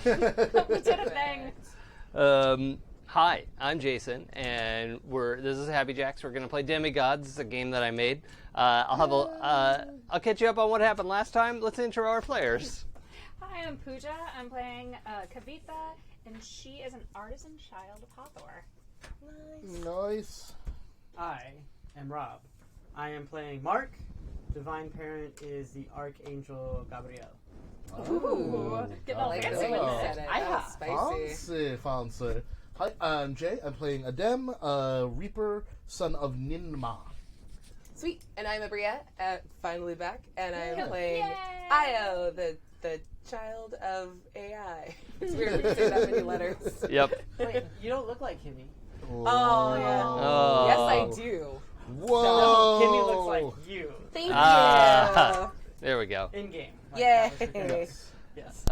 We did a thing. Hi, I'm Jason, and this is Happy Jacks. We're gonna play Demigods, a game that I made. I'll catch you up on what happened last time. Let's intro our players. Hi, I'm Pooja. I'm playing Kavita, and she is an artisan child of Hathor. Nice. I am Rob. I am playing Marc. Divine Parent is the Archangel Gabriel. Ooh, getting all fancy with it. Fancy, fancy. Hi, I'm Jay. I'm playing Adem, Reaper, son of Ninmah. Sweet. And I'm Aabria, finally back, and I'm playing Yay! Io, the child of AI. It's weird when you say that many letters. Yep. Wait, you don't look like Kimmy. Oh, yeah. Oh. Yes, I do. Whoa! No, Kimmy looks like you. Thank Ah. There we go. In game. Yay. Yes.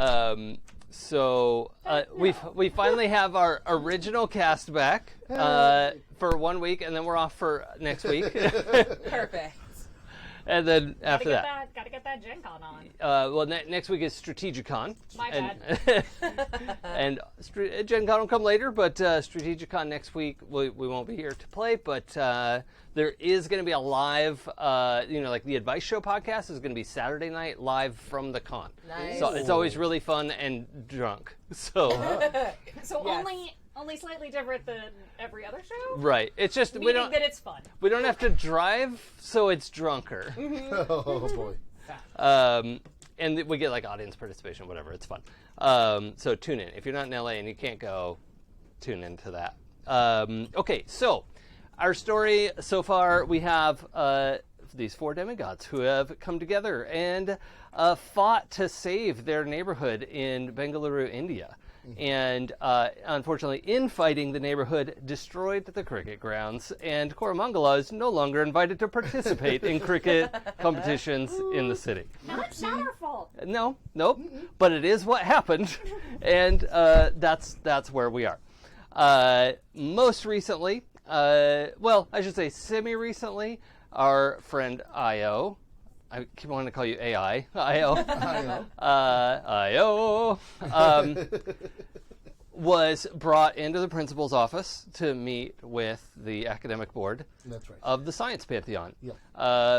So we finally have our original cast back for 1 week, and then we're off for next week. Perfect. And then after that, Gotta get that Gen Con on. next week is Strategicon. My bad. And Gen Con will come later, but Strategicon next week we won't be here to play. But there is going to be a live, like the Advice Show podcast is going to be Saturday night live from the con. Nice. So it's always really fun and drunk. So So Yes. only slightly different than every other show. right, it's just we Meaning don't that it's fun. have to drive, so it's drunker. Oh boy. And we get like audience participation, whatever. It's fun. So tune in. If you're not in LA and you can't go, tune into that. Okay, so our story so far, we have these 4 demigods who have come together and fought to save their neighborhood in Bengaluru, India. And unfortunately, in fighting, the neighborhood destroyed the cricket grounds, and Koramangala is no longer invited to participate in cricket competitions in the city. Not our fault. No, nope. But it is what happened, and that's where we are. Most recently, I should say semi-recently, our friend Io, I keep wanting to call you AI, Io, Io, was brought into the principal's office to meet with the academic board That's right. of the Science Pantheon. Yeah.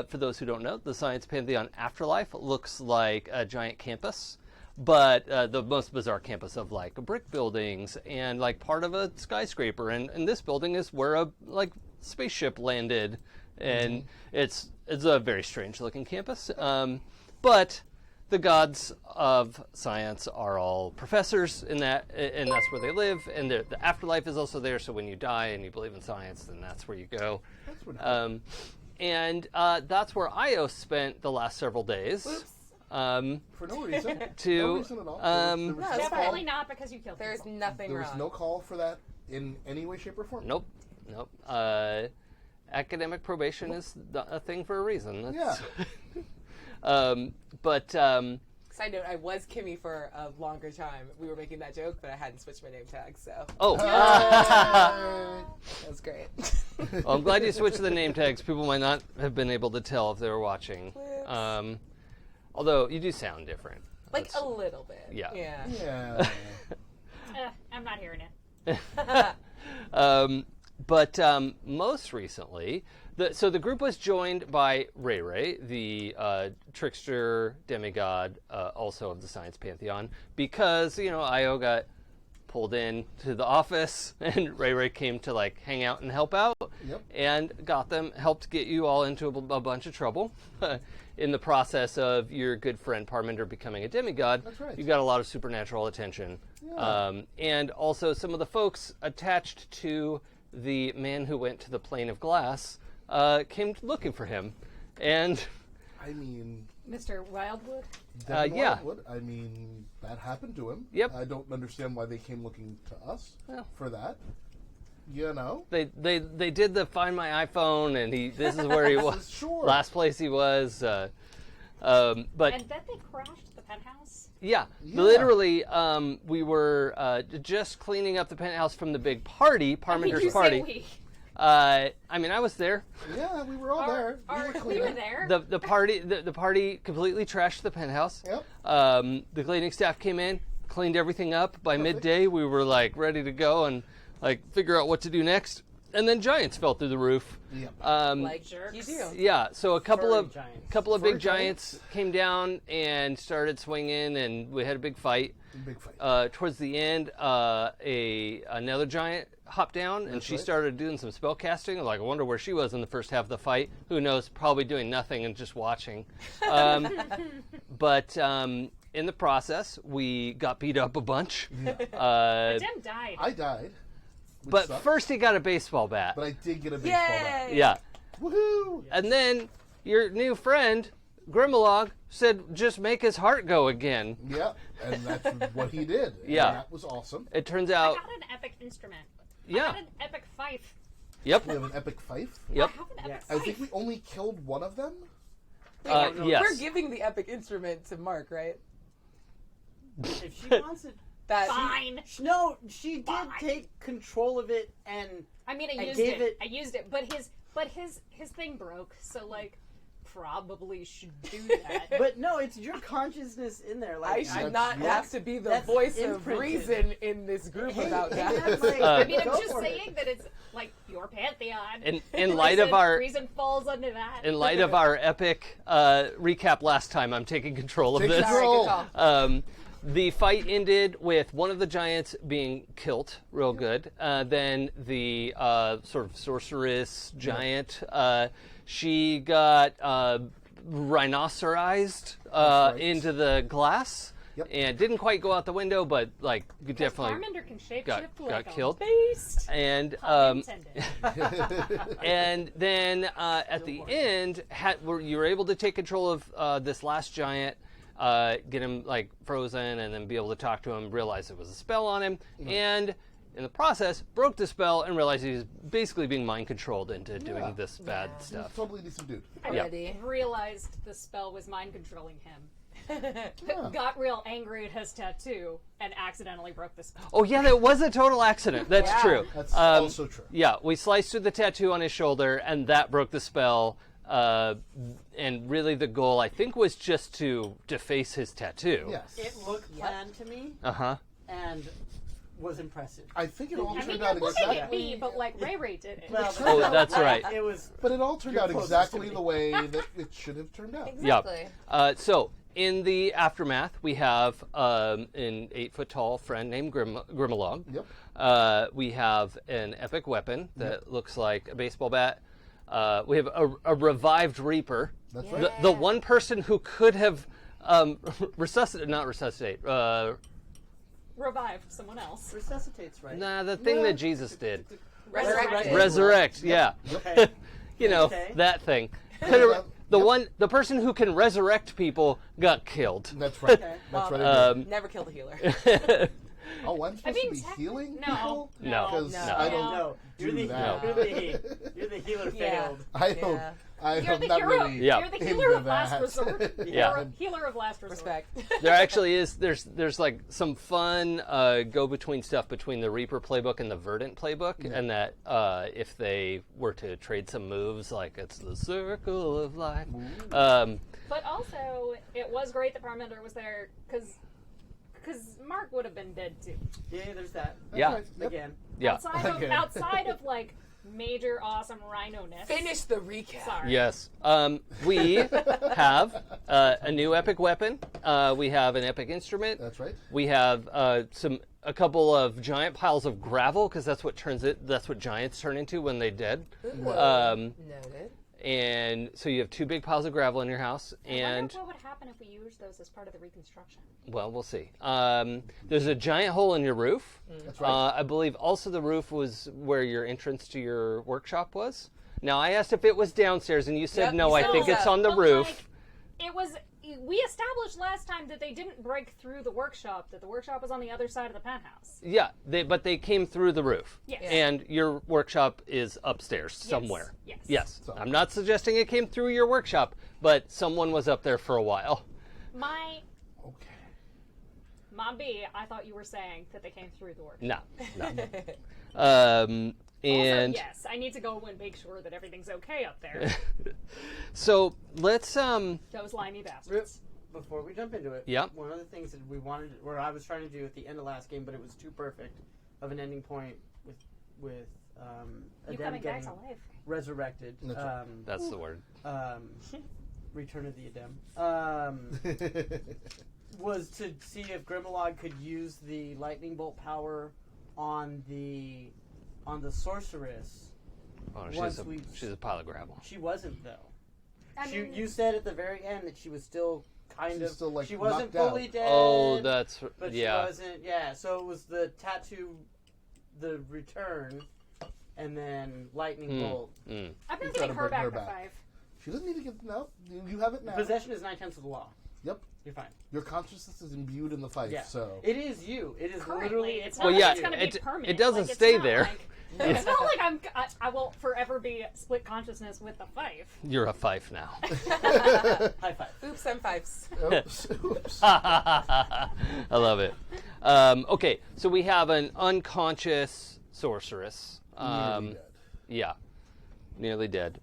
For those who don't know, the Science Pantheon Afterlife looks like a giant campus, but the most bizarre campus of like brick buildings and like part of a skyscraper. And this building is where a spaceship landed, and it's a very strange looking campus. But the gods of science are all professors in that, and that's where they live. And the afterlife is also there. So when you die and you believe in science, then that's where you go. That's what And that's where Io spent the last several days. Oops. for no reason. To, no reason at all. There was no Definitely call. not because you killed There's people. nothing There was wrong. no call for that in any way, shape, or form. Nope. Academic probation is a thing for a reason. That's, Side note, I was Kimmy for a longer time. We were making that joke, but I hadn't switched my name tag, so Oh. that was great. Well, I'm glad you switched the name tags. People might not have been able to tell if they were watching. Although you do sound different. Like a little bit. Yeah. Yeah. I'm not hearing it. But most recently, the group was joined by Ray Ray, the trickster demigod, also of the Science Pantheon, because Io got pulled in to the office, and Ray Ray came to like hang out and help out, and helped get you all into a bunch of trouble. In the process of your good friend Parminder becoming a demigod, That's right. you got a lot of supernatural attention, and also some of the folks attached to the man who went to the plane of glass came looking for him, and I mean, Mr. Wildwood? Devin yeah. Wildwood, I mean, that happened to him. Yep. I don't understand why they came looking to us Well. for that. they did the find my iPhone, and this is where he was. Sure. Last place he was. But And then they crashed the penthouse? yeah, Yeah. literally, we were just cleaning up the penthouse from the big party, Parminder's party. I mean, I was there. Yeah, we were all there. We were there. The party completely trashed the penthouse. Yep. The cleaning staff came in, cleaned everything up. By midday, we were like ready to go and like figure out what to do next. And then giants fell through the roof. Yep. Like jerks. you do. Yeah, so a couple Furry of giants. big Furry giants came down and started swinging, and we had a big fight. Big fight. Towards the end, another giant hopped down, and she right. started doing some spell casting. Like, I wonder where she was in the first half of the fight. Who knows? Probably doing nothing and just watching. But in the process, we got beat up a bunch. Dem died. I died. which But sucked, first, he got a baseball bat. but I did get a baseball bat. Yay! Yeah. Woohoo! And then your new friend, Grimmelog, said just make his heart go again. Yeah, and that's what he did. And Yeah. that was awesome. It turns I out, got an epic instrument. yeah. I got an epic fife. Yep. We have an epic fife. Yep. I have an epic Yes. I fife. think we only killed one of them. Yes. We're giving the epic instrument to Mark, right? If she wants it, That Fine. no, she did Fine. take control of it, and I mean, I I used gave it. it- I used it, but his thing broke. So like, probably should do that. but no, it's your consciousness in there. I Like should not yeah. have to be the That's voice of imprinted. reason in this group Hey, about hey, that. that's like- I mean, I'm go just for it. saying that it's like your pantheon. In light of our reason falls under that. in light of our epic recap last time, I'm taking control of Take this. control. Sorry, good call. The fight ended with one of the giants being killed real good. Then the sort of sorceress giant, she got rhinocerized right. into the glass. Yep. And didn't quite go out the window, but like definitely Charmander can shapeshift got like killed. a beast. And Pun intended. and then at the end, you were able to take control of this last giant, get him like frozen, and then be able to talk to him. Realize it was a spell on him, and in the process, broke the spell and realized he was basically being mind controlled into doing this bad stuff. Totally decent dude. Yeah. Ready? Realized the spell was mind controlling him. Yeah. Got real angry at his tattoo and accidentally broke the spell. Oh yeah, that was a total accident. That's Yeah. true. That's also true. Yeah, we sliced through the tattoo on his shoulder, and that broke the spell. And really, the goal, I think, was just to deface his tattoo. Yes. it looked planned to me Uh huh. and was impressive. I think it all I mean, turned you're out looking at exactly. me, but like Ray did it. Well, Oh, that's right. It was. But it all turned You're out closest exactly to me. the way that it should have turned out. Exactly. So in the aftermath, we have an 8-foot-tall friend named Grimmelog. Yep. We have an epic weapon that looks like a baseball bat. We have a revived Reaper. That's Yeah. right. The one person who could have resuscitate. Revived someone else. Resuscitates, right? Nah, the thing that Jesus did. Resurrected. Resurrect, yeah. Okay. You know, Okay. that thing. Yep. The person who can resurrect people got killed. That's right. Okay. That's right. Never killed a healer. Oh, I'm supposed to be tech- healing no. people? No. Because No. I don't. No, you're do the that. you're the healer Yeah. failed. I don't. Yeah. I You're am the not hero. really. Yeah. You're the healer of into last that. resort. Yeah. Healer of last resort. Respect. There actually is. There's like some fun go-between stuff between the Reaper playbook and the Verdant playbook, and that if they were to trade some moves, like it's the circle of life. But also, it was great that Parmender was there because Mark would have been dead too. Yeah, there's that. Yeah. Right. Yep. Again. Yeah. Outside of like major awesome rhino-ness. Finish the recap. Sorry. Yes. We have a new epic weapon. We have an epic instrument. That's right. We have a couple of giant piles of gravel because that's what giants turn into when they're dead. Noted. And so you have 2 big piles of gravel in your house, I and wonder what would happen if we used those as part of the reconstruction. well, we'll see. There's a giant hole in your roof. That's right. I believe also the roof was where your entrance to your workshop was. Now I asked if it was downstairs, and you said Yep, no. you I said think it it's was on the But, roof. like, it was. We established last time that they didn't break through the workshop. That the workshop was on the other side of the penthouse. Yeah, but they came through the roof. Yes. And your workshop is upstairs somewhere. Yes. Yes. So- I'm not suggesting it came through your workshop, but someone was up there for a while. My Okay. B, I thought you were saying that they came through the workshop. No. And Also, yes, I need to go and make sure that everything's okay up there. so let's Those limey bastards. before we jump into it, Yep. one of the things that we wanted, or I was trying to do at the end of last game, but it was too perfect of an ending point with You Adem coming back getting to life. resurrected. That's right. That's the word. Return of the Adem. Was to see if Grimmelog could use the lightning bolt power on the sorceress. Oh, Once she's a pile of gravel. She wasn't though. I mean, You said at the very end that she was still Still, like, she wasn't knocked fully out. dead. Oh, that's but yeah. she wasn't. Yeah, so it was the tattoo, the return, and then lightning bolt. Mm. I'm You not gotta getting her bring her back to back. 5. She doesn't need to get no. You have it now. Possession is 9/10 of the law. Yep. You're fine. Your consciousness is imbued in the fight. Yeah. So It is you. It is Currently, literally. it's Well, not yeah, like it's going to be it permanent. doesn't Like, it's stay not there. Like, it's not like I will forever be split consciousness with the Fife. You're a fife now. High five. Oops, and fifes. oops, oops. I love it. Okay, so we have an unconscious sorceress. Nearly dead. Yeah, nearly dead.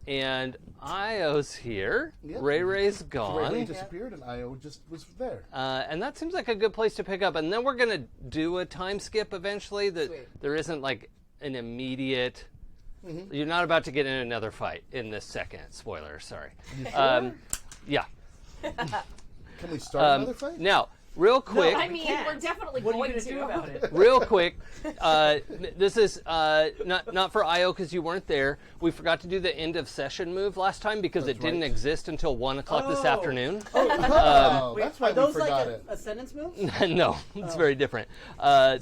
And Io's here. Yep. Ray Ray's Ray gone. disappeared, and Io just was there. And that seems like a good place to pick up. And then we're going to do a time skip eventually. That Sweet. there isn't like an immediate. Mm-hmm. You're not about to get in another fight in this second. Spoiler, sorry. You sure? Yeah. Can we start another fight? Now, real quick. I mean, can't. we're definitely What are going you gonna do about it? Real quick, this is not for Io because you weren't there. We forgot to do the end of session move last time because That's it didn't right. exist until 1 o'clock this Oh. afternoon. Oh, Wait, that's why are those we forgot like it. a sentence move? No, it's very different.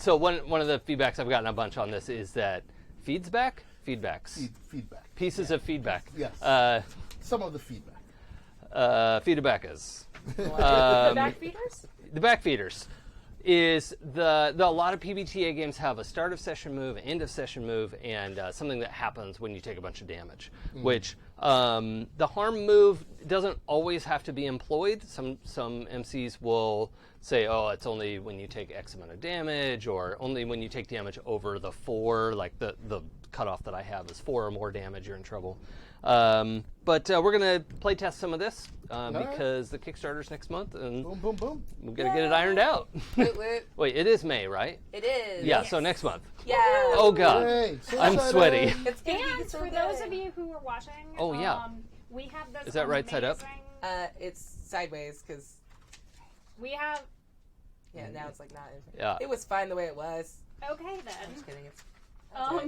So one of the feedbacks I've gotten a bunch on this is that feedbacks, Feedback. pieces of feedback. Yes. Some of the feedback. Feedbackas. the back feeders? The backfeeders is a lot of PbtA games have a start of session move, end of session move, and something that happens when you take a bunch of damage. Which the harm move doesn't always have to be employed. Some MCs will say, oh, it's only when you take X amount of damage, or only when you take damage over the 4. Like the cutoff that I have is 4 or more damage, you're in trouble. But we're gonna play test some of this because the Kickstarter's next month, and Boom, boom, boom. we're gonna get it ironed out. Woot woot. Wait, it is May, right? It is. Yeah, so next month. Yeah. Oh God, Yay, so I'm excited. sweaty. It's gonna be And so for good. those of you who are watching, Oh, yeah. we have this. Is that right side up? amazing- It's sideways because We have. now it's like not. Yeah. It was fine the way it was. Okay I'm then. just kidding. It's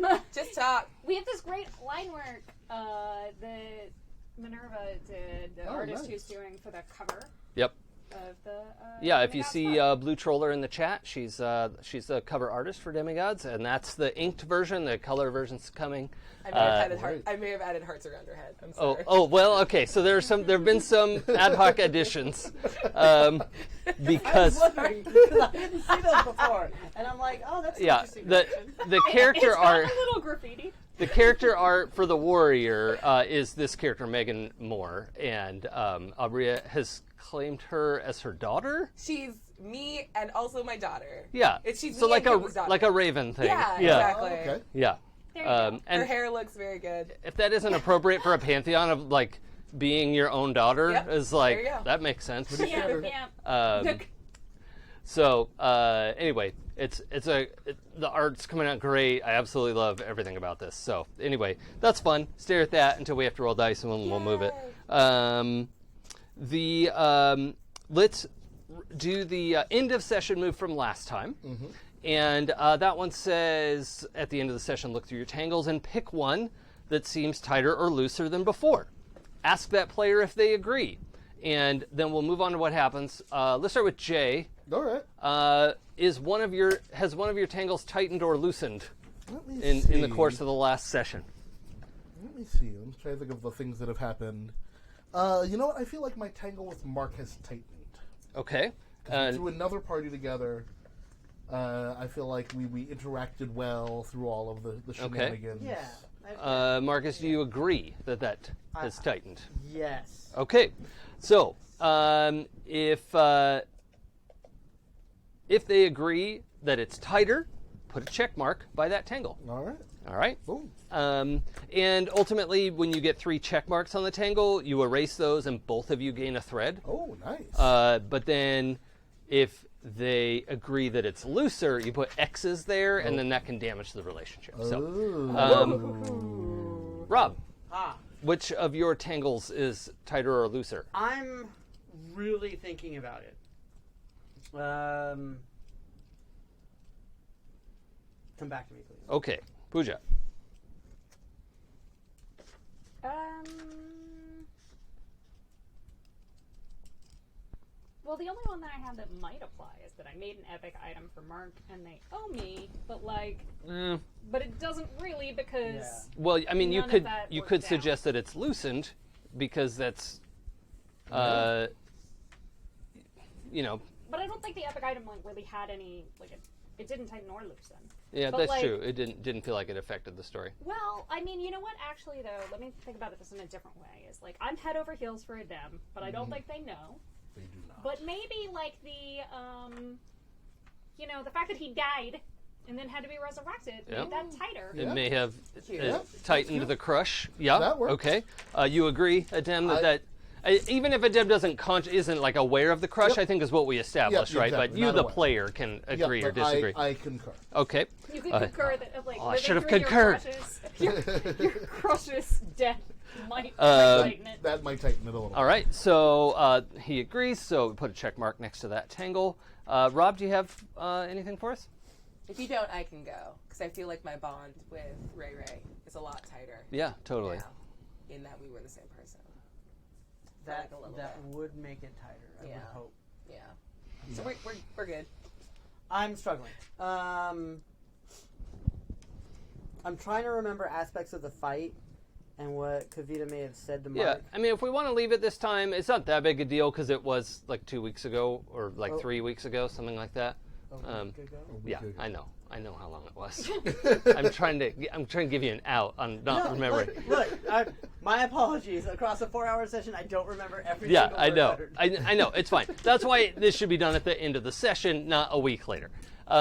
Just just talk. we have this great line work that Minerva did, the Oh, artist nice. who's doing for the cover Yep. of the. Yeah, if you Demigods see book. Blue Troller in the chat, she's the cover artist for Demigods, and that's the inked version. The color version's coming. I may have added hearts around her head. I'm sorry. Oh well, okay. So there've been some ad hoc additions because I was wondering because I didn't see those before, and I'm like, oh, that's an yeah, interesting the direction. the character it's got art. a little graffiti. The character art for the warrior is this character, Megan Moore, and Aabria has claimed her as her daughter. She's me and also my daughter. Yeah, She's so me like and Kimmy's daughter. a raven thing. Yeah, Oh, exactly. okay. Yeah. There you go. Her And hair looks very good. if that isn't appropriate for a pantheon of like being your own daughter, Yep, is there like you go. that makes sense. Yeah, yeah. So anyway, the art's coming out great. I absolutely love everything about this. So anyway, that's fun. Stare at that until we have to roll dice, and we'll move it. Let's do the end of session move from last time. And that one says, at the end of the session, look through your tangles and pick one that seems tighter or looser than before. Ask that player if they agree. And then we'll move on to what happens. Let's start with Jay. All right. Has one of your tangles tightened or loosened Let me in the see. course of the last session? Let me see. I'm trying to think of the things that have happened. You know what? I feel like my tangle with Marc has tightened. Okay. Through another party together, I feel like we interacted well through all of the shenanigans. Yeah. Marcus, do you agree that has tightened? Yes. Okay. So if they agree that it's tighter, put a check mark by that tangle. All right. All right? Boom. And ultimately, when you get 3 check marks on the tangle, you erase those and both of you gain a thread. Oh, nice. But then if they agree that it's looser, you put X's there, and then that can damage the relationship. So, Rob, which of your tangles is tighter or looser? I'm really thinking about it. Come back to me, please. Okay, Pooja. Well, the only one that I have that might apply is that I made an epic item for Marc, and they owe me, but but it doesn't really because. Well, I mean, you none of could that you worked could out. suggest that it's loosened, because that's, you know. But I don't think the epic item really had any it didn't tighten or loosen. Yeah, But, that's true. It didn't feel like it affected the story. Well, I mean, you know what? Actually, though, let me think about it just in a different way. Is I'm head over heels for a dem, but I don't think they know. They do not. But maybe the fact that he died and then had to be resurrected made that tighter. It may have Yeah. tightened the crush. Yeah. That works. Okay. You agree, Adem, that even if Adem isn't aware of the crush, Yep. I think is what we established, Yep, right? exactly. But you, Not the aware. player, can agree or but disagree. I concur. Okay. You could concur that I living should have through concurred. Your crush's death might Um, tighten it. That might tighten it a little. All right. So he agrees. So we put a check mark next to that tangle. Rob, do you have anything for us? If you don't, I can go because I feel like my bond with Ray is a lot tighter. Yeah, totally. Now, in that we were the same person. That a little that bit. would make it tighter. I would Yeah. hope. Yeah. So we're good. I'm struggling. I'm trying to remember aspects of the fight and what Kavita may have said to Marc. Yeah, I mean, if we want to leave it this time, it's not that big a deal because it was 2 weeks ago or 3 weeks ago, something like that. A week ago? Yeah, I know how long it was. I'm trying to give you an out on not remembering. Look, my apologies. Across a 4-hour session, I don't remember every Yeah, single I word know. uttered. I know. It's fine. That's why this should be done at the end of the session, not a week later.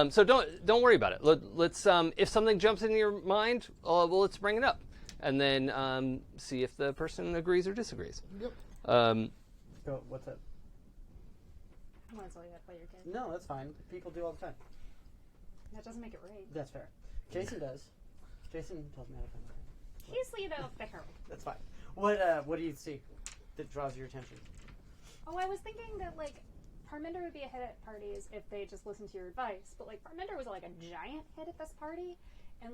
So don't worry about it. Let's if something jumps into your mind, well, let's bring it up, and then see if the person agrees or disagrees. Yep. Go, what's up? I want to tell you that by your kid. No, that's fine. People do all the time. That doesn't make it right. That's fair. Jason does. Jason tells me how to find it. He's the herald. That's fine. What do you see that draws your attention? Oh, I was thinking that Parminder would be a hit at parties if they just listened to your advice, but Parminder was a giant hit at this party, and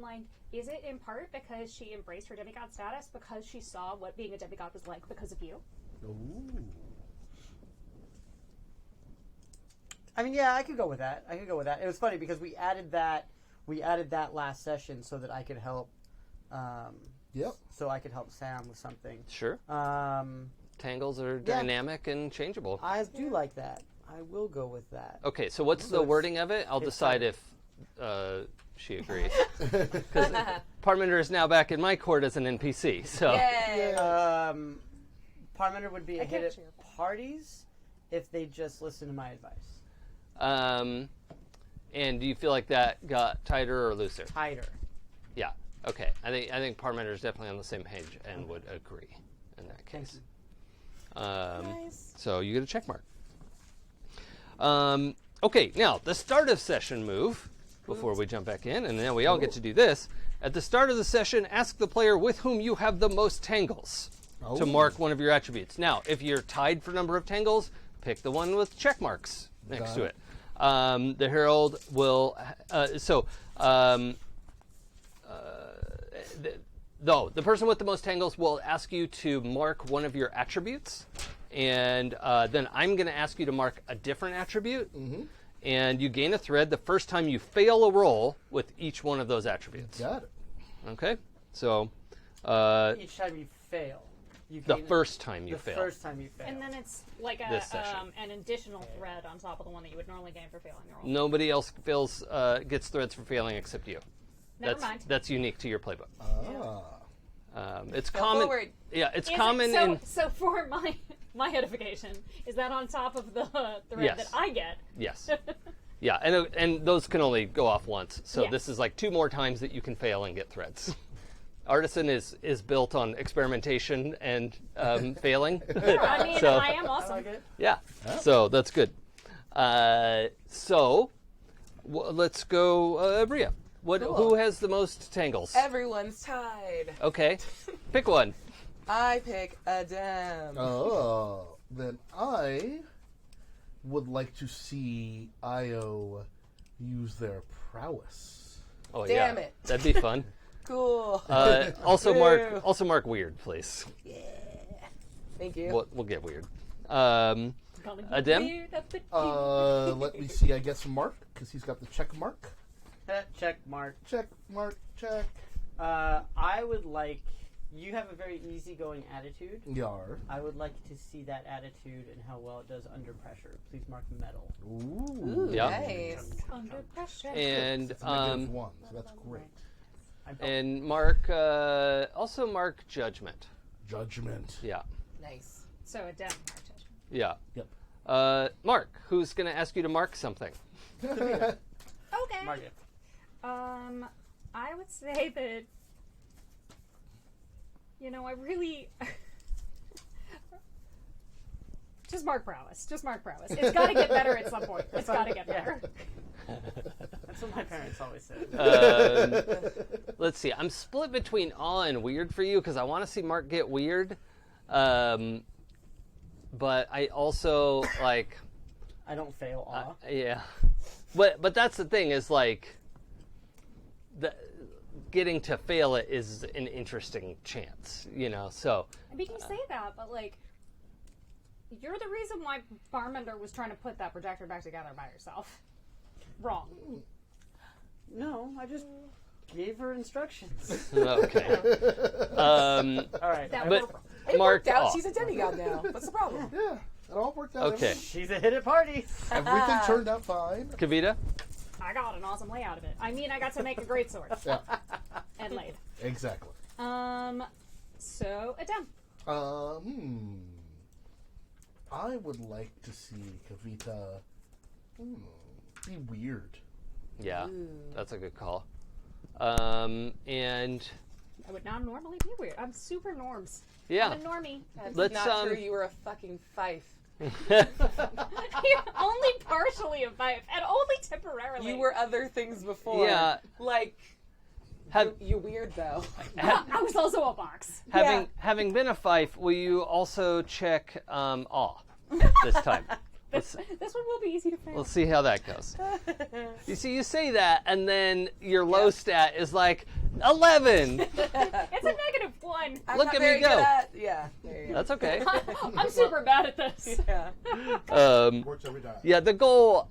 is it in part because she embraced her demigod status because she saw what being a demigod was like because of you? Ooh. I mean, yeah, I could go with that. It was funny because we added that last session so that I could help. Yep. So I could help Sam with something. Sure. Tangles are Yeah. dynamic and changeable. I do like that. I will go with that. Okay, so what's the wording of it? I'll it's decide if she agrees. Because Parminder is now back in my court as an NPC. So Yay! Parminder would be a I hit can't at cheer. parties if they just listen to my advice. and do you feel like that got tighter or looser? Tighter. Yeah. Okay. I think Parminder is definitely on the same page and would agree in that Thank case. you. Nice. So you get a check mark. Okay, now the start of session move, before we jump back in, and then we all get to do this. At the start of the session, ask the player with whom you have the most tangles to mark one of your attributes. Now, if you're tied for number of tangles, pick the one with check marks next Got to it. it. The herald will, the person with the most tangles will ask you to mark one of your attributes, and then I'm going to ask you to mark a different attribute, and you gain a thread the first time you fail a roll with each one of those attributes. Got it. Okay? So, Each time you fail. You the gain- first time you the fail. first time you fail. And then it's This session. an additional thread on top of the one that you would normally gain for failing the roll. Nobody else gets threads for failing except you. Never mind. That's unique to your playbook. It's Go common. forward. Yeah, it's Is it- common in. So for my edification, is that on top of the thread Yes. that I get? Yes. Yeah, and those can only go off once. So Yes. this is like 2 more times that you can fail and get threads. Artisan is built on experimentation and failing. I mean, So- I am I awesome. like it. Yeah, so that's good. Let's go, Aabria. Cool. Who has the most tangles? Everyone's tied. Okay, pick one. I pick Adam. Oh, then I would like to see Io use their prowess. Oh Damn yeah, it. that'd be fun. Cool. Also, Woo. Mark weird, please. Thank you. We'll get weird. Calling Adem? you weird up the Let me see. I guess Mark, because he's got the check mark. Check mark. Check mark. Check. I would like. You have a very easygoing attitude. Yar. I would like to see that attitude and how well it does under pressure. Please mark metal. Ooh. Yeah. Nice. under pressure. And It's a -1, so that's great. and Mark also Mark judgment. Judgment. Yeah, Nice. So Adem, our judgment. yeah. Yep. Mark, who's going to ask you to mark something? Okay. Mark it. I would say that, I really just mark prowess. Just mark prowess. It's got to get better at some point. It's got to get better. That's what my parents always said. Let's see. I'm split between awe and weird for you because I want to see Mark get weird. But I also like. I don't fail awe. Yeah. But that's the thing is like. Getting to fail it is an interesting chance, so. I mean, you say that, but you're the reason why Barmender was trying to put that projector back together by herself. Wrong. No, I just gave her instructions. Okay. All right. That But It Mark worked out. off. She's a demigod now. What's the problem? Yeah, it all worked out. Okay. She's a hit at parties. Everything turned out fine. Kavita? I got an awesome way out of it. I mean, I got to make a great sword. Yeah, And lathe. exactly. So Adem. I would like to see Kavita be weird. Yeah, that's a good call. And I would not normally be weird. I'm super norms. yeah, I'm a normie. That's Let's, not true. You were a fucking fife. You're only partially a five, and only temporarily. You were other things before. Yeah. Like, you're weird, though. I was also a box. having been a fife, will you also check awe this time? This one will be easy to fail. Let's see how that goes. You see, you say that, and then your low stat is like 11. It's a -1. I'm Look not at me very go. good at, yeah, there you go. That's okay. I'm super bad at this. Yeah. Works every time. Yeah, the goal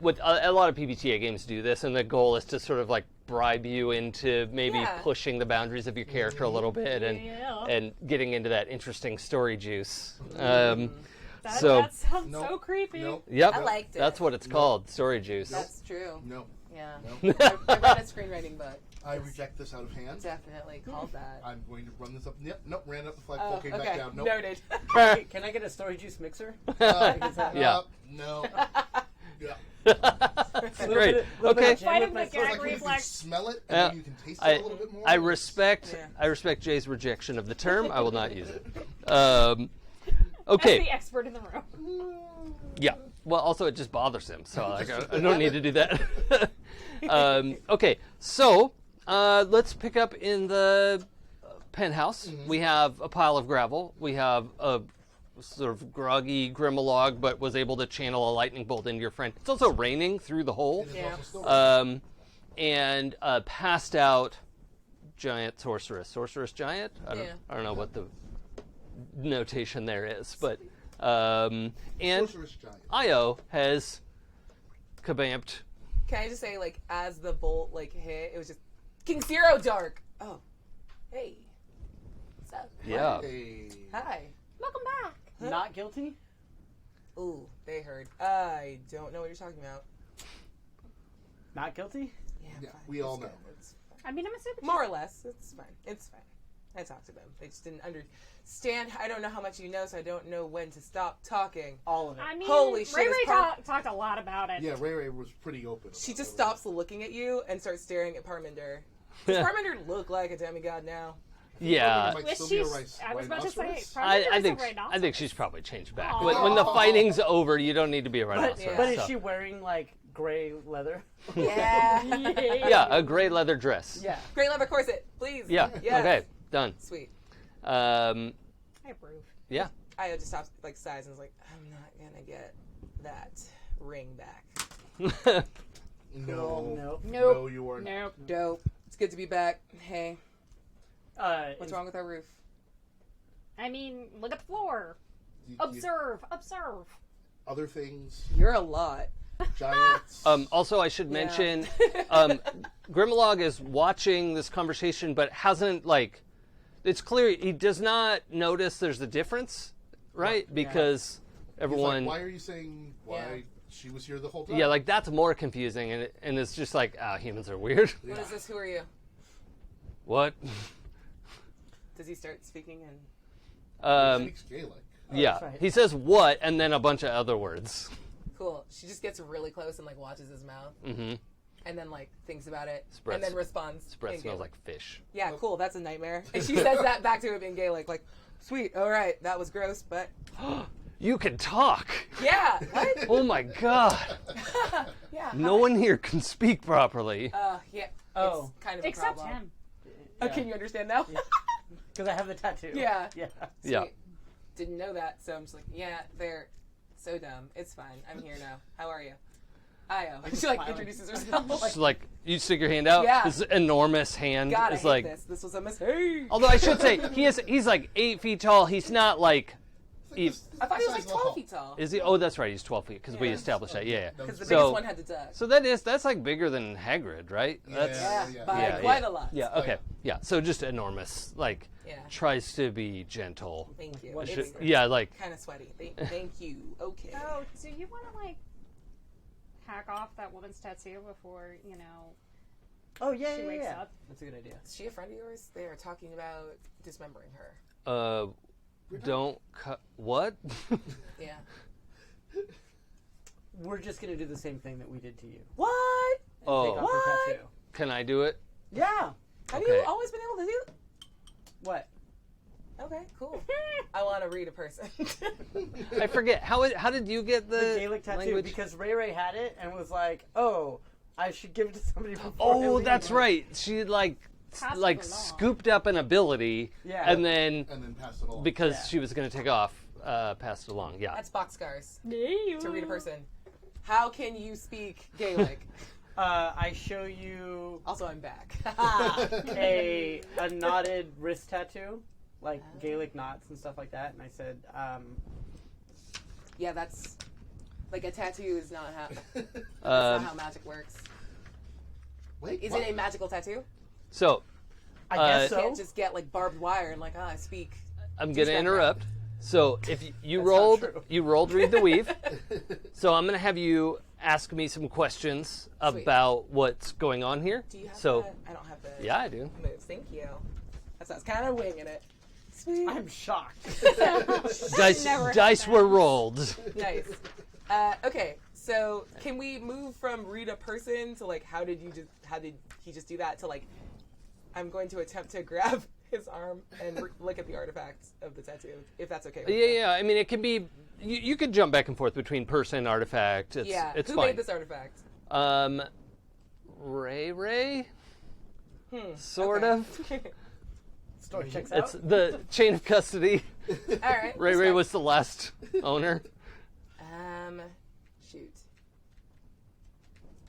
with a lot of PbtA games do this, and the goal is to sort of like bribe you into maybe Yeah. pushing the boundaries of your character a little bit Yeah. and getting into that interesting story juice. That sounds Nope. so creepy. Nope. Yep, I liked it. that's what it's called, story juice. That's true. No. Yeah. No. I read a screenwriting book. I reject this out of hand. Definitely called that. I'm going to run this up. Yep. Nope. Ran up the flagpole. Came back Okay. down. Nope. Noted. Hey, can I get a story juice mixer? Yeah. No. Yeah. Great. Okay. Fight him It's the gag like when you can reflex. smell it and then you can taste it I a little bit more. I respect Yeah. I respect Jay's rejection of the term. I will not use it. As Okay. the expert in the room. Yeah. Well, also it just bothers him, so like, I don't need to do that. Okay, so let's pick up in the penthouse. We have a pile of gravel. We have a sort of groggy Grimalogue, but was able to channel a lightning bolt into your friend. It's also raining through the hole. It is Yeah. also still And passed out giant sorceress. Sorceress giant? I Yeah. don't know what the notation there is, but and sorceress giant. Io has kabamped. Can I just say, like, as the bolt, like, hit, it was just, King Zero Dark! Oh. Hey. What's up? Yeah. Hey. Hi. Welcome back. Not guilty? Ooh, they heard. I don't know what you're talking about. Not guilty? Yeah, fine. we all It's know. good. It's fine. I mean, I'm a super. More or less. It's fine. It's fine. I talked to them. They just didn't understand. I don't know how much you know, so I don't know when to stop talking. All of it. I mean, Holy shit, Ray it's Ray talked a lot about it. Yeah, Ray Ray was pretty open. She about just it. stops looking at you and starts staring at Parminder. Does Parminder look like a demigod now? Yeah. Might Was still she? be a rice- I was about to say. rhinoceros? I think she's probably changed back. Aw. When the fighting's over, you don't need to be a But, rhinoceros. but is so. she wearing like gray leather? Yeah. Yeah, a gray leather dress. Yeah. Gray leather corset, please. Yeah. Yes. Okay. Done. Sweet. I approve. Yeah. I just stopped, like, sighs and was like, I'm not gonna get that ring back. No. Nope. No, you are not. Nope. Dope. It's good to be back. Hey, what's What's wrong with our roof? I mean, look at the floor. You- Observe. Other things, You're a lot. giants. Also, I should mention, Grimlock is watching this conversation, but hasn't, like, it's clear he does not notice there's a difference, right? Because He's everyone, like, why are you saying why Yeah. she was here the whole time? yeah, like, that's more confusing, and it's just like, humans are weird. What is this? Who are you? What? Does he start speaking in... He speaks Gaelic. Yeah, that's right. he says what, and then a bunch of other words. Cool. She just gets really close and, like, watches his mouth. Mm-hmm. And then, like, thinks about it. breath- and then responds. His breath in smells Gaelic. like fish. Yeah, cool. That's a nightmare. And she says that back to him in Gaelic. Like, sweet. All right. That was gross, but... You can talk! Yeah. What? Oh my god! Yeah. No one here can speak properly. Yeah. Oh. It's kind of a Except problem. him. Oh, can you understand now? Because I have the tattoo. Yeah. Yeah. Yeah. Sweet. Didn't know that, so I'm just like, yeah, they're so dumb. It's fine. I'm here now. How are you? Io. She, like, smiling. introduces herself. It's like, you stick your hand out, Yeah. this enormous hand God, I is hate like... this. This was a mistake. Although I should say, he's like 8 feet tall, he's not like... I thought he was like 12 feet tall. Is he? Oh, that's right, he's 12 feet, because we Yeah. established that, yeah. Because the So- biggest one had to duck. So that's like bigger than Hagrid, right? That's, Yeah, by yeah, quite yeah. a lot. Yeah, okay. Yeah, so just enormous, like, Yeah. tries to be gentle. Thank you. What It's is Yeah, like... kind of sweaty. Thank you. Okay. Oh, so you want to like hack off that woman's tattoo before Oh yeah, she yeah, wakes yeah. up? That's a good idea. Is she a friend of yours? They are talking about dismembering her. Don't cut... What? Yeah. We're just gonna do the same thing that we did to you. What? Take off Oh, her tattoo. can I do it? Yeah. Have Okay. you always been able to do that? What? Okay, cool. I want to read a person. I forget. How did you get The Gaelic tattoo, language? because Ray Ray had it and was like, "Oh, I should give it to somebody before." I Oh, leave." that's right. She like Passed like it along. scooped up an ability, Yeah. and then And then pass it along. because Yeah. she was going to take off, passed it along. Yeah. That's boxcars. To To read a person. How can you speak Gaelic? I show you Also, I'm back. a knotted wrist tattoo, like Gaelic knots and stuff like that, and I said, Yeah, that's like a tattoo is not how that's Um, not how magic works. Wait, Is what? it a magical tattoo? So "I guess You so." can't just get like barbed wire and like, I speak. I'm going to background. interrupt. So if you That's not rolled, true. you rolled read the weave. So I'm going to have you ask me some questions Sweet. about what's going on here. Do you have So the, I don't have the yeah, I do. moves. Thank you. That's I was kind of winging it. Sweet. I'm shocked. Never Dice were happens. rolled. Nice. Okay, so can we move from read a person to like how did he just do that to like I'm going to attempt to grab his arm and look at the artifacts of the tattoo if that's okay with Yeah, you. yeah. I mean, it can be. You could jump back and forth between person, artifact. It's Yeah. it's Who fine. made this artifact? Ray, sort okay. of. Story checks It's out. the chain of custody. All right. Ray respect. was the last owner. Shoot.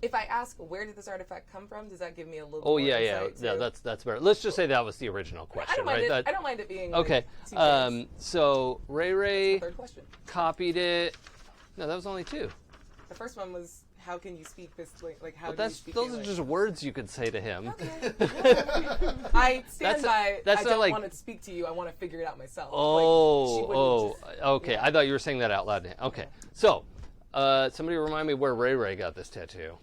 If I ask where did this artifact come from, does that give me a little? Oh more yeah, yeah, insight, yeah. too? That's better. Let's just say that was the original I question, don't mind right? it. That- I don't mind it being like, okay. 2 words. So Ray Third question. copied it. No, that was only 2. The first one was how can you speak this like how But do you that's speak those are Gaelic? just words you could say to him. I stand That's by. that's I not don't like- want to speak to you. I want to figure it out myself. Like, she wouldn't Oh, just- okay. yeah. I thought you were saying that out loud. Okay. So, somebody remind me where Ray got this tattoo.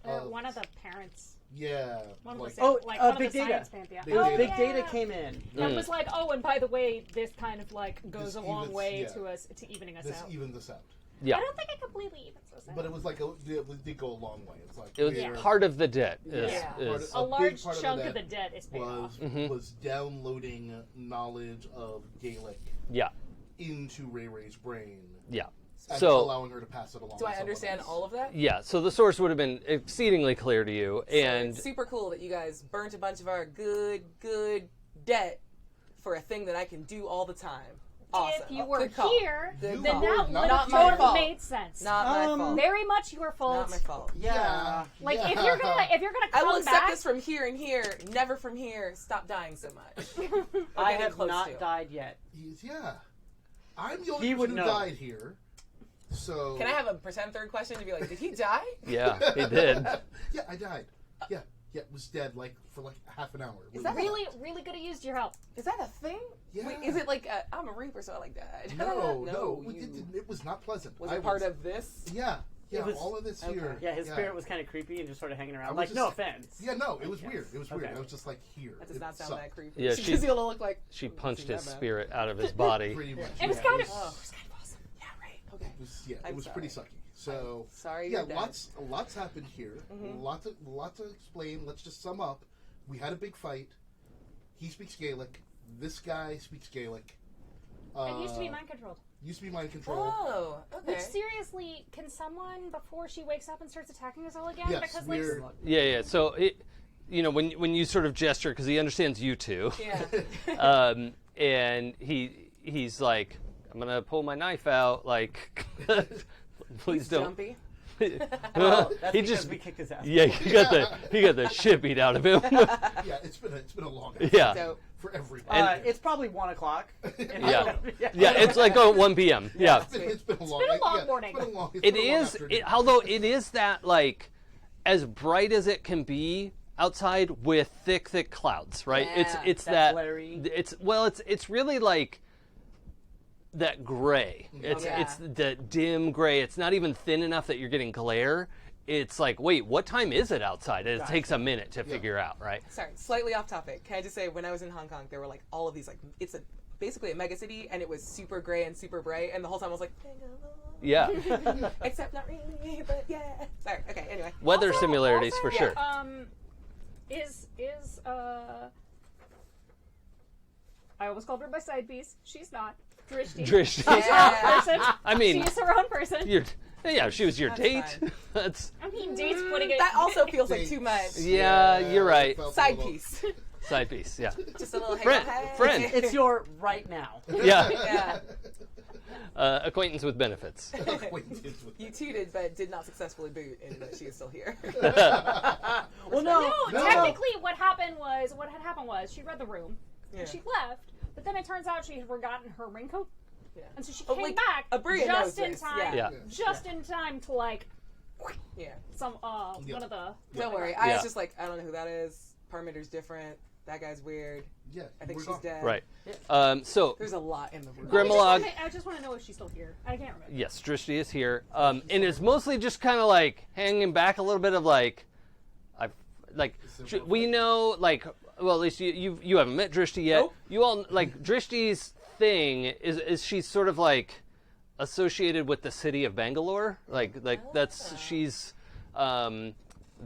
One of the parents. Yeah. One of like, the, Oh, like uh, one Big of the Data. science pantheon. Big Oh, Data. Big yeah. data came in. It was like, oh, and by the way, this kind of like goes This a long evens- way yeah. to us to evening us this out. evens us out. Yeah. I don't think it completely evens us out. But it was like it did go a long way. It's like It was we're- part of the debt. Is, Yeah. is- a big large part of chunk that of the debt is paid off. was downloading knowledge of Gaelic yeah. into Ray Ray's brain Yeah. and So allowing her to pass it along. Do to I someone understand else. all of that? yeah. So the source would have been exceedingly clear to you, So and it's super cool that you guys burnt a bunch of our good debt for a thing that I can do all the time. Awesome. If you were Good call. here, You then were that not would have here. Not my fault. totally made sense. Not my fault. Very much your fault. Not my fault. Yeah. Like yeah. if you're gonna I come will accept back, this from here and here, never from here. Stop dying so much. I getting have close not to. died yet. Yeah. I'm the only He would person who know. died here. So Can I have a pretend third question to be like, did he die? yeah, he did. Yeah, I died. Yeah, was dead for half an hour. Is that really could have used your help. Is that a thing? Yeah. Wait, is it like I'm a reaper, so I like died? No, you- it was not pleasant. Was it part of this? Yeah, It was- all of this okay. here. Yeah, his spirit was kind of creepy and just sort of hanging I around. was Like, no just- offense. Yeah, no, it was Yes. weird. It was weird. Okay. I was just like here. That does It not sound sucked. that creepy. Yeah, she she- does gonna look like She Doesn't punched seem his that bad. spirit out of his body. Pretty much. It was yeah, kind it of. Oh, it's kind of awesome. Yeah, right. Okay. It was, yeah, it I'm was pretty sorry. sucky. So Sorry, yeah, you're dead. lots happened here. Lots to explain. Let's just sum up. We had a big fight. He speaks Gaelic. This guy speaks Gaelic. It used to be mind controlled. Used to be mind control. Oh, okay. Which seriously, can someone before she wakes up and starts attacking us all again? Yes, because like, we're Yeah. So when you sort of gesture, because he understands you two, Yeah. and he's like, I'm gonna pull my knife out, like, please don't. Jumpy. Well, that's he because just we kicked his ass. yeah, he got the shit beat out of him. yeah, it's been a long night yeah. Dope. for everybody. It's probably 1 o'clock. Yeah. Yeah, it's like 1 p.m. Yeah. It's been a long been a night. long Yeah, morning. It's been a long, it's It been a long is, afternoon. although it is that, like, as bright as it can be outside with thick clouds, right? Yeah, it's that that, glary. it's really like that gray. It's Yeah. it's the dim gray. It's not even thin enough that you're getting glare. It's like, wait, what time is it outside? And it takes a minute to figure out, right? Sorry, slightly off topic. Can I just say, when I was in Hong Kong, there were like all of these, like, it's basically a mega city, and it was super gray and super bright, and the whole time I was like, Bengaluru. Yeah. Except not really, but yeah. Sorry. Okay. Anyway. Weather Also- similarities also, for sure. Is I almost called her my side piece. She's not. Drishti. Drishti. She's her own Yeah. person. I mean, She's her own person. yeah, she was your That's date. fine. That's I mean, dates putting it. That also feels like too much. yeah, you're right. it felt a Side little- piece. Side piece, yeah. Just a little hang Friend, hey. friend. It's your right now. Yeah. Yeah. Acquaintance with benefits. Acquainted with You tooted, but did not successfully boot, and that she is still here. Well, no. No, technically, what had happened was she read the room Yeah. and she left. But then it turns out she had forgotten her raincoat, Yeah. and so she Oh, came like, back Aabria just knows in this, time. Yeah. Just in time to like Yeah. some one of the. Don't worry. I Yeah. was just like, I don't know who that is. Parmitter's different. That guy's weird. Yeah, I think we're she's gone. dead. Right. So, There's a lot in the room. Grimmelog. I just want to know if she's still here. I can't remember. Yes, Drishti is here. And it's mostly just kind of like hanging back a little bit of like, we know, like, well, at least you haven't met Drishti yet. Nope. You all, like, Drishti's thing is she's sort of like associated with the city of Bangalore. Like that's, she's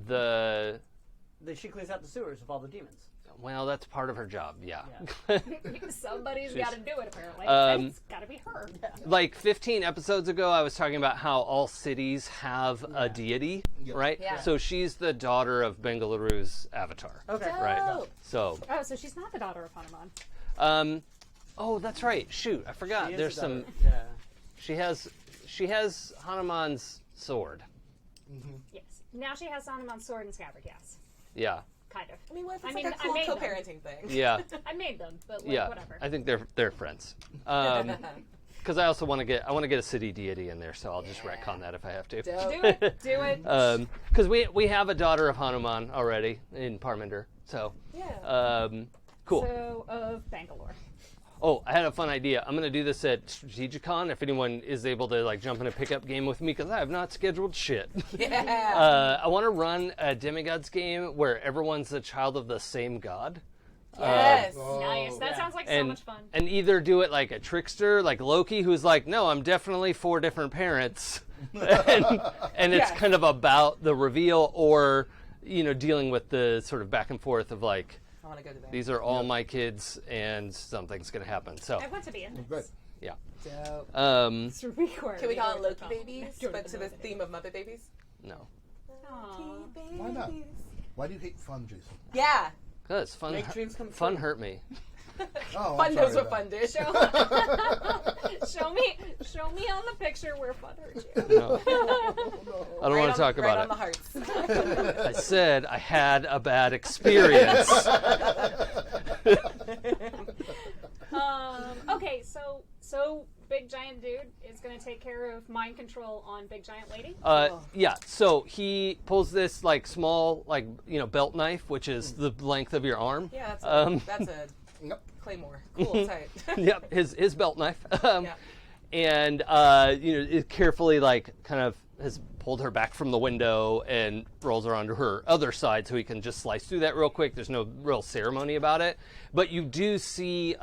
the, She cleans out the sewers of all the demons. well, that's part of her job, yeah. Somebody's She's- got to do it apparently. It's got to be her. Like 15 episodes ago, I was talking about how all cities have a deity, right? Yeah. So she's the daughter of Bengaluru's avatar. Okay. Right. Dope. So, Oh, so she's not the daughter of Hanuman. oh, that's right. Shoot, I forgot. She is There's the some. daughter. Yeah. She has Hanuman's sword. Yes. Now she has Hanuman's sword and scabbard. Yes. Yeah. Kind of. I mean, what if it's I mean, like a I cool made them. co-parenting thing? Yeah. I made them, but like, Yeah. whatever. I think they're friends. Because I also want to get a city deity in there, so I'll just retcon that if I have to. Dope. Do it. Do it. Because we have a daughter of Hanuman already in Parminder, so Yeah. cool. So of Bangalore. Oh, I had a fun idea. I'm going to do this at Strategicon if anyone is able to like jump in a pickup game with me because I have not scheduled shit. Yeah. I want to run a Demigods game where everyone's a child of the same god. Yes. Nice. That yeah. sounds like so And, much fun. and either do it like a trickster, like Loki, who's like, no, I'm definitely 4 different parents. and it's Yes. kind of about the reveal or, dealing with the sort of back and forth of like, I want to go to that. these are all my kids and something's going to happen. So, I want to be in Good. this. yeah. Dope. It's required. Can we call it know Loki what to babies, call it. but to the theme of Muppet Babies? No. Aw. Why not? Why do you hate fun, Jason? Yeah. Because fun, Make dreams come fun true. hurt me. Oh, Fun I'm knows sorry what fun did. Show me on the picture where fun hurt you. No. I don't want to talk right about on the hearts. I said I had a bad experience. Okay, so big giant dude is gonna take care of mind control on big giant lady. Yeah, so he pulls this like small belt knife, which is the length of your arm. Yeah, that's a Yep. claymore. Cool, tight. Yep, his belt knife. Yeah. And it carefully kind of has pulled her back from the window and rolls her onto her other side so he can just slice through that real quick. There's no real ceremony about it. But you do see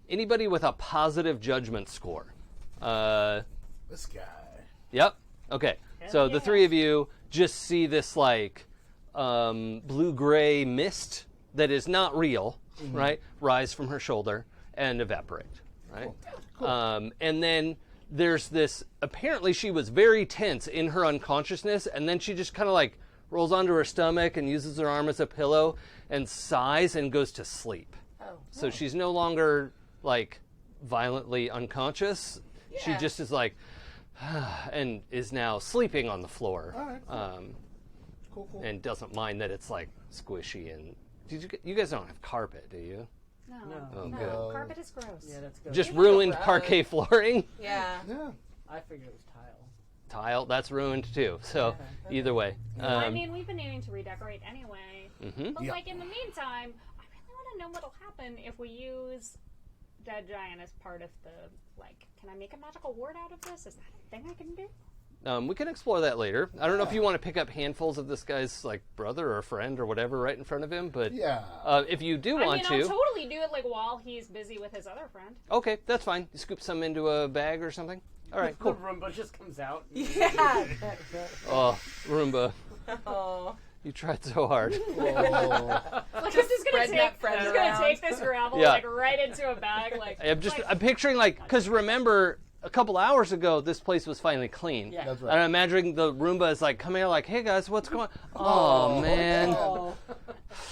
anybody with a positive judgment score. This guy. Yep. Okay. So the yeah. 3 of you just see this blue-gray mist that is not real, right? Rise from her shoulder and evaporate, right? Cool. And then there's this. Apparently, she was very tense in her unconsciousness, and then she just kind of rolls onto her stomach and uses her arm as a pillow and sighs and goes to sleep. Oh. So she's no longer violently unconscious. She Yeah. just is and is now sleeping on the floor. All right, cool. Cool. And doesn't mind that it's squishy and. You guys don't have carpet, do you? No, Oh, no, good. carpet is gross. Yeah, that's good. Just Maybe ruined the rug. parquet flooring. Yeah. Yeah. I figured it was tile. Tile, that's ruined too. So either way. I mean, we've been needing to redecorate anyway. Mhm. But Yeah. in the meantime, I really want to know what'll happen if we use Dead Giant as part of the can I make a magical ward out of this? Is that a thing I can do? We can explore that later. I don't know if you want to pick up handfuls of this guy's brother or friend or whatever right in front of him, but Yeah. if you do I want mean, to, I'll totally do it while he's busy with his other friend. okay, that's fine. You scoop some into a bag or something. All right, cool. The Roomba just comes out. Yeah. Oh, Roomba, Oh. you tried so hard. Oh. I'm just gonna spreading that take, friend I'm just gonna around. take this gravel Yeah. right into a bag. I'm picturing because remember a couple hours ago this place was finally clean. Yeah. That's And right. I'm imagining the Roomba is coming out hey guys, what's going on? Oh, man. Oh.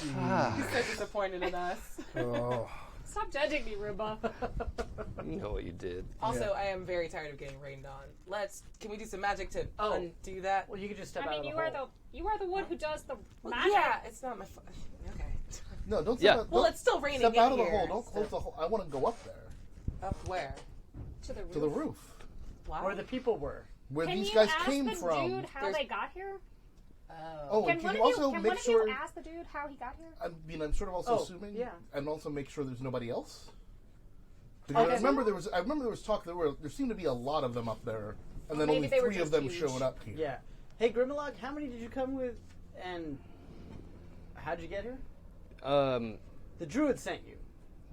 He's so disappointed in us. Oh. Stop judging me, Roomba. You know what you did. Also, I am very tired of getting rained on. Can we do some magic to Oh. undo that? Well, you could just step I out mean, of the you are hole. the one who does the Well, magic. yeah, it's not my fault. Okay. No, don't Yeah. step out. Well, don't it's still raining step in out of the here, hole. Don't so- close the hole. I want to go up there. Up where? To the roof. To the roof. Why? Where the people were. Where Can these you guys ask came the from. dude how There's- they got here? Oh, Can and one can of you you, also can make one of sure... you ask the dude how he got here? I'm sort of also Oh, assuming, yeah. and also make sure there's nobody else. Because Okay. I remember there was talk. There seemed to be a lot of them up there, and then Maybe only they were 3 of just them huge. showing up here. Yeah. Hey, Grimlock, how many did you come with? And how'd you get here? The Druid sent you.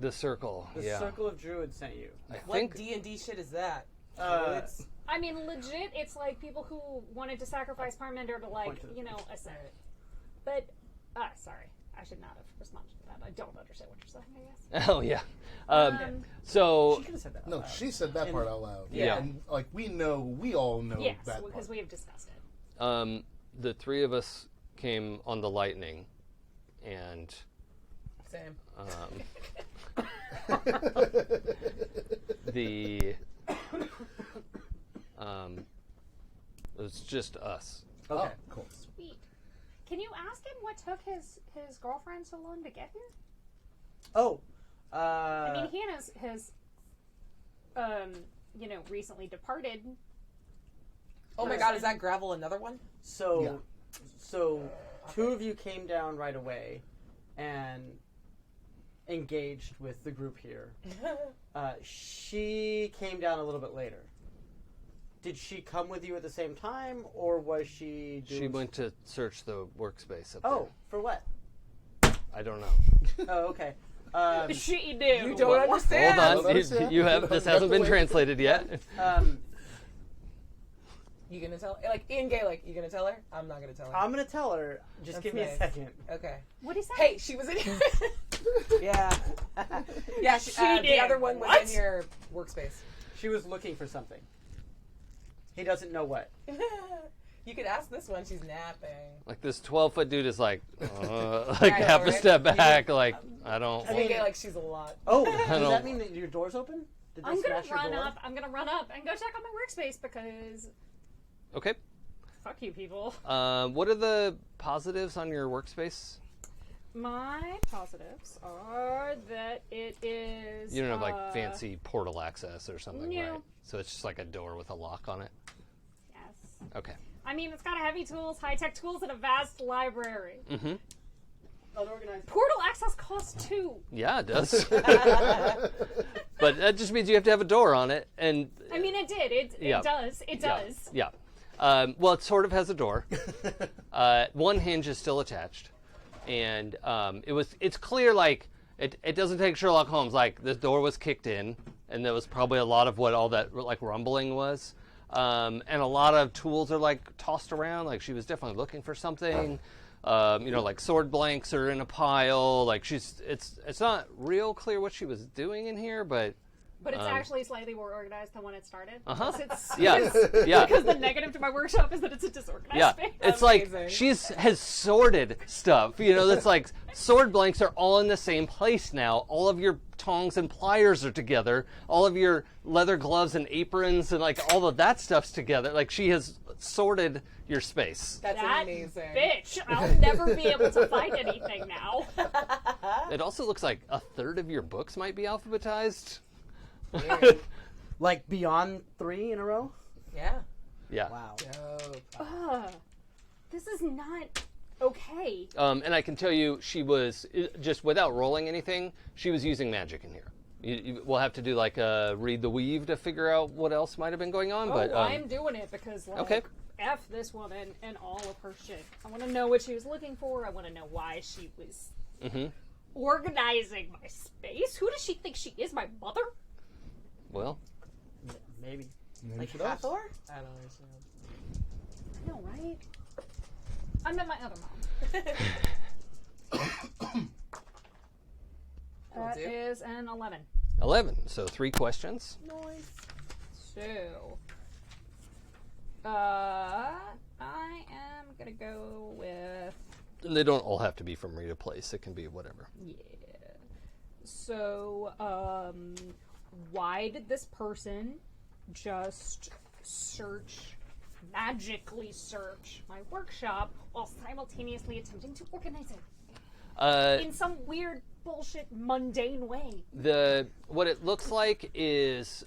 The circle. The yeah. Circle of Druids sent you. I What think D&D shit is that? It's I mean, legit, it's people who wanted to sacrifice Parminder to, Point to the ascend. But, sorry, I should not have responded to that. I don't understand what you're saying, I guess. Oh yeah. she could have said that. out No, loud. she said that part out loud. Yeah. And we all know Yes, that because part. we have discussed it. The 3 of us came on the lightning, and Same. the it was just us. Okay. Oh, cool. Sweet. Can you ask him what took his girlfriend so long to get here? Oh. I mean, he and his recently departed. Oh my god, is that gravel another one? So, Yeah. so 2 of you came down right away, and engaged with the group here. She came down a little bit later. Did she come with you at the same time, or was she doing... She went to search the workspace up Oh, for what? there. I don't know. Oh, okay. She do. You don't understand. Hold on. understand. You have this hasn't been translated yet. You gonna tell? Like in Gaelic, you gonna tell her? I'm not gonna tell her. I'm going to tell her. Just That's give me a nice. second. Okay. What is that? Hey, she was in here. Yeah. Yeah, She the did. other one was What? in your workspace. She was looking for something. He doesn't know what. You could ask this one. She's napping. Like this 12-foot dude is like I half know, a right? step back. Like I don't. In Gaelic, she's a lot. Oh, does don't- that mean that your door's open? Did they I'm gonna smash your run door? up. I'm gonna run up and go check on my workspace because Okay. fuck you people. What are the positives on your workspace? My positives are that it is. You don't have like fancy portal access or something, no. right? So it's just like a door with a lock on it. Yes. Okay. I mean, it's got heavy tools, high-tech tools, and a vast library. Mm-hmm. Unorganized. Portal access costs 2. Yeah, it does. But that just means you have to have a door on it, and I mean, it did. It Yeah. does. It does. Yeah. Well, it sort of has a door. One hinge is still attached, and it's clear like it doesn't take Sherlock Holmes. Like the door was kicked in, and there was probably a lot of what all that like rumbling was, and a lot of tools are like tossed around. Like she was definitely looking for something. Like sword blanks are in a pile. Like it's not real clear what she was doing in here, but. But it's actually slightly more organized than when it started. Uh-huh. It's, Yeah, yeah. Because the negative to my workshop is that it's a disorganized Yeah, space. it's Amazing. like has sorted stuff. That's like sword blanks are all in the same place now. All of your tongs and pliers are together. All of your leather gloves and aprons and like all of that stuff's together. Like she has sorted your space. That's That amazing. bitch. I'll never be able to find anything now. It also looks like a third of your books might be alphabetized. Weird. Like beyond 3 in a row? Yeah. Yeah. Wow. Dope. Ugh. This is not okay. And I can tell you, she was just without rolling anything. She was using magic in here. We'll have to do like a read the weave to figure out what else might have been going on. But I'm doing it because, like, okay. F this woman and all of her shit. I want to know what she was looking for. I want to know why she was organizing my space. Who does she think she is? My mother? Well, Maybe. Maybe Like she does. Hathor? I don't understand. I know, right? I met my other mom. That do. is an 11. 11. So 3 questions. Nice. So, I am gonna go with And they don't all have to be from Read a Place. It can be whatever. yeah. So, why did this person just magically search my workshop while simultaneously attempting to organize it in some weird bullshit mundane way? What it looks like is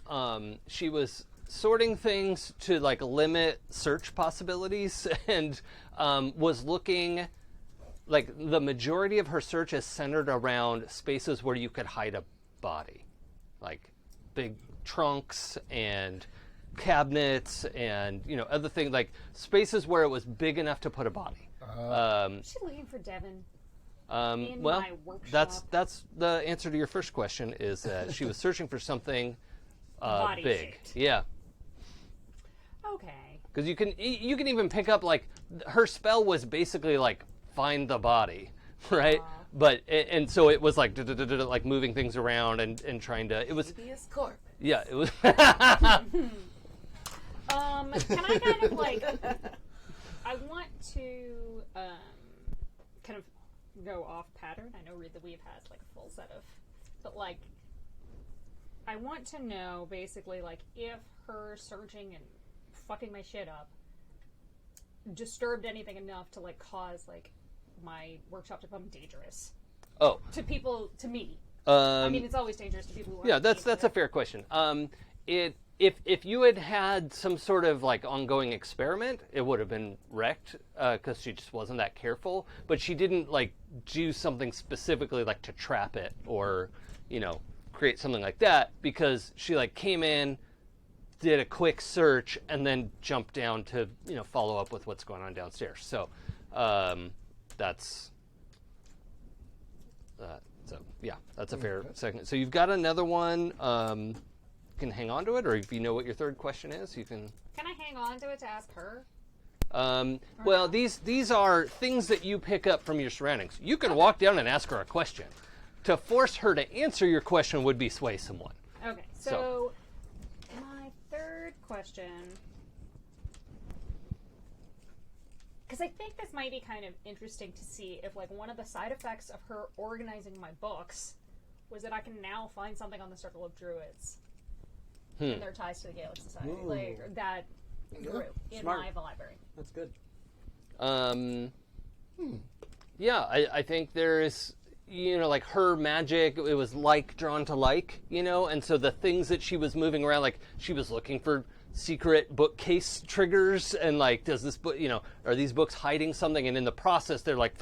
she was sorting things to like limit search possibilities and was looking like the majority of her search is centered around spaces where you could hide a body, like big trunks and cabinets and other things, like spaces where it was big enough to put a body. Is she looking for Devin? In Well, my workshop. that's the answer to your first question, is that she was searching for something Body big. shaped. Yeah, Okay. because you can even pick up like her spell was basically like find the body, right? But and so it was like like moving things around and trying to. It was Habeas corpus. yeah. It was. Can I kind of like? I want to kind of go off pattern. I know Read the Weave has like a full set of, but like, I want to know basically like if her searching and fucking my shit up disturbed anything enough to like cause like my workshop to become dangerous Oh. to people, to me. I I mean, it's always dangerous to people who aren't. Yeah, that's a dangerous. fair question. if you had had some sort of like ongoing experiment, it would have been wrecked because she just wasn't that careful. But she didn't like do something specifically like to trap it or, you know, create something like that, because she like came in, did a quick search, and then jumped down to, you know, follow up with what's going on downstairs. So that's so yeah, that's a fair second. So you've got another one. Can hang on to it, or if you know what your third question is, you can. Can I hang on to it to ask her? Well, these are things that you pick up from your surroundings. You can walk down and ask her a question. To force her to answer your question would be sway someone. Okay, so my third question, because I think this might be kind of interesting to see if, like, one of the side effects of her organizing my books was that I can now find something on the Circle of Druids and their ties to the Gaelic Society, like that group in my library. That's good. Yeah, I think there's, you know, like her magic, it was like drawn to like, you know, and so the things that she was moving around, like she was looking for secret bookcase triggers, and like, does this book, you know, are these books hiding something? And in the process, they're like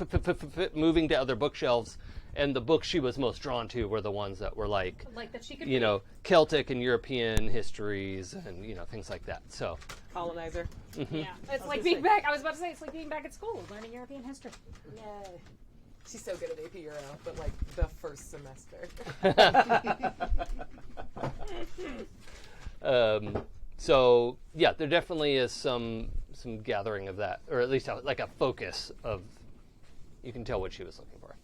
moving to other bookshelves. And the books she was most drawn to were the ones that were like that she could, you know, Celtic and European histories and, you know, things like that. So Colonizer. Yeah, it's like being back. I was about to say it's like being back at school, learning European history. Yay. She's so good at AP Euro, but like the first semester. So yeah, there definitely is some gathering of that, or at least like a focus of. You can tell what she was looking for.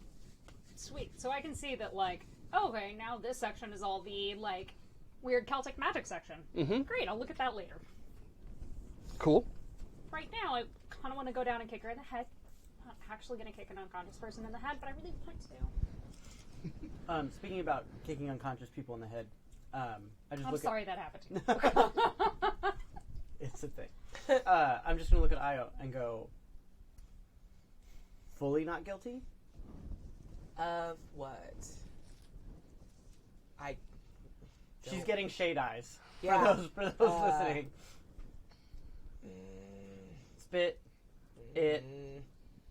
Sweet. So I can see that, like, okay, now this section is all the, like, weird Celtic magic section. Great, I'll look at that later. Cool. Right now, I kind of want to go down and kick her in the head. I'm not actually going to kick an unconscious person in the head, but I really want to. Speaking about kicking unconscious people in the head, I just I'm look sorry that happened. It's a thing. I'm just going to look at Io and go, fully not guilty? Of what? She's getting shade eyes. Yeah. For those listening. Spit it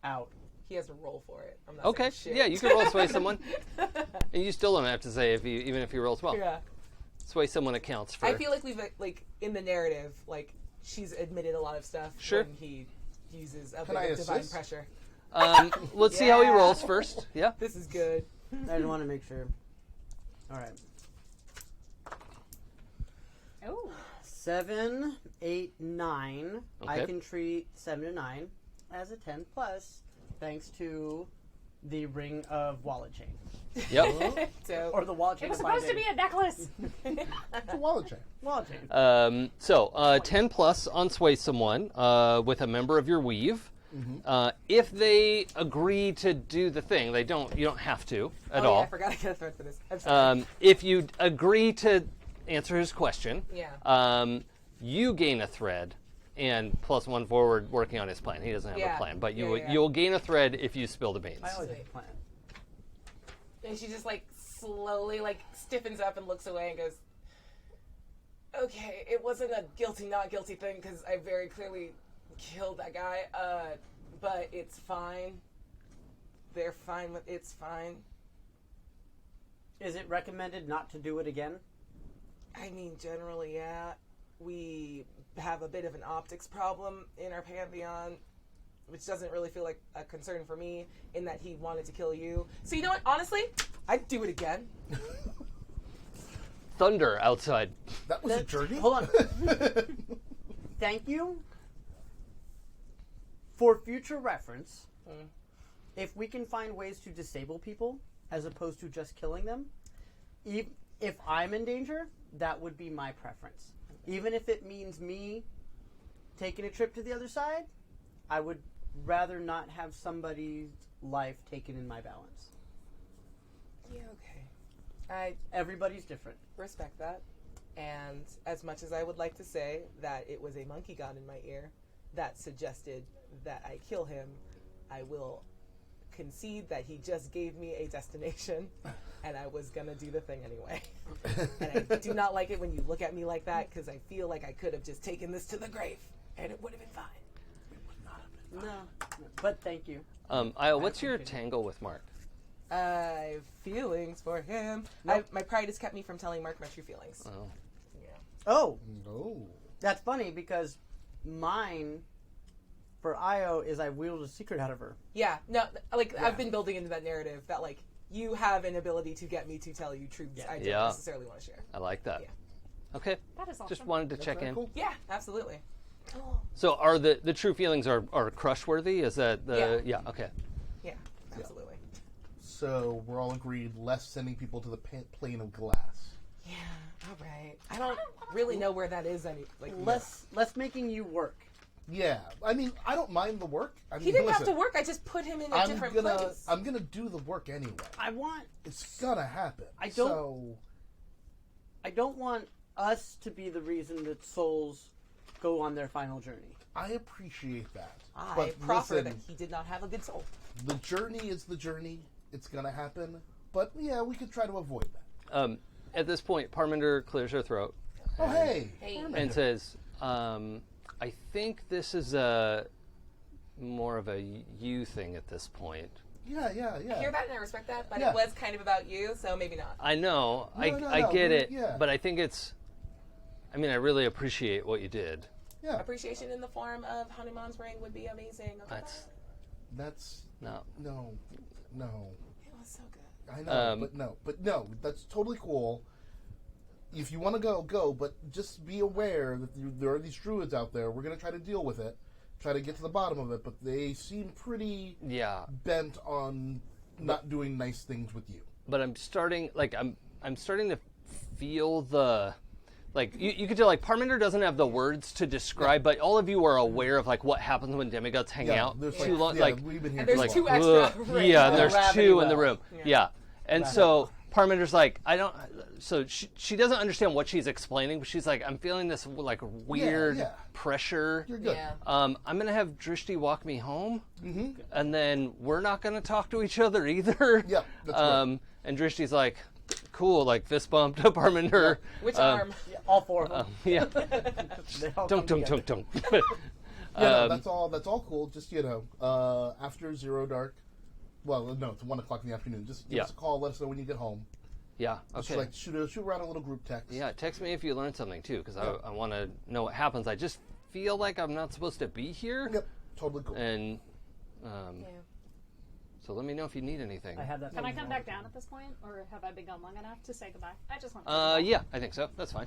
out. He has to roll for it. I'm not Okay. saying shit. Yeah, you can roll sway someone, and you still don't have to say even if he rolls well. Yeah. Sway someone accounts for. I feel like we've like in the narrative, like she's admitted a lot of stuff Sure. when he uses a Can bit I of divine assist? pressure. Let's see how he Yeah. rolls first. Yeah. This is good. I just want to make sure. All right. Oh. 7, 8, 9. I Okay. can treat 7 to 9 as a 10 plus, thanks to the ring of wallet chain. Yep. So Or the wallet chain It was of supposed to binding. be a necklace. It's a wallet chain. Wallet chain. So 10 plus on sway someone with a member of your weave. If they agree to do the thing, you don't have to at all. Yeah, I forgot I got a thread for this. I'm sorry. If you agree to answer his question, Yeah. You gain a thread and +1 forward working on his plan. He doesn't have Yeah. a plan, but Yeah. you'll gain a thread if you spill the beans. I always have Sweet. a plan. And she just like slowly like stiffens up and looks away and goes, "Okay, it wasn't a guilty not guilty thing because I very clearly killed that guy. But it's fine. They're fine with it's fine. Is it recommended not to do it again? I mean, generally, yeah. We have a bit of an optics problem in our Pantheon, which doesn't really feel like a concern for me, in that he wanted to kill you. So you know what? Honestly, I'd do it again. Thunder outside. That was a journey. Hold on. Thank you. For future reference, if we can find ways to disable people as opposed to just killing them, if I'm in danger, that would be my preference. Even if it means me taking a trip to the other side, I would rather not have somebody's life taken in my balance. Yeah, okay. I Everybody's different. respect that. And as much as I would like to say that it was a monkey god in my ear that suggested that I kill him, I will concede that he just gave me a destination and I was gonna do the thing anyway. And I do not like it when you look at me like that, because I feel like I could have just taken this to the grave, and it would have been fine. It would not have been. No, but thank you. Io, what's your tangle with Mark? I have feelings for him. Nope. My pride has kept me from telling Mark my true feelings. Oh. Yeah. Oh, No. that's funny because mine for Io is I wheeled a secret out of her. Yeah, no, like, I've been building into that narrative that, like, you have an ability to get me to tell you truths I don't Yeah. necessarily want to share. I like that. Yeah. Okay. That is awesome. Just wanted to That's check very in. cool. Yeah, absolutely. Oh. So are the true feelings are crush worthy? Is that the okay. Yeah, absolutely. So we're all agreed, less sending people to the plane of glass. Yeah, all right. I don't really know where that is. Less making you work. Yeah, I mean, I don't mind the work. I mean, He didn't listen, have to work. I just put him in a different place. I'm gonna do the work anyway. I want. It's gonna happen. I don't want us to be the reason that souls go on their final journey. I appreciate that. I But proffer listen, that he did not have a good soul. the journey is the journey. It's gonna happen. But yeah, we could try to avoid that. At this point, Parminder clears her throat Oh hey, Hey. and says, I think this is more of a you thing at this point. yeah. I hear that and I respect that, but Yeah. it was kind of about you, so maybe not. I know. No, I get it. yeah. But I think it's... I mean, I really appreciate what you did. Yeah, Appreciation in the form of Hanuman's ring would be amazing. Okay? that's No. no. It was so good. I know, but no, that's totally cool. If you want to go, but just be aware that there are these druids out there. We're going to try to deal with it, try to get to the bottom of it, but they seem pretty Yeah. bent on not doing nice things with you. But I'm starting... Like, I'm starting to feel the... Like, you could tell, like, Parminder doesn't have the words to describe, but all of you are aware of, like, what happens when demigods hang out. there's Too long, like, we've been here And there's too two long. extra. ugh, right yeah, now. there's Gravity two in the well. room. Yeah. And so Parminder's like, I don't... So she doesn't understand what she's explaining, but she's like, I'm feeling this, like, weird yeah. pressure. You're good. Yeah. I'm going to have Drishti walk me home, and then we're not going to talk to each other either. Yeah, that's great. And Drishti's like, cool, like, fist bump to Parminder. Which arm? Yeah, all four of them. Yeah. They all Dunk, come dunk, together. dunk, dunk. Yeah, no, that's all cool. Just after 0 dark. Well, no, it's 1 o'clock in the afternoon. Just give us a call. Let us know when you get home. Yeah, Just okay. like shoot around a little group text. Yeah, text me if you learn something, too, because I want to know what happens. I just feel like I'm not supposed to be here. Yep. Totally cool. And Yeah. so let me know if you need anything. I have that. Can I come back down at this point, or have I been gone long enough to say goodbye? I just want to say goodbye. Yeah, I think so. That's fine.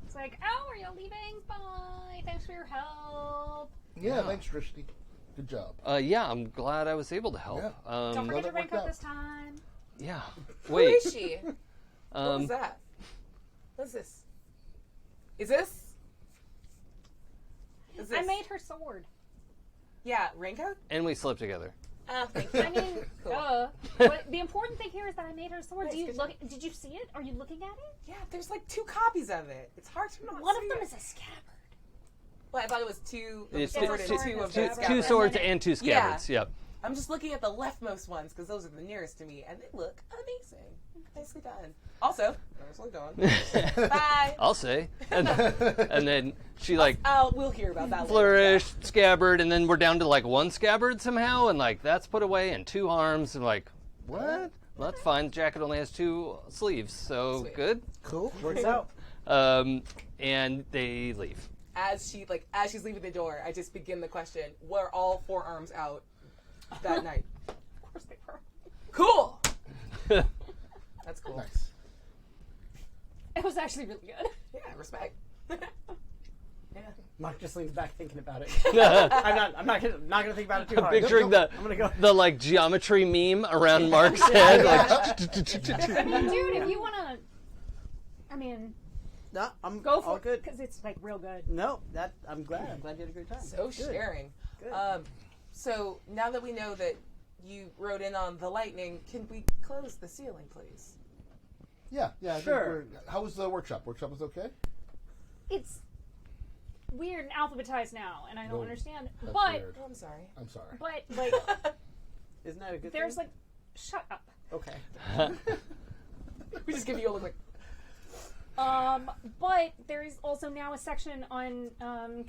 It's like, oh, are you leaving? Bye. Thanks for your help. Yeah, thanks, Drishti. Good job. Yeah, I'm glad I was able to help. Yeah. Don't Glad forget it your worked raincoat out. this time. Yeah. Who Wait. is she? What was that? What's this? Is this? Is this? I made her sword. Yeah, raincoat? And we slept together. Oh, thank you. I mean, Cool. But the important thing here is that I made her sword. Nice, Do you good look? Did you see it? Are you looking at it? Yeah, there's like 2 copies of it. It's hard to not One see of them it. is a scabbard. Well, I thought it was 2 of the It's sword two- and sword 2 and of a the scabbard. Two scabbard. swords And then and 2 scabbards. Yep. I'm just looking at the leftmost ones because those are the nearest to me, and they look amazing. Nicely done. Also, nicely done. Bye. I'll say. And then she, like, We'll hear about that flourish, scabbard, and then we're down to, like, 1 scabbard somehow, and, like, that's put away, and 2 arms, and, like, what? Well, that's fine. The jacket only has 2 sleeves, so Sweet. good. Cool. Works out. And they leave. As she's leaving the door, I just begin the question: were all 4 arms out that night? Of course they were. Cool. That's cool. Nice. It was actually really good. Yeah, respect. Yeah. Mark just leans back thinking about it. I'm not gonna think about it too hard. Picturing I'm gonna go. the like geometry meme around Mark's head. Like, I mean, dude, if you want to, I mean, No, I'm go for all it good. because it's like real good. No, I'm glad. I'm glad you had a great time. So Good. sharing. Good. So now that we know that you rode in on the lightning, can we close the ceiling, please? Yeah. I think Sure. how was the workshop? Workshop was okay? It's weird and alphabetized now, and I don't Oh, understand. that's But weird. Oh, I'm sorry. I'm sorry. but like, Isn't that a good there's thing? like, shut up. Okay. We just give you a look like. But there's also now a section on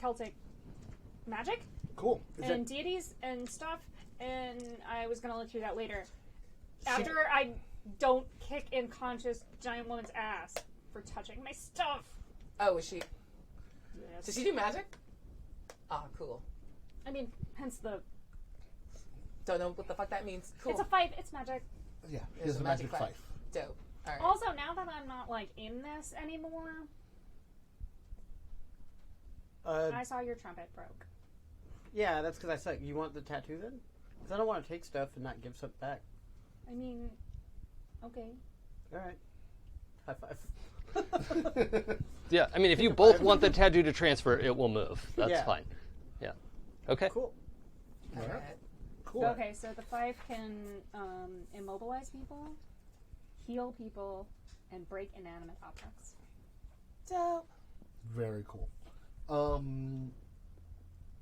Celtic magic Cool. and deities and stuff, and I was gonna look through that later. After I don't kick unconscious giant woman's ass for touching my stuff. Oh, is she? Yes. Does she do magic? Ah, cool. I mean, hence the. Don't know what the fuck that means. Cool. It's a fight. It's magic. Yeah, he There's has a magic fife. Dope. All right. Also, now that I'm not like in this anymore, I saw your trumpet broke. Yeah, that's because I said, you want the tattoo then? Because I don't want to take stuff and not give stuff back. I mean, okay. All right. High five. Yeah, I mean, if you both want the tattoo to transfer, it will move. That's Yeah. fine. Yeah. Okay. Cool. All right. Cool. Okay, so the five can immobilize people, heal people, and break inanimate objects. Dope. Very cool.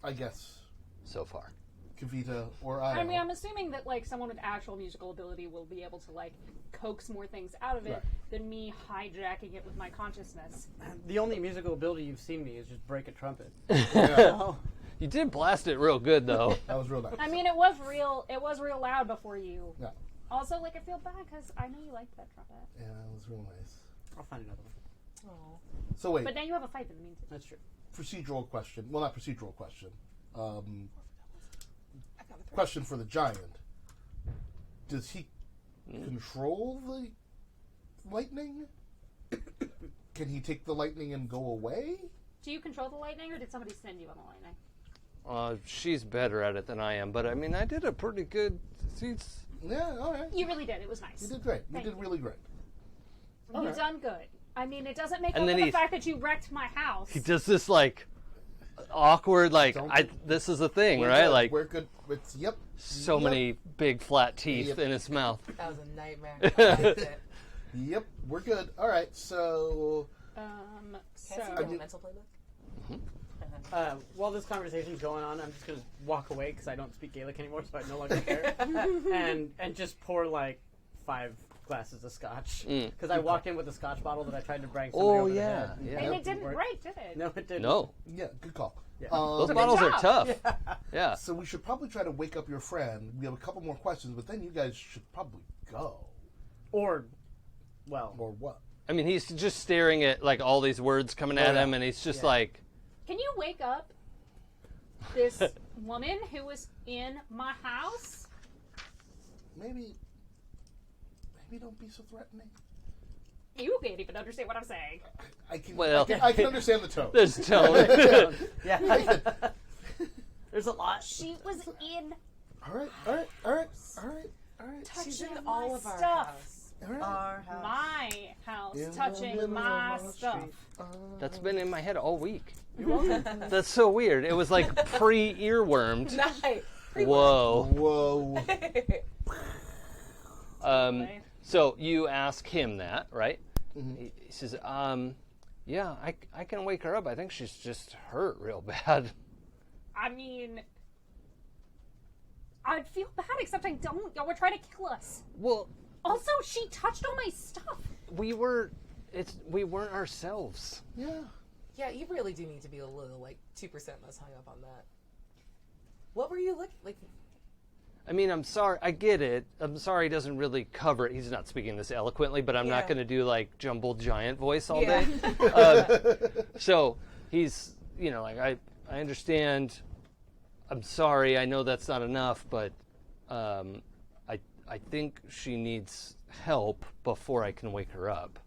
I guess So far. Kavita or I. I mean, I'm assuming that like someone with actual musical ability will be able to like coax more things out of it Right. than me hijacking it with my consciousness. The only musical ability you've seen me is just break a trumpet. Yeah, Oh. You did blast it real good, though. that was real nice. I mean, it was real loud before you. Yeah, Also, like, I feel bad because I know you liked that trumpet. yeah, it was real nice. I'll find another one. Oh. So wait, But now you have a fight in the meantime. That's true. procedural question. Well, not procedural question. I got the Question for the giant. Does he control the lightning? Can he take the lightning and go away? Do you control the lightning, or did somebody send you on the lightning? She's better at it than I am, but I mean, I did a pretty good. She's, Yeah, all right. You really did. It was nice. You did great. You Thank did you. really great. You've Alright. done good. I mean, it doesn't make And up then for the he- fact that you wrecked my house. he does this like awkward, like Don't- this is a thing, We're right? good. Like We're good. It's, yep. so Yep. many big flat teeth Yep. in his mouth. That was a nightmare. I liked it. Yep, we're good. All right, so Can I see So the mental playbook? While this conversation's going on, I'm just going to walk away because I don't speak Gaelic anymore, so I no longer care. and just pour like 5 glasses of scotch. Because I walked in with a scotch bottle that I tried to bring somebody Oh, over the yeah, head. yeah. and Yep. it didn't Work. break, did it? No, it didn't. No, yeah, good call. Yeah. those bottles are job. tough. Yeah. So we should probably try to wake up your friend. We have a couple more questions, but then you guys should probably go. Or, well, Or what? I mean, he's just staring at like all these words coming at yeah. him, and he's just Yeah. like, Can you wake up this woman who was in my house? Maybe don't be so threatening. You can't even understand what I'm saying. I can. Well- I can understand the tone. "There's tone." yeah. There's a lot. She was in All right. She's in touching all my of our stuff. house. All right. Our house. My house, In the touching middle my of our stuff. street. That's been in my head all week. That's so weird. It was like pre-earwormed. Nice. Whoa. Whoa. So you ask him that, right? He says, yeah, I can wake her up. I think she's just hurt real bad. I mean, I'd feel bad, except I don't. Y'all were trying to kill us. Well, Also, she touched all my stuff. we weren't ourselves. Yeah. Yeah, you really do need to be a little, like, 2% less hung up on that. What were you looking like? I mean, I'm sorry. I get it. I'm sorry he doesn't really cover it. He's not speaking this eloquently, but I'm not Yeah. going to do like jumbled giant voice all Yeah. day. So he's, like, I understand. I'm sorry. I know that's not enough, but I think she needs help before I can wake her up.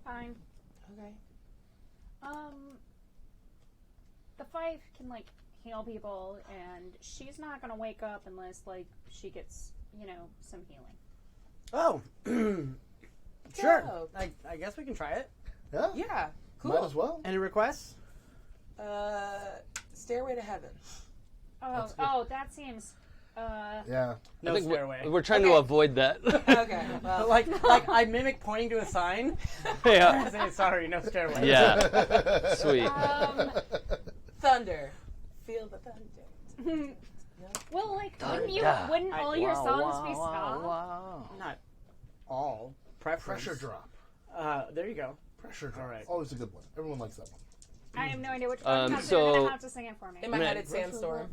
Fine. Okay. The five can like heal people, and she's not gonna wake up unless like she gets some healing. Oh, sure. Dope. I guess we can try it. Yeah. Yeah. Cool. Might as well. Any requests? Stairway to Heaven. Oh, that seems. Yeah. No I think stairway. we're trying to Okay. avoid that. Okay. Well, like I mimic pointing to a sign. Yeah. I say sorry, no stairway. Yeah. Sweet. thunder. Feel the thunder. No? Well, like, Da, wouldn't you? da. Wouldn't all your songs be ska? Not all. Preference. Pressure drop. There you go. Pressure drop. All right. Always a good one. Everyone likes that one. I have no idea which one. You're so- gonna have to sing it for me. In my head, it's Sandstorm.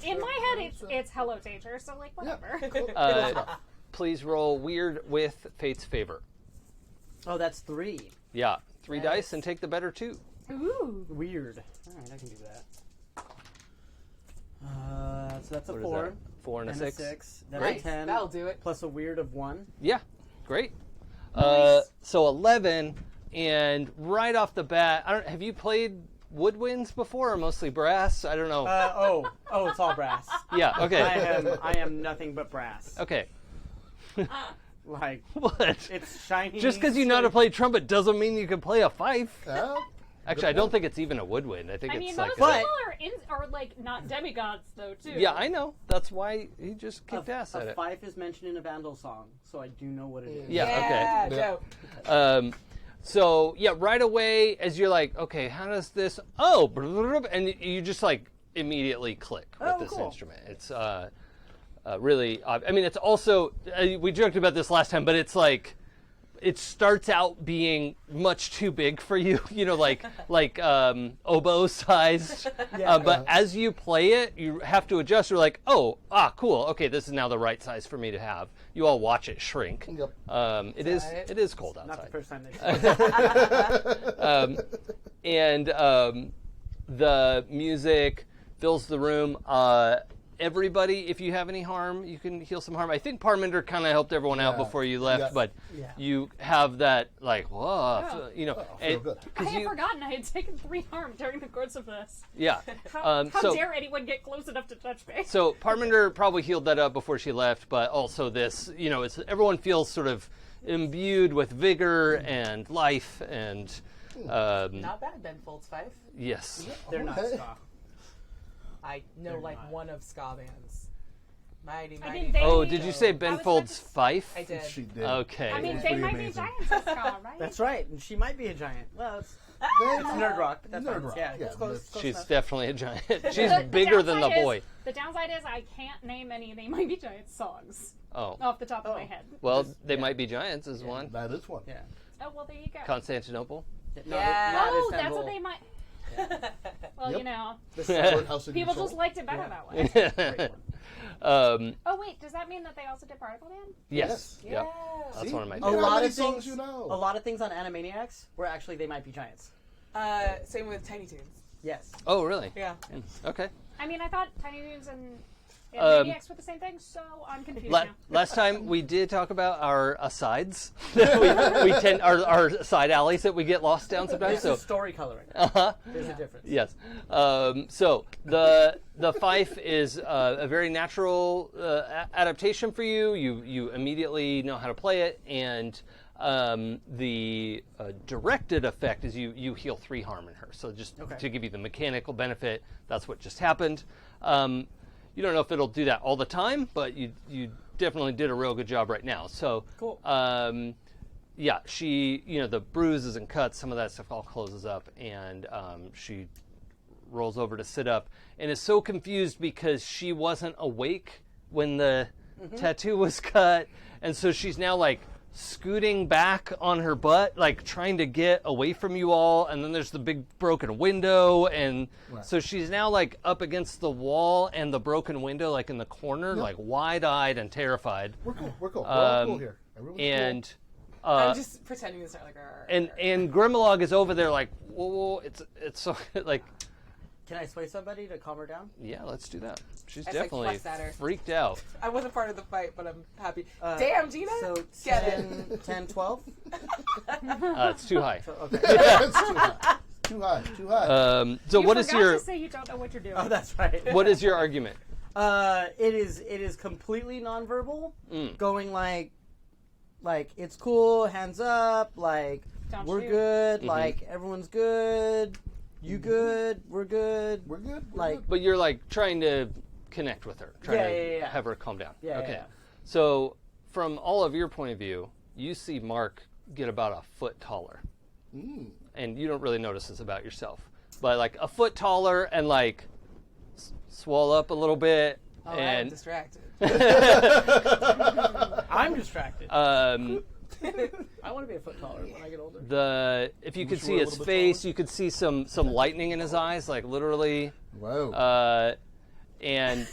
In my head, it's Hello Teacher. So like, whatever. Please roll weird with Fate's favor. Oh, that's 3. Yeah, 3 Nice. dice and take the better 2. Ooh. Weird. All right, I can do that. So that's a What is 4. that? 4 and a 6. 6. That's Great. a 10. That'll do it. Plus a weird of 1. Yeah, great. Nice. So 11, and right off the bat, have you played woodwinds before, or mostly brass? I don't know. Oh, it's all brass. Yeah. Okay. I am nothing but brass. Okay. Like, What? it's shiny. Just because you know how to play trumpet doesn't mean you can play a fife. Yeah. Actually, I don't think it's even a woodwind. I think I it's mean, like most a, people are like not demigods though too. yeah, I know. That's why he just kicked ass at A it. fife is mentioned in a Vandal song, so I do know what it is. Yeah, okay. Go. So yeah, right away as you're like, okay, how does this? Oh, and you just like immediately click with Oh, this cool. instrument. It's really. I mean, it's also we joked about this last time, but it's like it starts out being much too big for you. You know, like oboe sized. But as you play it, you have to adjust. You're like, cool. Okay, this is now the right size for me to have. You all watch it shrink. Yep. It is cold outside. Not the first time they The music fills the room. Everybody, if you have any harm, you can heal some harm. I think Parminder kind of helped everyone out Yeah. before you left, Yeah. but Yeah. you have that, like, whoa, Oh. you know. I feel good. I had forgotten I had taken 3 harm during the course of this. Yeah. How so, dare anyone get close enough to touch me? so Parminder probably healed that up before she left, but also this, you know, everyone feels sort of imbued with vigor and life and, Not bad, Ben Folds 5. yes. They're not Okay. ska. I know They're like not. one of ska bands. Mighty, I mighty. mean, they- Oh, did you say I Ben was Folds Fife? I did. She did. Okay. I mean, It's they pretty might amazing. be giants at ska, right? That's right, and she might be a giant. Well, it's nerd rock, but that's Nerd fine. rock, Yeah, yeah, it's close. that's- close She's enough. definitely a giant. She's The bigger than the downside is- boy. The downside is I can't name any They Might Be Giants songs Oh. off the top of Oh. my head. Well, Just- they yeah. might be giants is one. That is one. Yeah. Oh, well, there you go. Constantinople. No, Yeah. not Oh, that's Istanbul. what they might. Well, Yep. you know, The Courthouse of people Control. just liked it better Yeah. that way. Great one. Oh, wait, does that mean that they also did Particle Man? Yes. Yeah. Yep. That's See? one of my A A favorites. How lot many of songs things. you know? A lot of things on Animaniacs were actually they might be giants. Same with Tiny Toons. Yes. Oh, really? Yeah. Okay. I mean, I thought Tiny Toons and Um, Maniacs were the same thing, so I'm confused La- now. last time we did talk about our asides. we tend our side alleys that we get lost down sometimes. This So is story coloring. uh-huh. There's a difference. Yes. So the fife is a very natural adaptation for you. You immediately know how to play it, and the directed effect is you heal 3 harm in her. So just Okay. to give you the mechanical benefit, that's what just happened. You don't know if it'll do that all the time, but you definitely did a real good job right now. So Cool. yeah, she, the bruises and cuts, some of that stuff all closes up, and she rolls over to sit up, and is so confused because she wasn't awake when the tattoo was cut, and so she's now like scooting back on her butt, like trying to get away from you all, and then there's the big broken window, and so she's now like up against the wall and the broken window, like in the corner, like wide-eyed and terrified. We're cool. We're cool. We're all cool here. Everyone's And I'm just pretending to start like, and Grimlock is over there like, whoa, it's so like, Can I sway somebody to calm her down? yeah, let's do that. She's As I definitely flex at her. freaked out. I wasn't part of the fight, but I'm happy. Damn, Gina! So Get it. 10, 12? It's too high. Okay. cool. It's too high. Too high. Too high. So You what is forgot your to say you don't know what you're doing. Oh, that's right. what is your argument? It is completely nonverbal, going like it's cool, hands up, like Don't we're shoot. good, like everyone's good, you good, we're good. We're good. We're like- good. But you're like trying to connect with her, trying Yeah, to yeah, yeah. have her calm down. Yeah, okay. yeah. So from all of your point of view, you see Marc get about a foot taller. And you don't really notice this about yourself, but like a foot taller and like swell up a little bit. Oh, I'm and distracted. I'm distracted. I want to be a foot taller when I get older. If you Wish could you see were a his little bit face, you could see some lightning in his eyes, like literally. Wow. And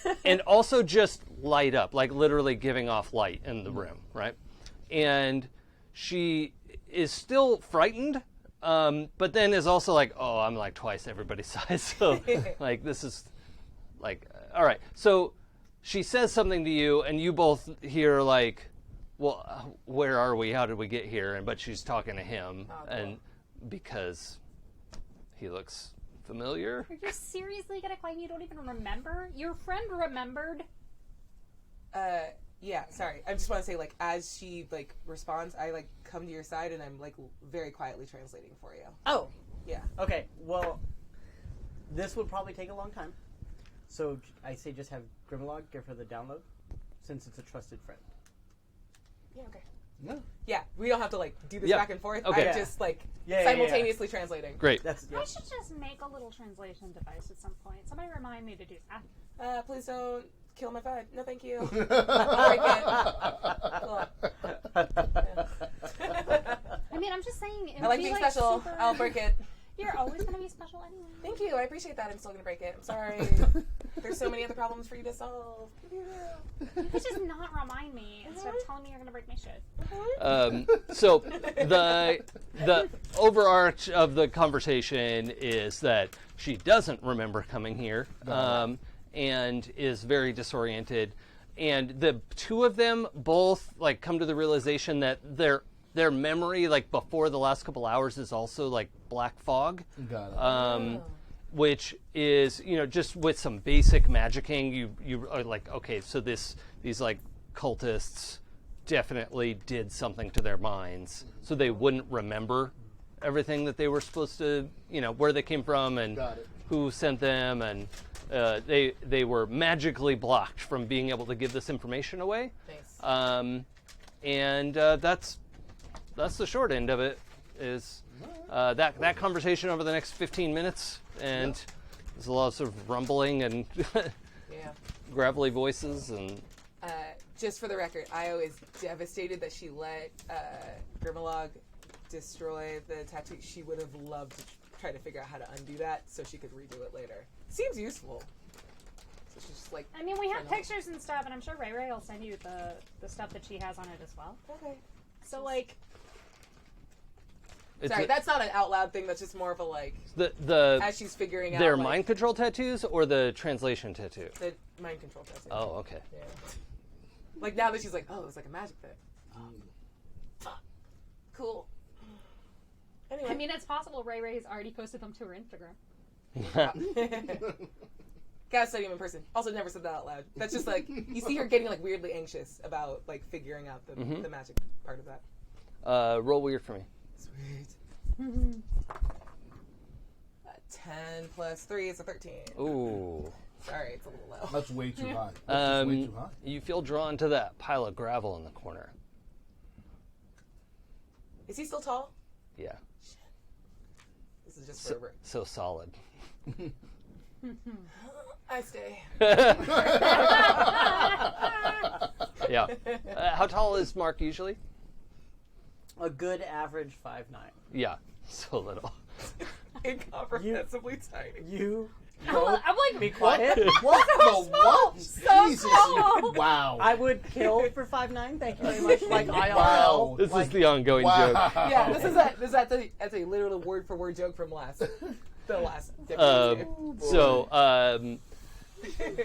also just light up, like literally giving off light in the room, right? And she is still frightened, but then is also like, oh, I'm like twice everybody's size, so like this is like, all right. So she says something to you, and you both hear like, well, where are we? How did we get here? But she's talking to him, cool. and because he looks familiar. Are you seriously gonna claim you don't even remember? Your friend remembered. Yeah, sorry. I just want to say, like, as she, like, responds, I, like, come to your side and I'm, like, very quietly translating for you. Oh, Yeah. okay. Well, this would probably take a long time. So I say just have Grimlock give her the download, since it's a trusted friend. Yeah, okay. No. Yeah, we don't have to, like, do this Yeah. back and forth. Okay. I'm just, like, Yeah, simultaneously translating. Great. That's I should just make a little translation device at some point. Somebody remind me to do that. Please don't kill my vibe. No, thank you. I'll break it. Cool. I mean, I'm just saying. It I like would be, being special. super- I'll break it. You're always gonna be special anyway. Thank you. I appreciate that. I'm still going to break it. I'm sorry. There's so many other problems for you to solve. You could just not remind me instead of telling me you're gonna break my shit. So the overarch of the conversation is that she doesn't remember coming here, and is very disoriented, and the two of them both like come to the realization that their memory, like before the last couple hours, is also like black fog. Got it. Which is, just with some basic magicking, you are like, okay, so these like cultists definitely did something to their minds, so they wouldn't remember everything that they were supposed to, where they came from and Got it. who sent them, and they were magically blocked from being able to give this information away. Thanks. And that's the short end of it. Is that conversation over the next 15 minutes, and there's a lot of sort of rumbling and Yeah. gravelly voices, and Just for the record, Io is devastated that she let Grimalogue destroy the tattoo. She would have loved to try to figure out how to undo that so she could redo it later. Seems useful. So she's just like, I mean, we have trying to- pictures and stuff, and I'm sure Ray will send you the stuff that she has on it as well. Okay. So like, it's Sorry, that's not an out loud thing. That's just more of a like the as she's figuring their out like, mind control tattoos or the translation tattoo. the mind control tattoo. Oh, okay. Yeah. Like now that she's like, oh, it's like a magic thing. Fuck. Cool. Anyway. I mean, it's possible Ray has already posted them to her Instagram. Gotta study him in person. Also, never said that out loud. That's just like you see her getting like weirdly anxious about like figuring out the magic part of that. Roll weird for me. Sweet. 10 plus 3 is a 13. Ooh. Sorry, it's a little low. That's way too high. That's just way too high. You feel drawn to that pile of gravel in the corner. Is he still tall? Yeah. This is just for So solid. I stay. Yeah. How tall is Marc usually? A good average 5'9". Yeah. So little. Incomprehensibly tiny. You I'm like, be quiet. What the what? Jesus. small. Wow. I would kill for 5'9". Thank you very much. Like IRL. Wow. This is the ongoing joke. Yeah, this is that's a literal word for word joke from the last.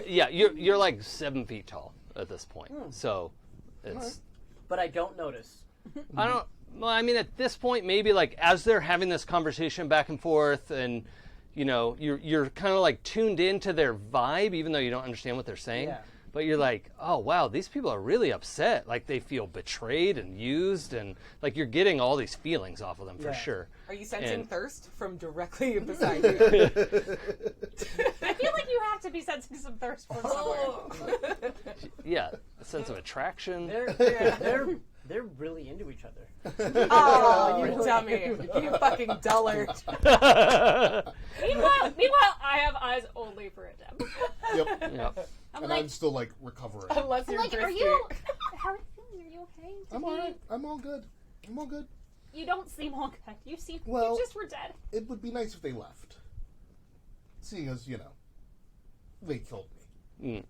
Yeah, you're like 7 feet tall at this point. So it's But I don't notice. I don't. Well, I mean, at this point, maybe like as they're having this conversation back and forth, and you're kind of like tuned into their vibe, even though you don't understand what they're saying. Yeah. But you're like, oh wow, these people are really upset. Like they feel betrayed and used, and like you're getting all these feelings off of them for Yeah. sure. Are you sensing And- thirst from directly beside you? I feel like you have to be sensing some thirst from somewhere. Yeah, a sense of attraction. They're They're really into each other. Oh, you dummy. You fucking dullard. Meanwhile, I have eyes only for Adem. Yep. Yep. I'm still like recovering. Unless I'm you're like, are Brisky. you? How are you feeling? Are you okay? I'm alright. I'm all good. I'm all good. You don't seem all good. You seem. Well- you just were dead. It would be nice if they left. Seeing as, they killed me.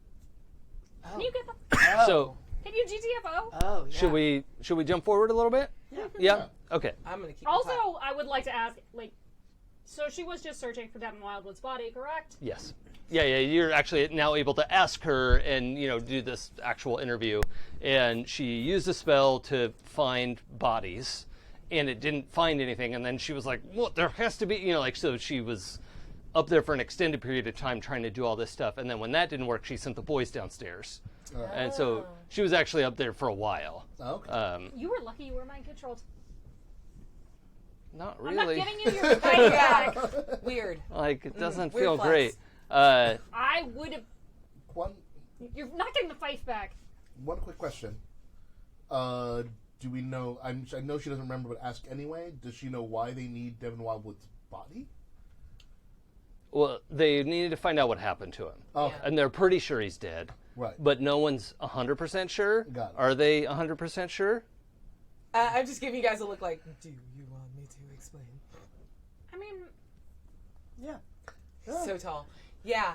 Can you get the? So Can you GTFO? Oh, yeah. should we jump forward a little bit? Yeah. Okay. I'm gonna keep Also, I would like to ask, so she was just searching for Devin Wildwood's body, correct? Yes. Yeah. You're actually now able to ask her and do this actual interview, and she used a spell to find bodies, and it didn't find anything, and then she was like, "Well, there has to be," so she was up there for an extended period of time trying to do all this stuff, and then when that didn't work, she sent the boys downstairs, and so she was actually up there for a while. Okay. You were lucky you were mind controlled. Not I'm not really. giving you your fight back. Weird. Like it doesn't weird feel flex. great. I would have. One You're not getting the fight back. quick question. Do we know? I know she doesn't remember, but ask anyway. Does she know why they need Devin Wildwood's body? Well, they needed to find out what happened to him, Okay. and they're pretty sure he's dead. Right. But no one's 100% sure. Got it. Are they 100% sure? I'm just giving you guys a look like, do you want me to explain? I mean, Yeah. So tall. Yeah,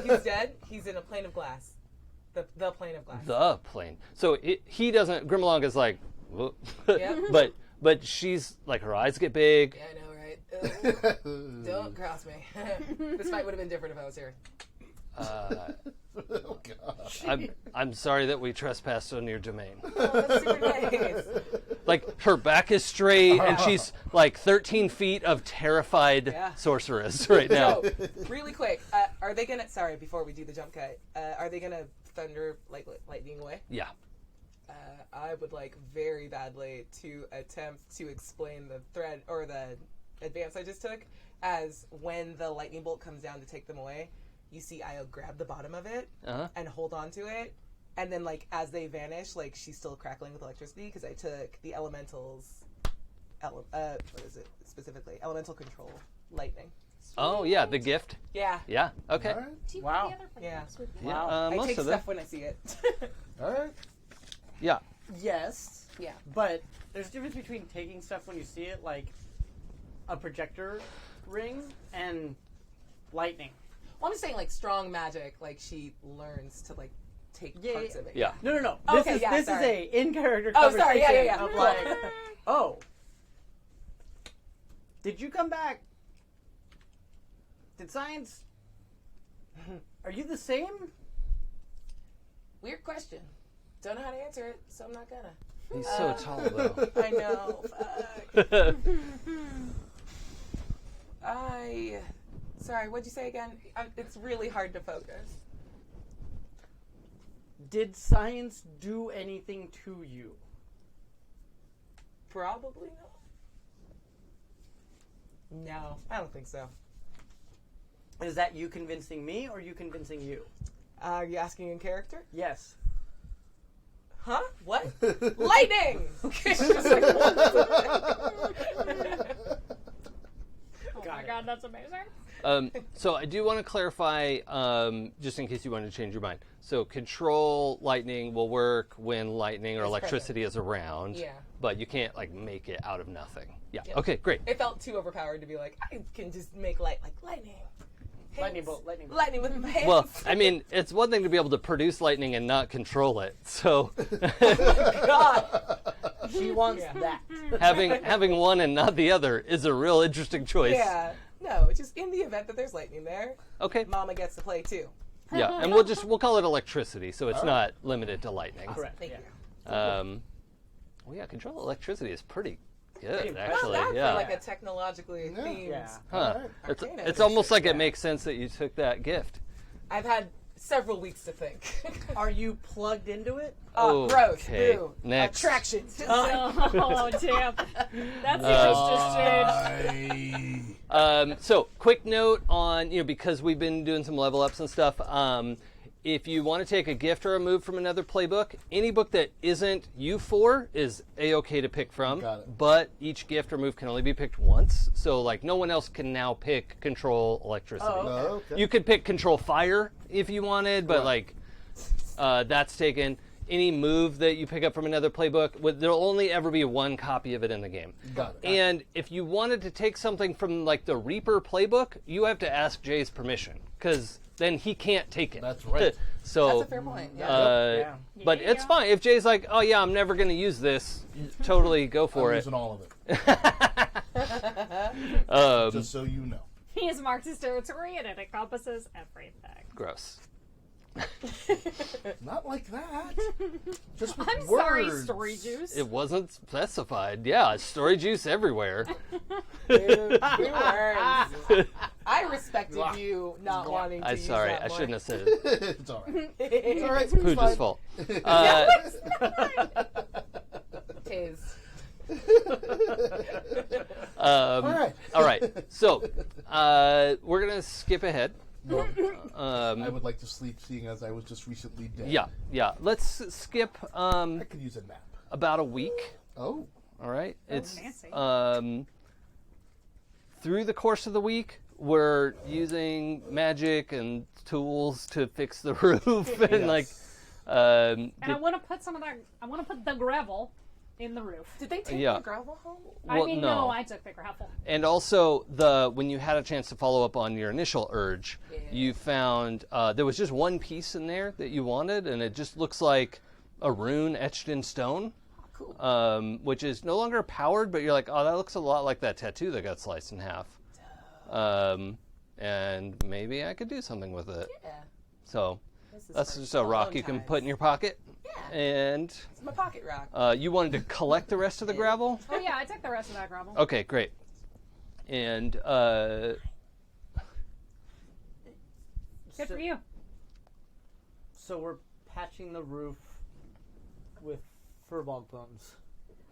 he's dead. He's in a plane of glass. The plane of glass. The plane. So he doesn't. Grimmelong is like, "Whoa." Yeah. but she's like her eyes get big. Yeah, I know, right? Don't cross me. This fight would have been different if I was here. Oh God. I'm sorry that we trespassed on your domain. Oh, that's super nice. Like her back is straight and she's like 13 feet of terrified Yeah. sorceress right now. So, really quick, are they gonna? Sorry, before we do the jump cut, are they gonna thunder lightning away? Yeah. I would like very badly to attempt to explain the thread or the advance I just took as when the lightning bolt comes down to take them away. You see Io grab the bottom of it and hold on to it. And then, as they vanish, she's still crackling with electricity because I took the elementals, what is it specifically? Elemental control, lightning. Oh yeah, the gift. Yeah. Yeah. Okay. All right. do you Wow. have the other Yeah. players with you? Yeah. I Most take of them. stuff when I see it. All right. Yeah. Yes. Yeah. But there's a difference between taking stuff when you see it, like a projector ring, and lightning. Well, I'm just saying, strong magic, she learns to, take Yeah, parts yeah. of it. Yeah. No. Okay, This is sorry. a in-character Oh, conversation sorry, yeah. of oh, did you come back? Did science? Are you the same? Weird question. Don't know how to answer it, so I'm not gonna. He's so tall though. I know. Fuck. Sorry, what'd you say again? It's really hard to focus. Did science do anything to you? Probably not. No, I don't think so. Is that you convincing me, or you convincing you? Are you asking in character? Yes. Huh? What? Lightning! It's just like, what? Oh my god, that's amazing. So I do want to clarify, just in case you want to change your mind. So control lightning will work when lightning or It's electricity is around. Yeah. But you can't make it out of nothing. Yeah. Yep. Okay. Great. It felt too overpowered to be like, I can just make lightning. Lightning bolt, lightning bolt. Lightning with my hands. Well, I mean, it's one thing to be able to produce lightning and not control it. So God. She wants Yeah. that. having one and not the other is a real interesting choice. Yeah. No, it's just in the event that there's lightning there, Okay. Mama gets to play too. Yeah, and we'll call it electricity, so it's not limited to lightning. Correct. Thank yeah. you. Well, yeah, control electricity is pretty good, Pretty impressive. actually. Not bad Yeah. for like a technologically Yeah. themed. Yeah. Huh. Arcane It's edition, almost like yeah. it makes sense that you took that gift. I've had several weeks to think. Are you plugged into it? Gross. Okay, Boo. next. Attraction. Oh, damn. That's just changed. So, quick note on, because we've been doing some level ups and stuff. if you want to take a gift or a move from another playbook, any book that isn't E04 is A-okay to pick from. Got it. But each gift or move can only be picked once. So, like, no one else can now pick control electricity. Oh, okay. You could pick control fire if you wanted, but, like, that's taken. Any move that you pick up from another playbook, there'll only ever be one copy of it in the game. Got it. And if you wanted to take something from, like, the Reaper playbook, you have to ask Jay's permission, because then he can't take it. That's right. So, That's a fair point. Yeah. but Yeah. it's fine. If Jay's like, oh, yeah, I'm never going to use this, totally go for I'm it. using all of it. Just so you know. He has marked his territory and it encompasses everything. Gross. Not like that. Just with I'm words. sorry, Story Juice. It wasn't specified. Yeah, story juice everywhere. Dude, we were. I respected you not wanting to I'm use sorry, that I more. shouldn't have said it. It's all right. It's all right. It's Pooja's fine. fault. Tis. All right. All right. So we're gonna skip ahead. I would like to sleep, seeing as I was just recently dead. Yeah. Let's skip I could use a nap. about a week. Oh. All right. It's fancy. through the course of the week, we're using magic and tools to fix the roof and like. And I want to put some of that. I want to put the gravel in the roof. Did they take Yeah. the gravel home? Well, I mean, no. no, I took the gravel. And also, when you had a chance to follow up on your initial urge, you found there was just one piece in there that you wanted, and it just looks like a rune etched in stone, Cool. which is no longer powered, but you're like, oh, that looks a lot like that tattoo that got sliced in half. And maybe I could do something with it. Yeah. So This is that's for just a rock you can Valentine's. put in your pocket. Yeah. And It's my pocket rock. you wanted to collect the rest of the gravel? Oh yeah, I took the rest of that gravel. Okay, great. And Good for you. So we're patching the roof with furball bones.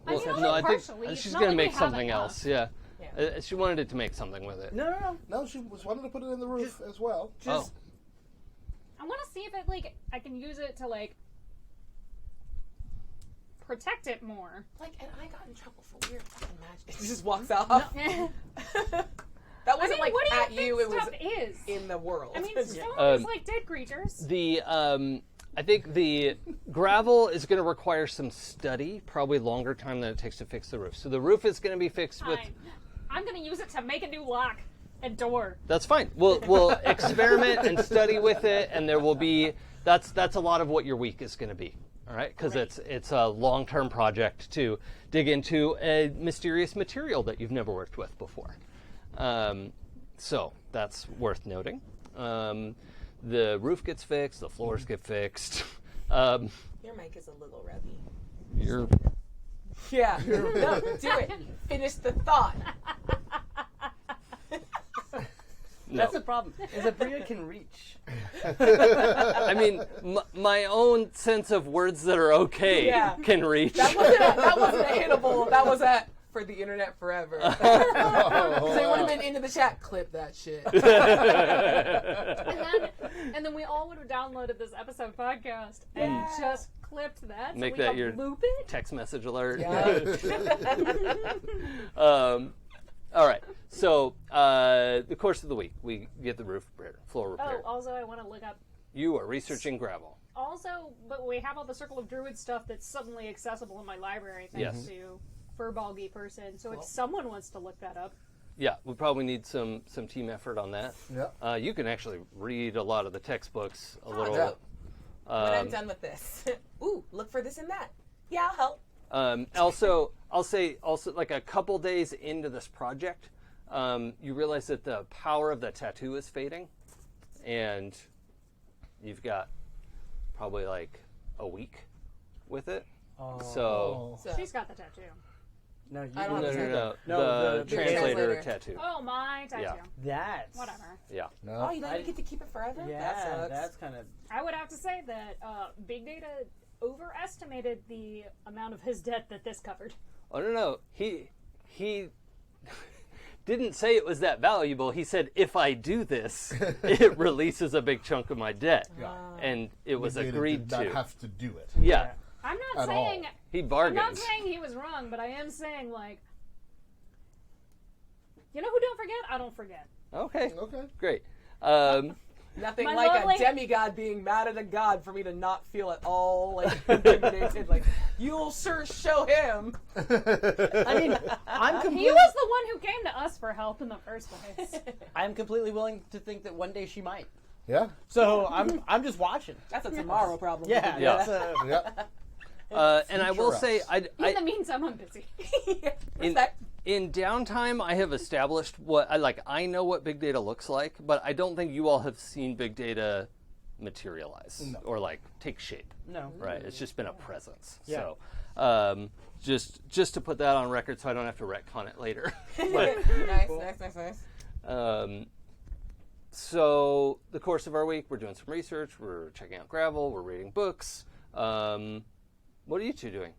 I mean, only no, I think partially. It's she's not gonna like make we have something enough. else. Yeah, Yeah. she wanted it to make something with it. No. No, she was wanted to put it in the roof as well. Just I want to see if it I can use it to protect it more. Like, and I got in trouble for weird fucking magic. He just walks out. I That wasn't mean, like what do you at think you. It was stuff is? in the world. I mean, stone Um, is like dead creatures. The I think the gravel is going to require some study, probably longer time than it takes to fix the roof. So the roof is going to be fixed with. Fine. I'm gonna use it to make a new lock and door. That's fine. We'll experiment and study with it, and there will be. That's a lot of what your week is going to be. All right, because it's a long-term project to dig into a mysterious material that you've never worked with before. So that's worth noting. The roof gets fixed, the floors get fixed. Your mic is a little revvy. You're Yeah. No, do it. Finish the thought. that's the problem. Is Aabria can reach. I mean, my own sense of words that are okay Yeah. can reach. That wasn't a hittable. That was for the internet forever. So they would have been into the chat. Clip that shit. And then we all would have downloaded this episode podcast and just clipped that. Make so we that could your loop it. text message alert. Yeah. All right. So the course of the week, we get the floor repaired. Oh, also I want to look up. You are researching gravel. Also, but we have all the Circle of Druid stuff that's suddenly accessible in my library thanks Yes. to Furballgy person. So if someone wants to look that up, Yeah, we probably need some team effort on that. Yeah. You can actually read a lot of the textbooks a little. dope. When I'm done with this, ooh, look for this and that. Yeah, I'll help. Also, I'll say like a couple days into this project, you realize that the power of the tattoo is fading, and you've got probably like a week with it. So she's got the tattoo. No, you I don't no, have a no, tattoo. no, the the translator translator. tattoo. Oh, my tattoo. Yeah. That's Whatever. Yeah. No. Oh, you don't get to keep it forever? Yeah, That sucks. that's kind of. I would have to say that Big Data overestimated the amount of his debt that this covered. Oh no, he didn't say it was that valuable. He said, if I do this, it releases a big chunk of my debt. Yeah. And it was Big Data agreed did not to. have to do it. Yeah. I'm not At saying all. He I'm bargained. not saying he was wrong, but I am saying like, you know who don't forget? I don't forget. Okay. Okay. Great. Nothing My like lovely- a demigod being mad at a god for me to not feel at all like intimidated. Like, you'll sure show him. I mean, I'm He completely, was the one who came to us for help in the first place. I'm completely willing to think that one day she might. Yeah. So I'm just watching. That's a tomorrow problem. Yeah, Yeah. That's a, Yep. And I will say, In the meantime, I'm busy. in downtime, I have established what I know what big data looks like, but I don't think you all have seen big data materialize No. or like take shape. no. Right? It's just been a presence. Yeah. So, just to put that on record, so I don't have to retcon it later. But, Nice. so the course of our week, we're doing some research. We're checking out Gravel. We're reading books. What are you two doing?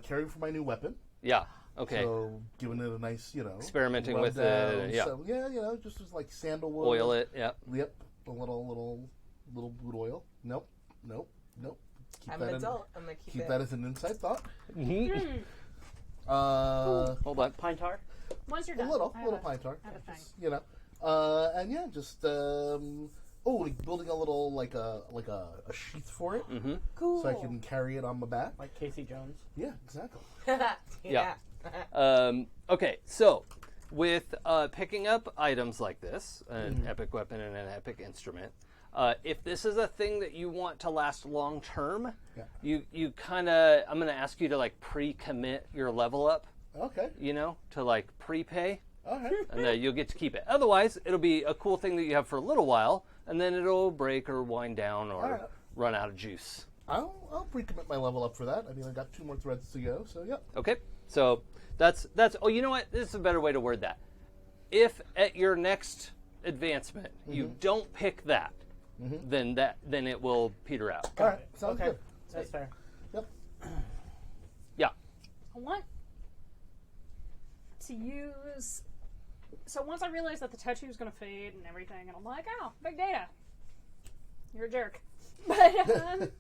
Caring for my new weapon. Yeah. Okay. So giving it a nice, Experimenting rub with down, it. Yeah. So, yeah, just as like sandalwood. Oil it. Yeah. Yep. A little boot oil. Nope. Keep I'm that an in- adult. I'm gonna keep Keep it. that as an inside thought. Mhm. Hold on. Pine tar. Once you're A done, little I have a- pine tar. I have a thing. Just, and yeah, just like building a little like a sheath for it, Cool. so I can carry it on my back. Like Casey Jones. Yeah, exactly. yeah. Okay, so with picking up items like this, an epic weapon and an epic instrument, if this is a thing that you want to last long term, Yeah. you kind of, I'm going to ask you to like pre-commit your level up, Okay. to like prepay, All right. and then you'll get to keep it. Otherwise, it'll be a cool thing that you have for a little while, and then it'll break or wind down or Alright. run out of juice. I'll pre-commit my level up for that. I mean, I got 2 more threads to go, so yep. Okay, so that's. Oh, you know what? This is a better way to word that. If at your next advancement you don't pick that, then it will peter out. All right, sounds Okay. good. That's fair. Yep. Yeah. I want to use. So once I realized that the tattoo was going to fade and everything, and I'm like, oh, big data. You're a jerk. But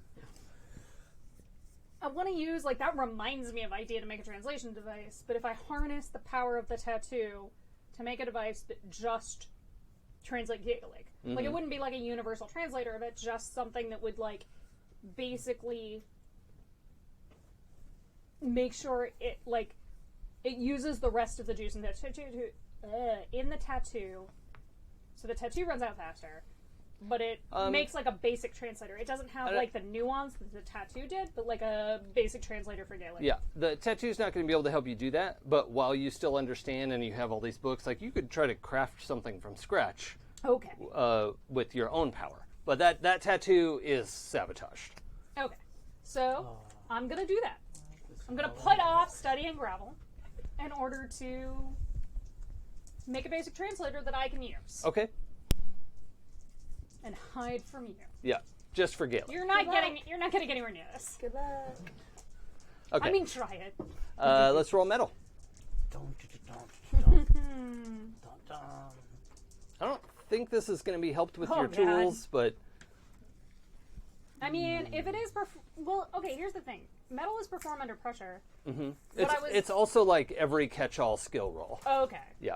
I want to use, like, that reminds me of idea to make a translation device, but if I harness the power of the tattoo to make a device that just translate Gaelic, like, it wouldn't be like a universal translator of it, just something that would, like, basically make sure it, like, it uses the rest of the juice in the tattoo, so the tattoo runs out faster, but it makes like a basic translator. It doesn't have like the nuance that the tattoo did, but like a basic translator for Gaelic. Yeah, the tattoo's not going to be able to help you do that, but while you still understand and you have all these books, like you could try to craft something from scratch Okay. with your own power. But that tattoo is sabotaged. Okay. So I'm gonna do that. I'm gonna put off studying Gravel in order to make a basic translator that I can use Okay. and hide from you. Yeah, just for Gaelic. You're not getting anywhere near this. Good luck. Okay. I mean, try it. Let's roll metal. Don't. I don't think this is going to be helped with Oh, your God. tools, but I mean, if it is well, okay. Here's the thing: metal is performed under pressure. it's also like every catch-all skill roll. Okay, Yeah.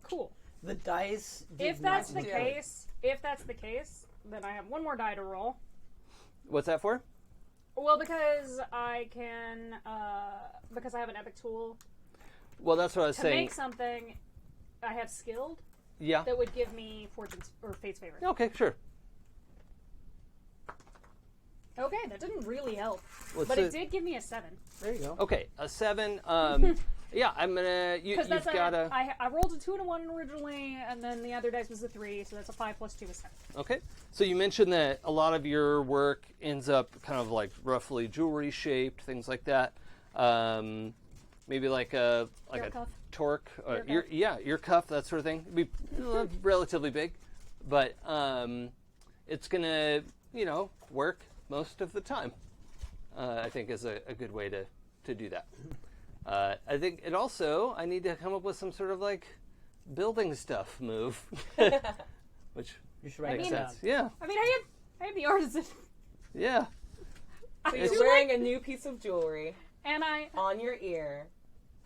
cool. The dice. If did that's not the do it. case, then I have one more die to roll. What's that for? Well, because I can, because I have an epic tool Well, that's what I was to saying. make something. I have skilled Yeah. that would give me fortune's or fate's favor. Okay, sure. Okay, that didn't really help, What's but it the- did give me a 7. There you go. Okay, a 7. Yeah, I'm gonna. Because You've got a. I rolled a 2 and a 1 originally, and then the other dice was a 3, so that's a 5 plus 2 is 7. Okay, so you mentioned that a lot of your work ends up kind of like roughly jewelry shaped, things like that. Maybe like a Ear cuff. torque, Ear cuff. ear cuff, that sort of thing. It'd be relatively big, but it's gonna work most of the time. I think is a good way to do that. I think it also, I need to come up with some sort of like building stuff move, which You should write makes it down. sense. Yeah, I mean, I have the artisan, yeah. So you're wearing a new piece of jewelry and on your ear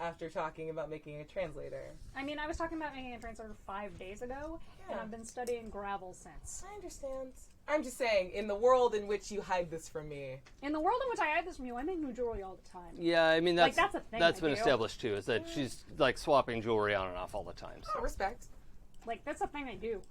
after talking about making a translator. I mean, I was talking about making a translator 5 days ago, and Yeah. I've been studying gravel since. I understand. I'm just saying, in the world in which you hide this from me. In the world in which I hide this from you, I make new jewelry all the time. Yeah, I mean, Like, that's that's a thing that's I been do. established too, is that she's like swapping jewelry on and off all the time. So. Respect. Like, that's a thing I do.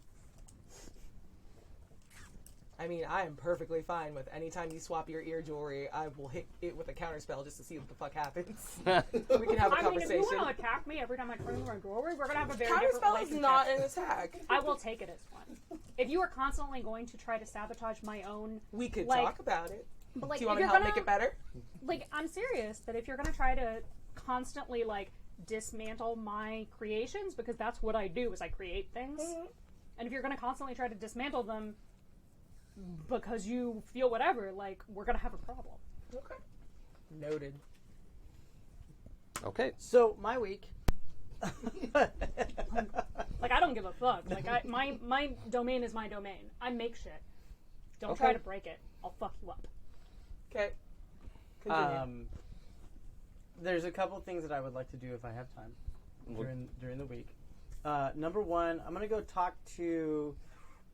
I mean, I am perfectly fine with any time you swap your ear jewelry, I will hit it with a counterspell just to see what the fuck happens. We can have a I mean, if conversation. you want to attack me every time I turn my jewelry, we're gonna have a very different Counterspell is relationship. not an attack. I will take it as one. If you are constantly going to try to sabotage my own, We could like- talk about it. but like, Do you want if me to you're help make it better? like, I'm serious that if you're gonna try to constantly like dismantle my creations, because that's what I do is I create things, and if you're gonna constantly try to dismantle them because you feel whatever, like, we're gonna have a problem. Okay. Noted. Okay. So my week. Like, I don't give a fuck. Like, my domain is my domain. I make shit. Don't try Okay. to break it. I'll fuck you up. Okay. Continue. There's a couple things that I would like to do if I have time during the week. Number one, I'm gonna go talk to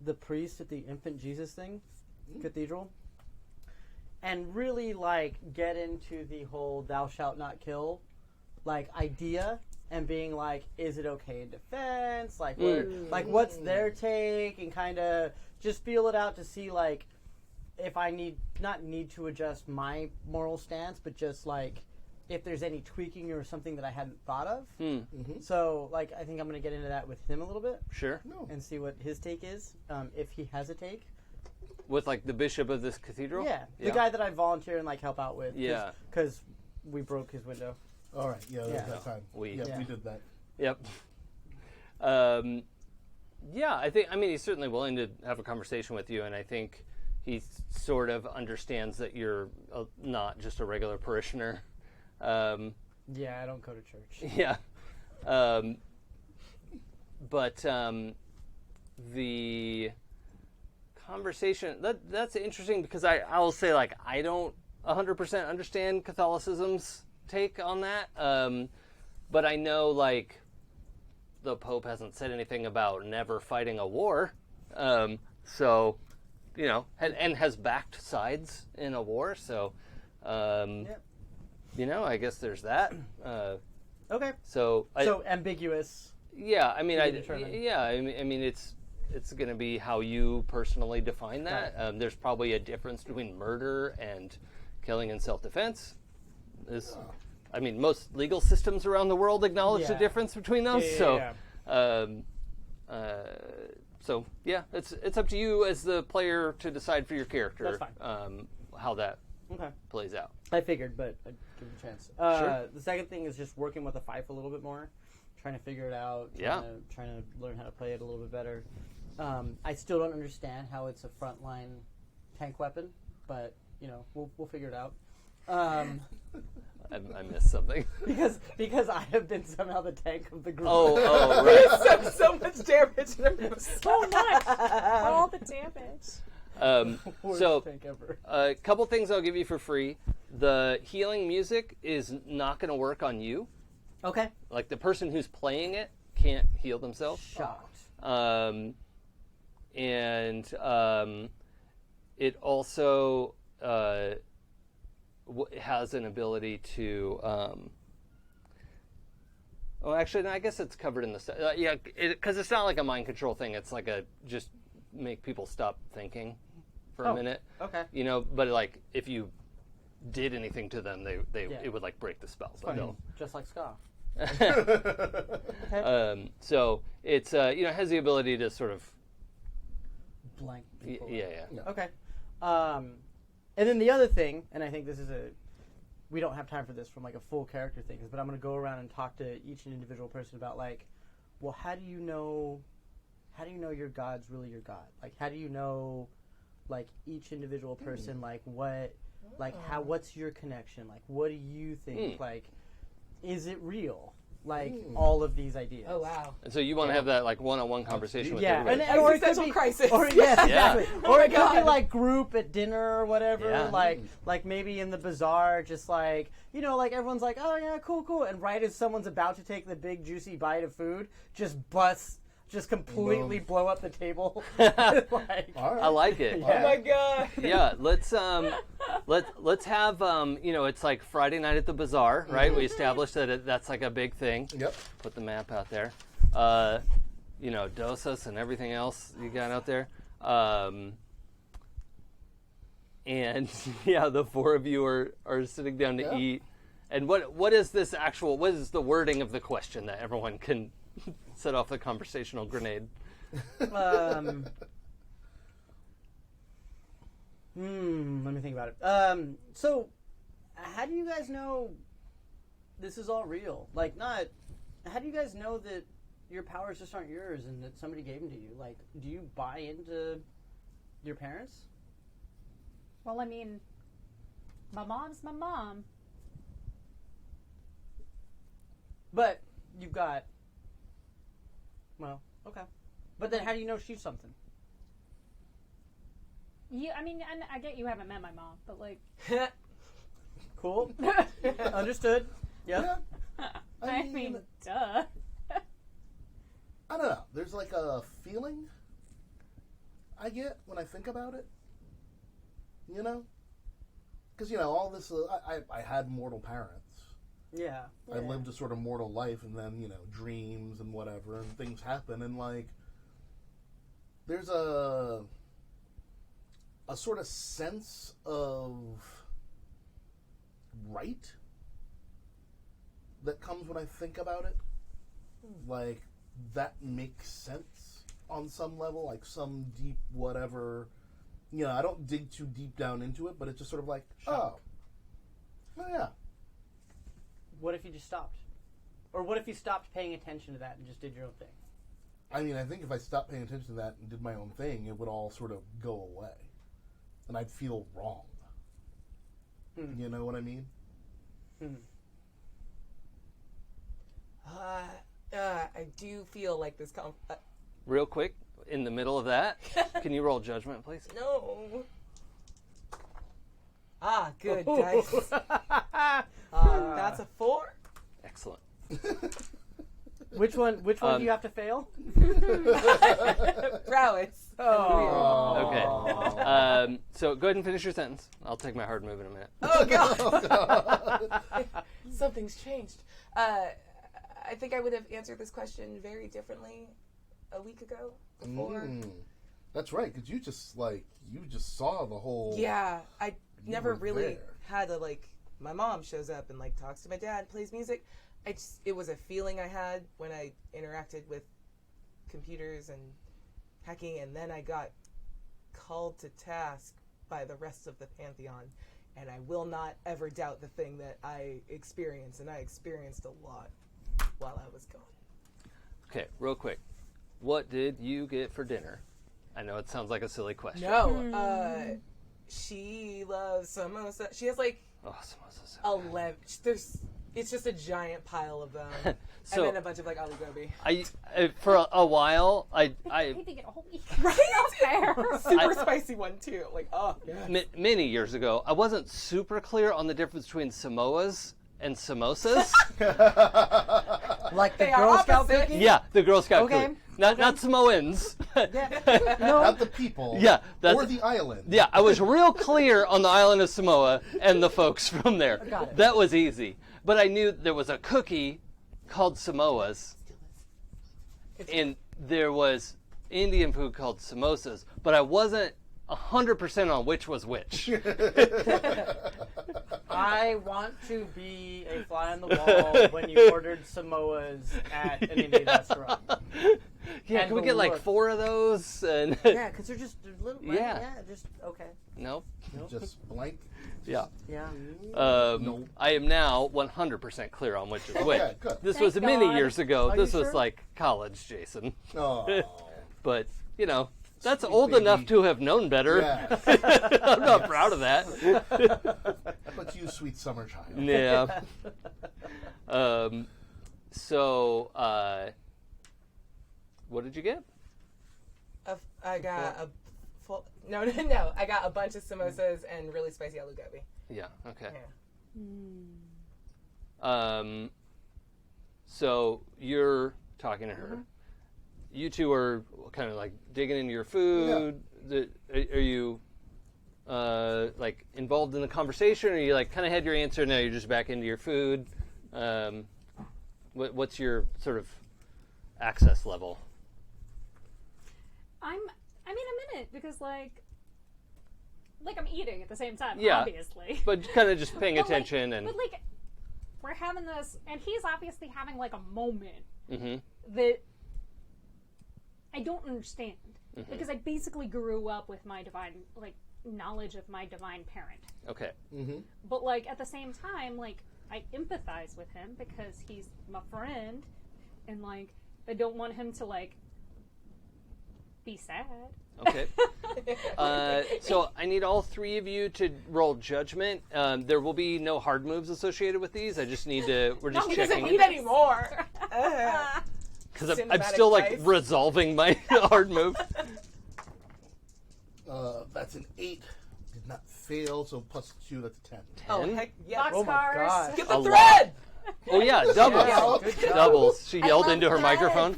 the priest at the Infant Jesus cathedral, and really like get into the whole "thou shalt not kill" like idea, and being like, is it okay in defense? Like, what's their take, and kind of just feel it out to see like if I not need to adjust my moral stance, but just like if there's any tweaking or something that I hadn't thought of. So, like, I think I'm going to get into that with him a little bit Sure. and see what his take is, if he has a take. With like the bishop of this cathedral. Yeah, the guy that I volunteer and like help out with. Yeah. because we broke his window. All right, yeah, Yeah. that time. We- yeah, Yeah. we did that. Yep. Yeah, I mean, he's certainly willing to have a conversation with you, and I think he sort of understands that you're not just a regular parishioner. Yeah, I don't go to church. Yeah. But the conversation, that's interesting because I will say, like, I don't 100% understand Catholicism's take on that. But I know, like, the Pope hasn't said anything about never fighting a war. So, you know, and has backed sides in a war. So, you know, I guess there's that. Okay. So Ambiguous. yeah, I mean, to be determined. I mean, it's going to be how you personally define that. Right. There's probably a difference between murder and killing in self-defense. I mean, most legal systems around the world acknowledge the Yeah. difference between those. Yeah. So yeah, it's up to you as the player to decide for your character. That's fine. How that Okay. plays out. I figured, but I'd give it a chance. Sure. The second thing is just working with the fife a little bit more, trying to figure it out, trying to learn how to play it a little bit better. I still don't understand how it's a frontline tank weapon, but you know, we'll figure it out. I missed something. because I have been somehow the tank of the group. Oh, right. so much damage. So much! All the damage. Worst So, tank ever. a couple things I'll give you for free. The healing music is not going to work on you. Okay. Like, the person who's playing it can't heal themselves. Shocked. It also has an ability to. Well, actually, no, I guess it's covered in the. Yeah, because it's not like a mind control thing. It's like a just make people stop thinking for a minute. Okay. You know, but like if you did anything to them, it would like break the spell. But no. Just like Ska. So it's you know, has the ability to sort of Blank people. yeah. Okay. And then the other thing, and I think this is we don't have time for this from like a full character thing, but I'm going to go around and talk to each individual person about like, well, how do you know your God's really your God? Like, how do you know, like, each individual person, like, what's your connection? Like, what do you think? Like, is it real? Like all of these ideas. Oh wow. And so you want to have that like one-on-one conversation with Yeah, everybody. or it could Existential be crisis. Or yes, Yeah. exactly. Oh Or my it could be God. like group at dinner or whatever. Yeah. Like maybe in the bazaar, just like like everyone's like, oh yeah, cool, and right as someone's about to take the big juicy bite of food, just completely Boom. blow up the table. Like, All right. I like it. Oh my god. Yeah, let's have it's like Friday night at the bazaar, right? We established that that's like a big thing. Yep. Put the map out there. Dosas and everything else you got out there. And yeah, the four of you are sitting down to eat. And what is this what is the wording of the question that everyone can set off the conversational grenade? Let me think about it. So, how do you guys know this is all real? Like, how do you guys know that your powers just aren't yours and that somebody gave them to you? Like, do you buy into your parents? Well, I mean, my mom's my mom. But you've got... Well, okay. But then how do you know she's something? And I get you haven't met my mom, but like, Cool. Understood. Yep. Yeah. I mean, duh. I don't know. There's like a feeling I get when I think about it. Because all this. I had mortal parents. Yeah. I lived a sort of mortal life, and then dreams and whatever, and things happen, and like there's a sort of sense of right that comes when I think about it. Like that makes sense on some level, like some deep whatever. I don't dig too deep down into it, but it's just sort of like, oh yeah. What if you just stopped? Or what if you stopped paying attention to that and just did your own thing? I mean, I think if I stopped paying attention to that and did my own thing, it would all sort of go away. And I'd feel wrong. You know what I mean? I do feel like this Real quick, in the middle of that, can you roll judgment, please? No. Good dice. That's a 4. Excellent. Which one do you have to fail? Prowess. Okay. So go ahead and finish your sentence. I'll take my hard move in a minute. Oh god. Something's changed. I think I would have answered this question very differently a week ago. Before. That's right, because you just saw the whole. Yeah, I never were really there. had my mom shows up and talks to my dad, plays music. It was a feeling I had when I interacted with computers and hacking, and then I got called to task by the rest of the Pantheon, and I will not ever doubt the thing that I experienced, and I experienced a lot while I was gone. Okay, real quick. What did you get for dinner? I know it sounds like a silly question. No, she loves samosa. She has samosas. 11. It's just a giant pile of them, So- and then a bunch of aloo gobi. I for a while I Paid to get a whole week. Right? Not fair. Super spicy one too. Yeah. many years ago I wasn't super clear on the difference between Samoas and samosas. Like the They are Girl Scout opposite. cookie? Yeah, the Girl Scout Okay. cookie. Not Samoans. Yeah. No. Not the people. Yeah, Or the island. Yeah, I was real clear on the island of Samoa and the folks from there. Got it. That was easy. But I knew there was a cookie called Samoas, and there was Indian food called samosas, but I wasn't 100% on which was which. I want to be a fly on the wall when you ordered Samoas at an Indian restaurant. Yeah, And can we the get like look. 4 of those? And Yeah, because they're just a little. Yeah. Just okay. Nope. Just blank. Yeah. Yeah. Nope. I am now 100% clear on which is which. Okay, good. This Thank was many God. years ago. Are This you was sure? like college, Jason. Oh. But, That's Sweet old baby. enough to have known better. Yeah. I'm not proud of that. But you, sweet summer child. Yeah. What did you get? I got a full. No. I got a bunch of samosas and really spicy aloo gobi. Yeah. Okay. Yeah. So you're talking to her. You two are kind of like digging into your food. Are you like involved in the conversation, or you like kind of had your answer? Now you're just back into your food. What's your sort of access level? I'm in a minute because like I'm eating at the same time, Yeah. obviously. But kind of just paying But, like- attention and. But like, we're having this, and he's obviously having like a moment Mhm. that I don't understand because I basically grew up with my divine knowledge of my divine parent. Okay. But like at the same time, like I empathize with him because he's my friend, and like I don't want him to like be sad. Okay. So I need all three of you to roll judgment. There will be no hard moves associated with these. I just need to. We're just He doesn't checking eat anymore. because I'm cinematic still like dice. resolving my hard move. That's an 8. Did not fail, so plus 2, that's a 10. Oh 10? heck yeah! Box Oh my cars. gosh. Get the A thread. Oh yeah, doubles. Yeah, good job. Doubles. She yelled love into her that. microphone.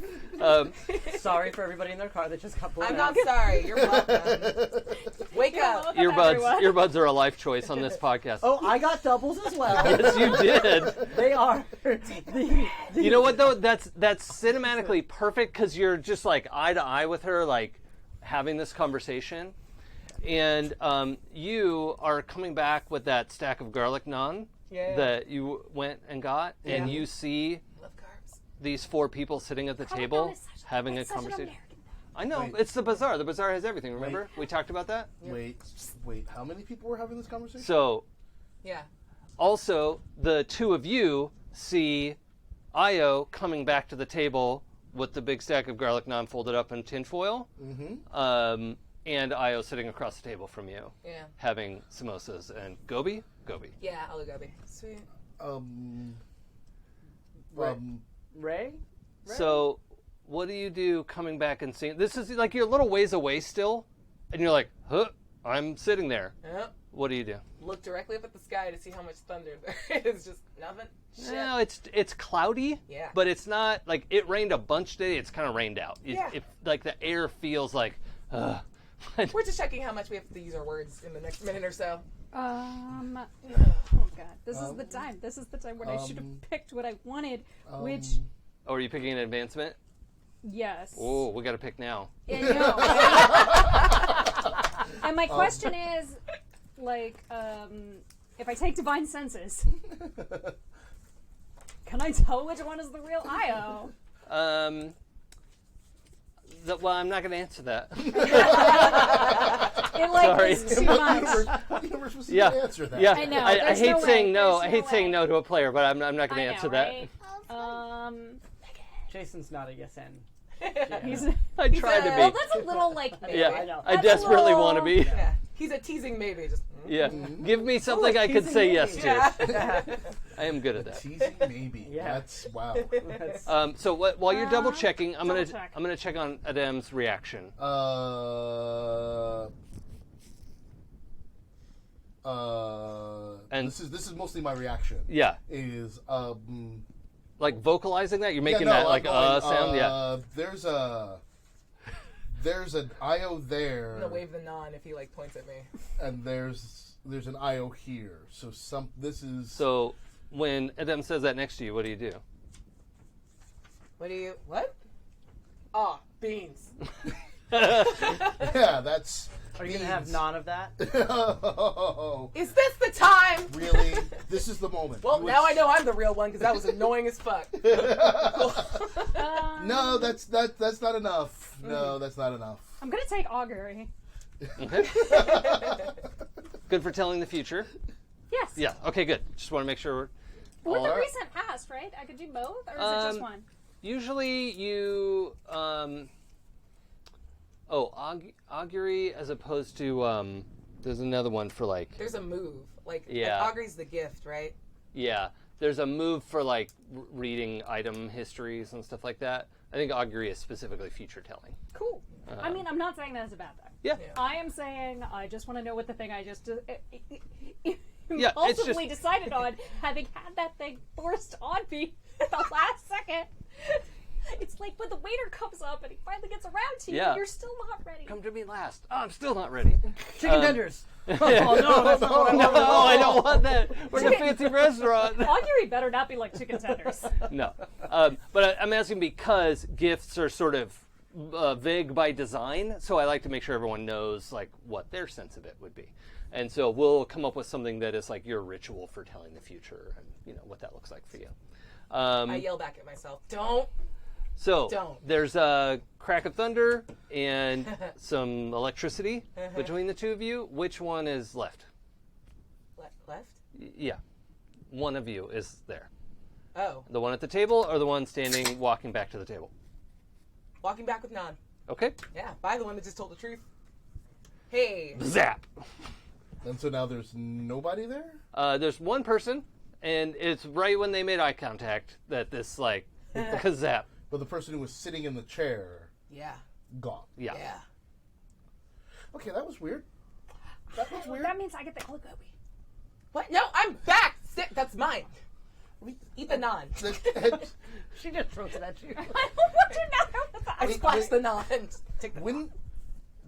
Sorry for everybody in their car that just got blown I'm out. not sorry. You're welcome. Wake up. Earbuds are a life choice on this podcast. Oh, I got doubles as well. Yes, you did. They are. You know what though? That's cinematically perfect because you're just like eye to eye with her, like having this conversation, and you are coming back with that stack of garlic naan Yeah. that you went and got, and Yeah. you see Love carbs. these 4 people sitting at the table having a conversation. I know, Wait. it's the bazaar. The bazaar has everything. Remember, we talked about that. Wait, how many people were having this conversation? So Yeah. also, the 2 of you see Io coming back to the table with the big stack of garlic naan folded up in tinfoil, and Io sitting across the table from you, Yeah. having samosas and gobi. Yeah. Aloo gobi. Sweet. Ray? So, what do you do coming back and seeing? This is like you're a little ways away still, and you're like, huh, I'm sitting there. Yep. What do you do? Look directly up at the sky to see how much thunder there is. Just nothing. Shit. No, it's cloudy, Yeah. but it's not like it rained a bunch today. It's kind of rained out. Yeah. Like the air feels like, We're just checking how much we have to use our words in the next minute or so. Oh god, this is the time. This is the time when I should have picked what I wanted. Which, Oh, are you picking an advancement? yes. Oh, we got to pick now. I know. And my question is, like, if I take divine senses, can I tell which one is the real Io? Well, I'm not going to answer that. It like Sorry. is too much. What universe was Yeah. to answer that? Yeah, I know, I there's hate no saying way, no. there's I hate no saying way. no to a player, but I'm not going to I answer know, that. right? Jason's not a yes and. He's I tried to well, be. that's a little like maybe. Yeah, I know. I That's a desperately little- want to be. Yeah. He's a teasing maybe. Just. Yeah, give me something I could teasing say me. yes to. Yeah. I am good at that. Teasing maybe. Yeah. That's wow. So while you're double checking, I'm double gonna check. I'm gonna check on Adam's reaction. And- this is mostly my reaction. Yeah, Is like vocalizing that. You're making yeah, that no, like I'm going, sound. Yeah. There's an IO there, I'm gonna wave the naan if he like points at me. and there's an IO here. So this is So when Adam says that next to you, what do you do? What? Ah, beans. yeah. That's. Are you going to have none of that? Oh, Is this the time? really? This is the moment. Well, You now would- I know I'm the real one because that was annoying as fuck. No, that's not enough. No, that's not enough. I'm gonna take augury. Okay. Good for telling the future. Yes. Yeah. Okay. Good. Just want to make sure. With all the right. recent past, right? I could do both, or is it just one? Usually you. augury as opposed to there's another one for like There's a move. Like Yeah. Augury's the gift, right? yeah. There's a move for like reading item histories and stuff like that. I think augury is specifically future telling. Cool. I mean, I'm not saying that's a bad thing. Yeah. Yeah. I am saying I just want to know what the thing I just Yeah, it's impulsively just- decided on, having had that thing forced on me at the last second. It's like when the waiter comes up and he finally gets around to you, Yeah. and you're still not ready. Come to me last. Oh, I'm still not ready. Chicken tenders. Yeah. Oh no, that's not what I No, want. I don't want that. We're in a fancy restaurant. Augury better not be like chicken tenders. No. But I'm asking because gifts are sort of vague by design, so I like to make sure everyone knows like what their sense of it would be. And so we'll come up with something that is like your ritual for telling the future and you know what that looks like for you. I yell back at myself. Don't. So Don't. there's a crack of thunder and some electricity between the two of you. Which one is left? Left? Yeah. One of you is there. Oh. The one at the table or the one standing walking back to the table? Walking back with Nan. Okay. Yeah, by the one that just told the truth. Hey. Zap. And so now there's nobody there? There's one person, and it's right when they made eye contact that this, like, zap. But the person who was sitting in the chair, Yeah. gone. Yeah. Yeah. Okay, that was weird. That was weird. That means I get the oligobi. What? No, I'm back. That's mine. Eat the Nan. She just throws it at you. I don't want to know what the I splashed the Nan. Take the When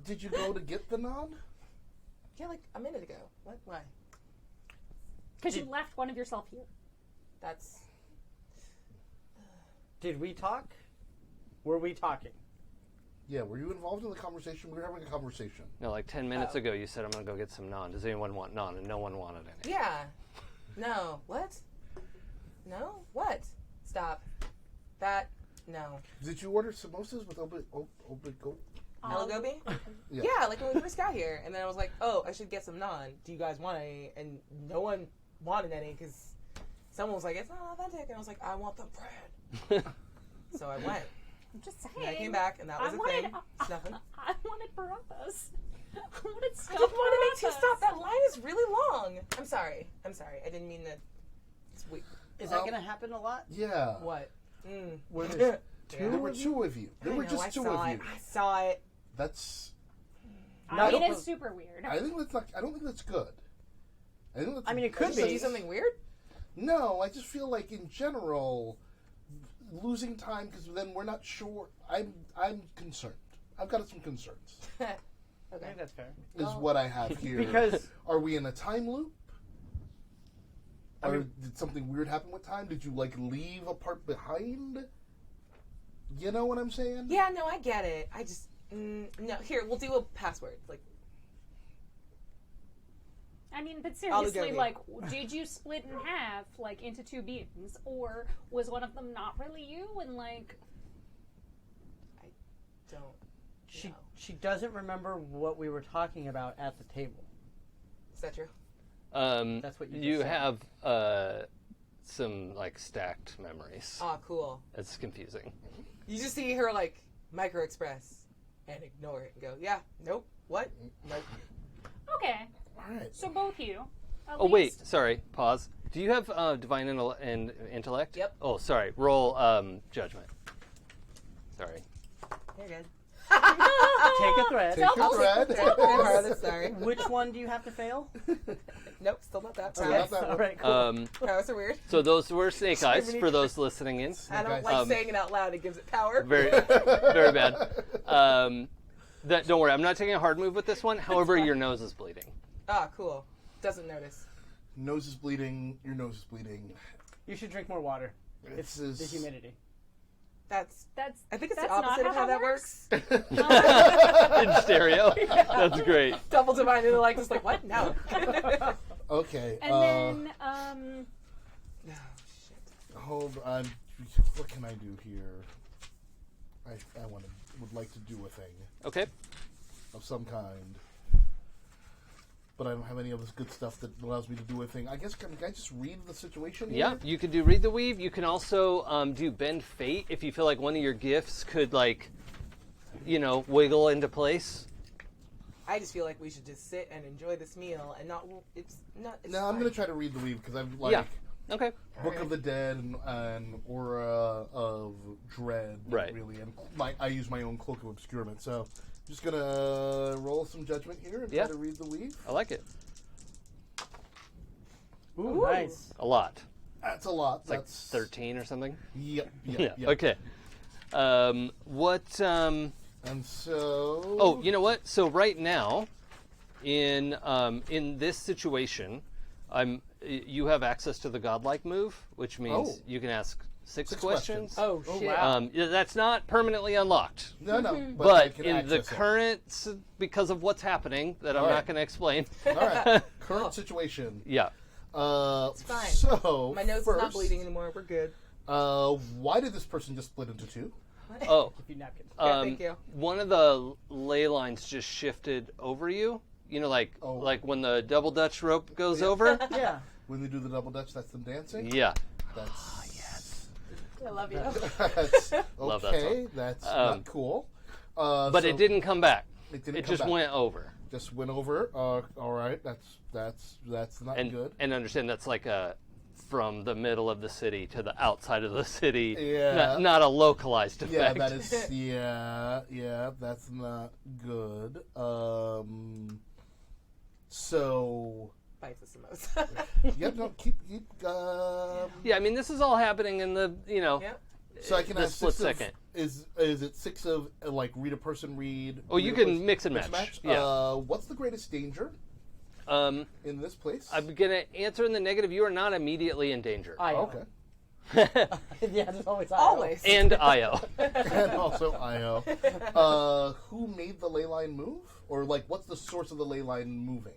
did you go to get the Nan? Yeah, like a minute ago. What? Why? Because you left one of yourself here. That's. Did we talk? Were we talking? Yeah, were you involved in the conversation? We were having a conversation. No, like 10 minutes Oh. ago you said, I'm going to go get some naan. Does anyone want naan? And no one wanted any. Yeah. No. What? No? What? Stop. That. No. Did you order samosas with obigo? Alagobi? Yeah. Yeah, like when we first got here. And then I was like, oh, I should get some naan. Do you guys want any? And no one wanted any because someone was like, it's not authentic. And I was like, I want the bread. So I went. I'm just saying. And I came back, and that was I a wanted, thing. It's nothing. I wanted barabbas. I wanted I stuffed didn't want to make you barabbas. stop. That line is really long. I'm sorry. I didn't mean to. It's weak. Is that going to happen a lot? Yeah. What? Mm. Were there There were two of you. There were I just two saw of it. you. I saw it. That's. I mean, No, it's super weird. I think that's not. I don't think that's good. I think that's. I mean, it could Did you be. do something weird? No, I just feel like in general, losing time because then we're not sure. I'm concerned. I've got some concerns. I Okay. think that's fair. Is what I have here. Because- are we in a time loop? I Or mean- did something weird happen with time? Did you like leave a part behind? You know what I'm saying? Yeah, no, I get it. I just no. Here, we'll do a password. Like, I mean, but seriously, Oligobi. like, did you split in half, like, into two beings? Or was one of them not really you? And, like, don't. She know. she doesn't remember what we were talking about at the table. Is that true? That's what you You just said. have some like stacked memories. Oh, cool. It's confusing. You just see her like micro express and ignore it and go, yeah, nope, what? Nope. okay. All right. So both you. At Oh, wait. least- Sorry. Pause. Do you have divine and intellect? Yep. Oh, sorry. Roll judgment. Sorry. You're good. Take a thread. Take your thread. I'm sorry. Which one do you have to fail? Nope, still not that. Still Sorry. not that All one. right, cool. Prowess are weird. So those were snake eyes for those listening in. I don't eyes. like saying it out loud. It gives it power. Very, very bad. Don't worry. I'm not taking a hard move with this one. However, your nose is bleeding. Ah, cool. Doesn't notice. Nose is bleeding. Your nose is bleeding. You should drink more water. It's This the is- humidity. That's I think it's that's the opposite not of how that works. In stereo. That's great. Double divine intellect is like, what? No. Okay. And then, Oh, shit. Hold on. What can I do here? I would like to do a thing Okay. of some kind, but I don't have any of this good stuff that allows me to do a thing. I guess can I just read the situation? Here? Yeah, you could do read the weave. You can also do bend fate if you feel like one of your gifts could like wiggle into place. I just feel like we should just sit and enjoy this meal and not. It's not. It's Now I'm fine. going to try to read the weave because I'm like Yeah. Okay. Book of the Dead and Aura of Dread. Right. Really, and I use my own Cloak of Obscurement. So I'm just going to roll some judgment here and Yeah. try to read the weave. I like it. Ooh, nice. A lot. That's a lot. It's like That's 13 or something. Yep. Yeah. Yep. Okay. What? And so. Oh, you know what? So right now, in this situation, you have access to the godlike move, which means Oh. you can ask six questions. questions. Oh shit! wow. That's not permanently unlocked. No. But, I But can in the access it. current, because of what's happening, that I'm All not right. going to explain. All right. Current situation. Yeah. It's fine. So My nose first, is not bleeding anymore. We're good. Why did this person just split into two? Oh. A few napkins. Yeah, thank you. One of the ley lines just shifted over you. Like when the double Dutch rope goes over. Yeah. When they do the double dutch, that's them dancing. Yeah. That's I love you. that's Love that okay. song. That's not cool. But So it didn't come back. It didn't It come just back. went over. Just went over. All right. That's not And good. and understand that's like from the middle of the city to the outside of the city. Yeah. Not a localized Yeah, effect. that is. Yeah, that's not good. So. Bites us the most. Yep. No. Keep. Yeah, I mean this is all happening in the Yep. So I can the ask split 6 of- second. Is it 6 of like read a person read? Oh, you read a can person- mix and match. Yeah. What's the greatest danger Um, in this place? I'm gonna answer in the negative. You are not immediately in danger. Okay. Yeah, there's always IO. Always. And Io. And also Io. Who made the ley line move? Or like what's the source of the ley line moving?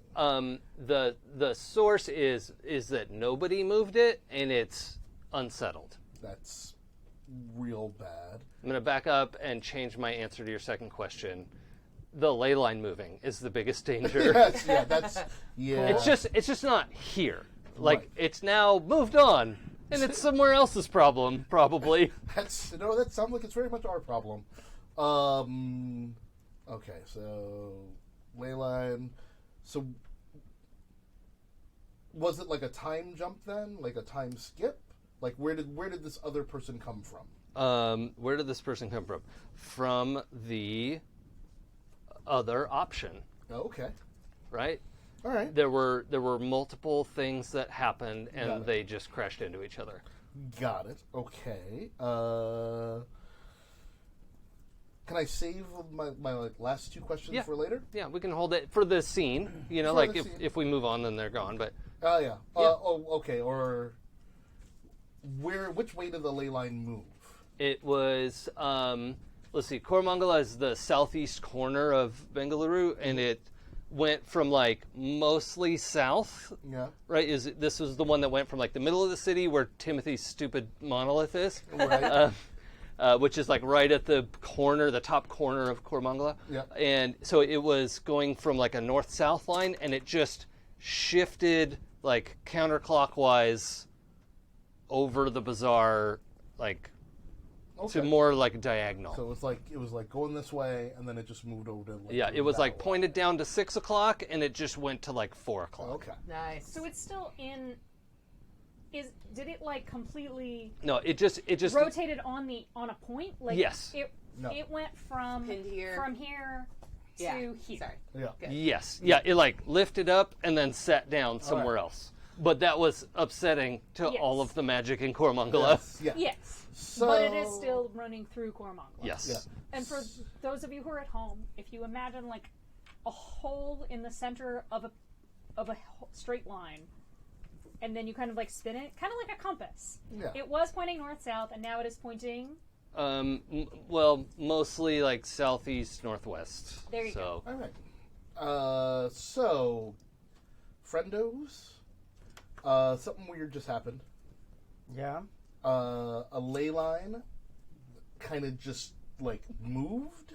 The source is that nobody moved it and it's unsettled. That's real bad. I'm gonna back up and change my answer to your second question. The ley line moving is the biggest danger. Yes, yeah, that's yeah. It's just not here. Like Right. it's now moved on, and it's somewhere else's problem probably. that sounds like it's very much our problem. Okay, so ley line. So was it like a time jump then? Like a time skip? Like where did this other person come from? Where did this person come from? From the other option, Oh, okay. right? All right. There were multiple things that happened, Got and it. they just crashed into each other. Got it. Okay. Can I save my like last two questions Yeah. for later? Yeah, we can hold it for the scene. For Like the scene. if we move on, then they're gone. But Oh yeah. Yeah. Oh, okay. Or which way did the ley line move? it was, let's see, Koramangala is the southeast corner of Bengaluru, and it went from like mostly south, Yeah. right? This was the one that went from like the middle of the city where Timothy's stupid monolith is, Right. which is like right at the corner, the top corner of Koramangala. Yeah. And so it was going from like a north-south line, and it just shifted like counterclockwise over the bazaar, like Okay. to more like diagonal. So it was like going this way, and then it just moved over to. Like, Yeah, it was that like way. pointed down to 6 o'clock, and it just went to like 4 o'clock. Okay. Nice. So it's still in. Did it like completely No, it just rotated on a point? Like Yes. No. It went from Pinned here. to yeah. here. Sorry. Yeah. Good. yes, yeah, it like lifted up and then sat down somewhere else. But that was upsetting to Yes. all of the magic in Koramangala. Yes. Yeah. Yes, So, but it is still running through Koramangala. Yes. Yeah. And for those of you who are at home, if you imagine like a hole in the center of a straight line, and then you kind of like spin it, kind of like a compass. Yeah. It was pointing north-south, and now it is pointing. Well, mostly like southeast northwest. There you so. All right. So, friendos, something weird just happened. Yeah. A ley line kind of just like moved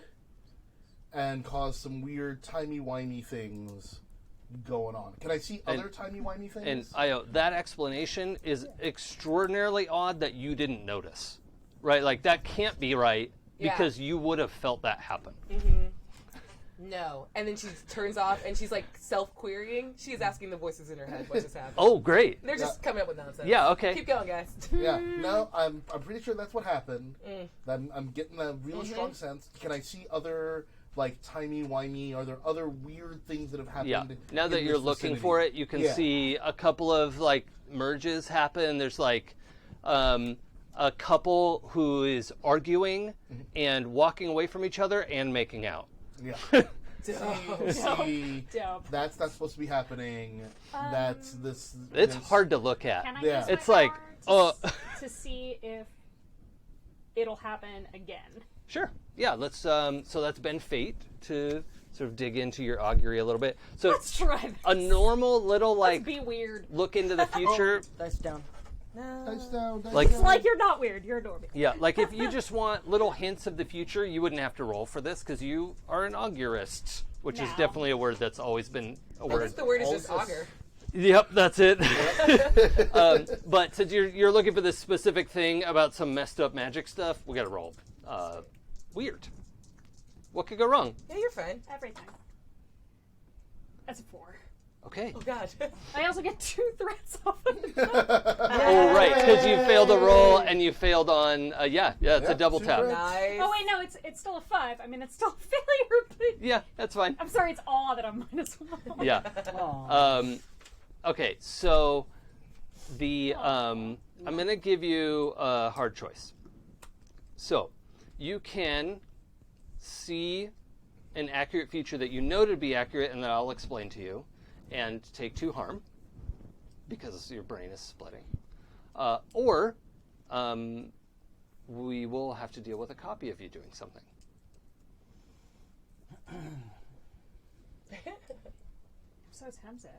and caused some weird timey-wimey things going on. Can I see other timey-wimey things? And Io, that explanation is extraordinarily odd that you didn't notice, right? Like that can't be right because you would have felt that happen. No. And then she turns off and she's like self-querying. She's asking the voices in her head what just happened. Oh, great. They're just coming up with nonsense. Yeah, okay. Keep going, guys. Yeah, no, I'm pretty sure that's what happened. I'm getting a really strong sense. Can I see other, like, timey-wimey? Are there other weird things that have happened? Yeah. Now that in you're this looking vicinity? for it, you can see a couple of, like, merges happen. There's, like, a couple who is arguing and walking away from each other and making out. Yeah. Dope. See, Dope. that's not supposed to be happening. That's this. It's this- hard to look at. Can I Yeah. use It's my like, power to see if it'll happen again? Sure. Yeah, let's so that's been fate to sort of dig into your augury a little bit. So Let's try this. a normal little like Be weird. look into the future. Dice down. No. Dice down, dice Like- down. It's like you're not weird. You're normal. Yeah, like if you just want little hints of the future, you wouldn't have to roll for this because you are an augurist, which is No. definitely a word that's always been a I word. think the word is just Also- auger. Yep, that's it. But since you're looking for this specific thing about some messed up magic stuff, we got to roll. Weird. What could go wrong? Yeah, you're fine. Everything. That's a 4. Okay. Oh, God. I also get 2 threats off of it. Oh, right, because you failed a roll and you failed on, it's Yeah, a double 2 tap. threats. Nice. Oh wait, no, it's still a 5. I mean, it's still a failure. But Yeah, that's fine. I'm sorry, it's awe that I'm -1. Yeah. Aw. Okay, so I'm going to give you a hard choice. So you can see an accurate future that you know to be accurate and that I'll explain to you, and take 2 harm because your brain is splitting. Or we will have to deal with a copy of you doing something. I'm so tempted.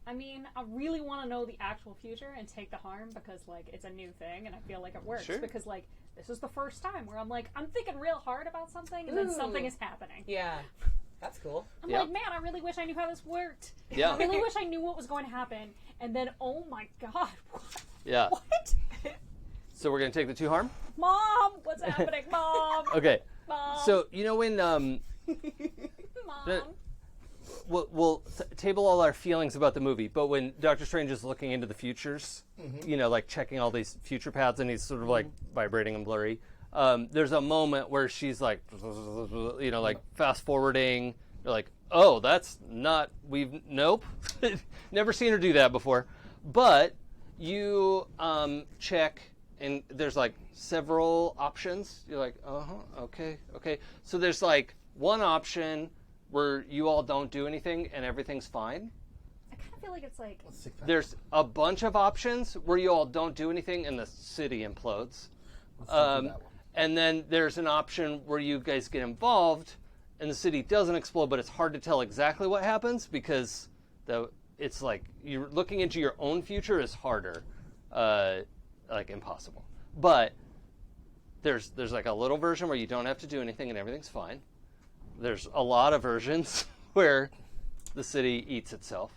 I mean, I really want to know the actual future and take the harm because, like, it's a new thing and I feel like it works. Sure. Because, like, this is the first time where I'm like, I'm thinking real hard about something and then something Ooh. is happening. Yeah. That's cool. I'm Yeah. like, man, I really wish I knew how this worked. Yeah. I really wish I knew what was going to happen. And then, oh my god, what? Yeah. What? So we're going to take the 2 harm? Mom, what's happening, Mom? Okay. Mom, So, you know when Mom. we'll table all our feelings about the movie, but when Doctor Strange is looking into the futures, you know, like checking all these future paths and he's sort of like vibrating and blurry, there's a moment where she's like, you know, like fast forwarding. You're like, oh, that's not, nope. Never seen her do that before. But you check and there's like several options. You're like, okay. So there's like one option where you all don't do anything and everything's fine. I kind of feel like it's like, Let's take that. There's a bunch of options where you all don't do anything and the city implodes. Let's do that one. And then there's an option where you guys get involved and the city doesn't explode, but it's hard to tell exactly what happens because it's like you're looking into your own future is harder, like impossible. But there's like a little version where you don't have to do anything and everything's fine. There's a lot of versions where the city eats itself.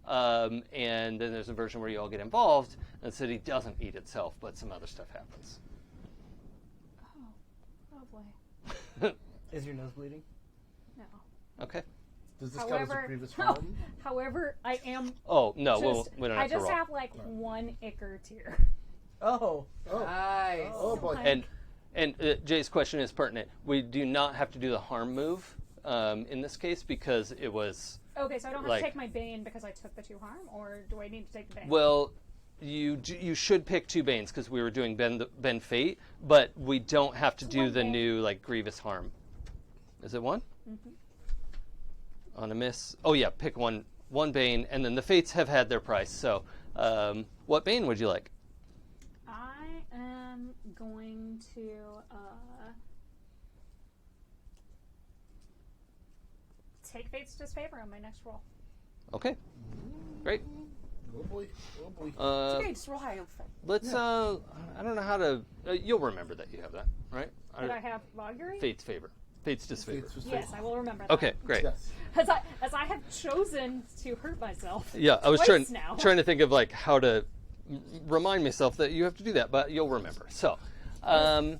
And then there's a version where you all get involved and the city doesn't eat itself, but some other stuff happens. oh boy. Is your nose bleeding? No. Okay. Does this count as a However, previous harm? however, I am Oh, no, just, we don't I have to just roll. have like 1 ichor tear. Oh. Oh. Nice. Oh boy. And Jay's question is pertinent. We do not have to do the harm move in this case because it was, Okay, so I don't have Like- to take my bane because I took the 2 harm, or do I need to take the bane? well, you should pick 2 banes because we were doing Ben Fate, but we don't have to do One the bane. new like grievous harm. Is it 1? On a miss. Oh yeah, pick one bane, and then the fates have had their price. So, what bane would you like? I am going to take Fate's Disfavor on my next roll. Okay, great. Oh boy. Oh boy. Okay, just roll high. Let's. I don't know how to. You'll remember that you have that, right? Did I have Augury? Fate's favor. Fate's disfavor. It's just Yes, I will remember that. Okay, great. Yes. As I have chosen to hurt myself. Yeah, I was twice now. trying to think of like how to remind myself that you have to do that, but you'll remember. So, That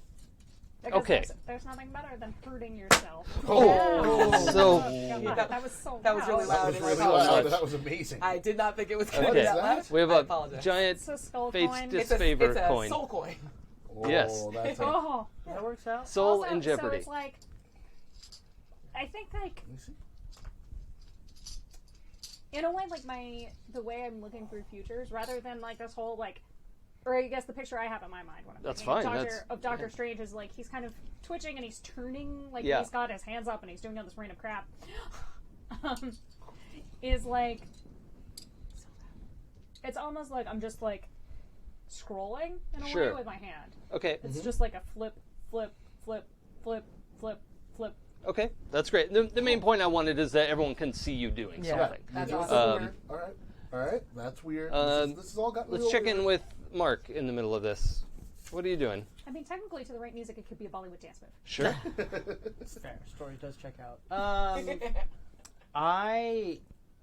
Because Okay. There's nothing better than hurting yourself. Oh, so That was so That was really loud. loud. That was and really I apologize. loud. That was amazing. I did not think it was going to Okay. be that loud. we have I a apologize. giant It's a skull fate's coin. disfavor it's a coin. soul coin. Oh, Yes. That's it. Oh, That works out. Soul also, in jeopardy. So it's like, I think like Let me see. in a way, like the way I'm looking through futures, rather than like this whole like, or I guess the picture I have in my mind when I'm That's thinking fine, of Doctor Strange is like he's kind of twitching and he's turning, like Yeah. he's got his hands up and he's doing all this random crap. Is like, it's almost like I'm just like scrolling in a way Sure. with my hand. Okay. It's just like a flip, flip, flip, flip, flip, flip. Okay. That's great. The main point I wanted is that everyone can see you doing Yeah. something. That's Yeah. awesome. All right. That's weird. Um, This is all gotten Let's real check weird. in with Mark in the middle of this. What are you doing? I mean, technically, to the right music, it could be a Bollywood dance move. Sure. It's fair. Story does check out.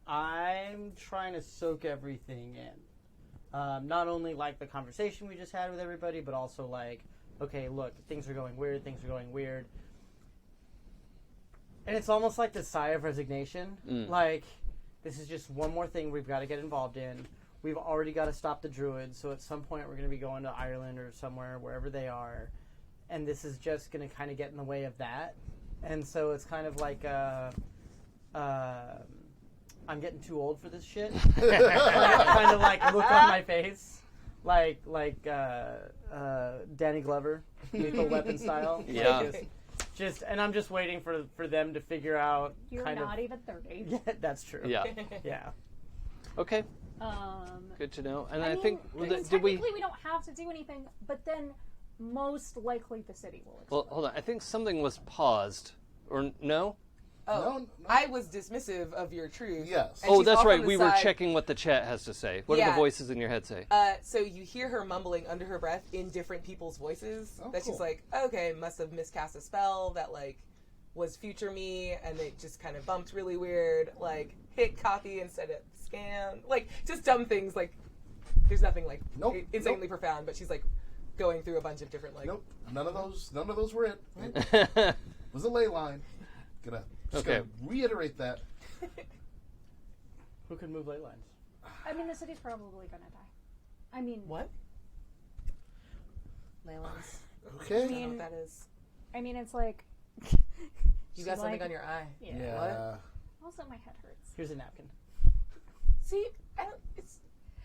I'm trying to soak everything in. Not only like the conversation we just had with everybody, but also like, okay, look, things are going weird. Things are going weird. And it's almost like the sigh of resignation. Like, this is just one more thing we've got to get involved in. We've already got to stop the druids, so at some point we're going to be going to Ireland or somewhere, wherever they are. And this is just going to kind of get in the way of that. And so it's kind of like, I'm getting too old for this shit. Kind of like look on my face. Like Danny Glover, Lethal Weapon style. Yeah. Like just, and I'm just waiting for them to figure out. You're kind not of, even 30. Yeah, that's true. Yeah. Yeah. Okay. Um, Good to know. And I I mean, think I mean, did we? technically we don't have to do anything, but then most likely the city will explode. Well, hold on. I think something was paused, or no? Oh, No. I was dismissive of your truth. Yes. And Oh, she's that's off right. on the We were side. checking what the chat has to say. What do the Yeah. voices in your head say? So you hear her mumbling under her breath in different people's voices. Oh, that she's cool. like, okay, must have miscast a spell that like was future me, and it just kind of bumped really weird. Like hit copy instead of scan. Like just dumb things. Like there's nothing like Nope. insanely profound, but she's like going through a bunch of different like. Nope. None of those were it. It was a ley line. Just Okay. gonna reiterate that. Who can move ley lines? I mean, the city's probably gonna die. I mean, What? Leylines. Okay. I don't know what that is. I mean, it's like You got something like- on your eye. yeah. Yeah. Also, my head hurts. Here's a napkin. See, I don't. It's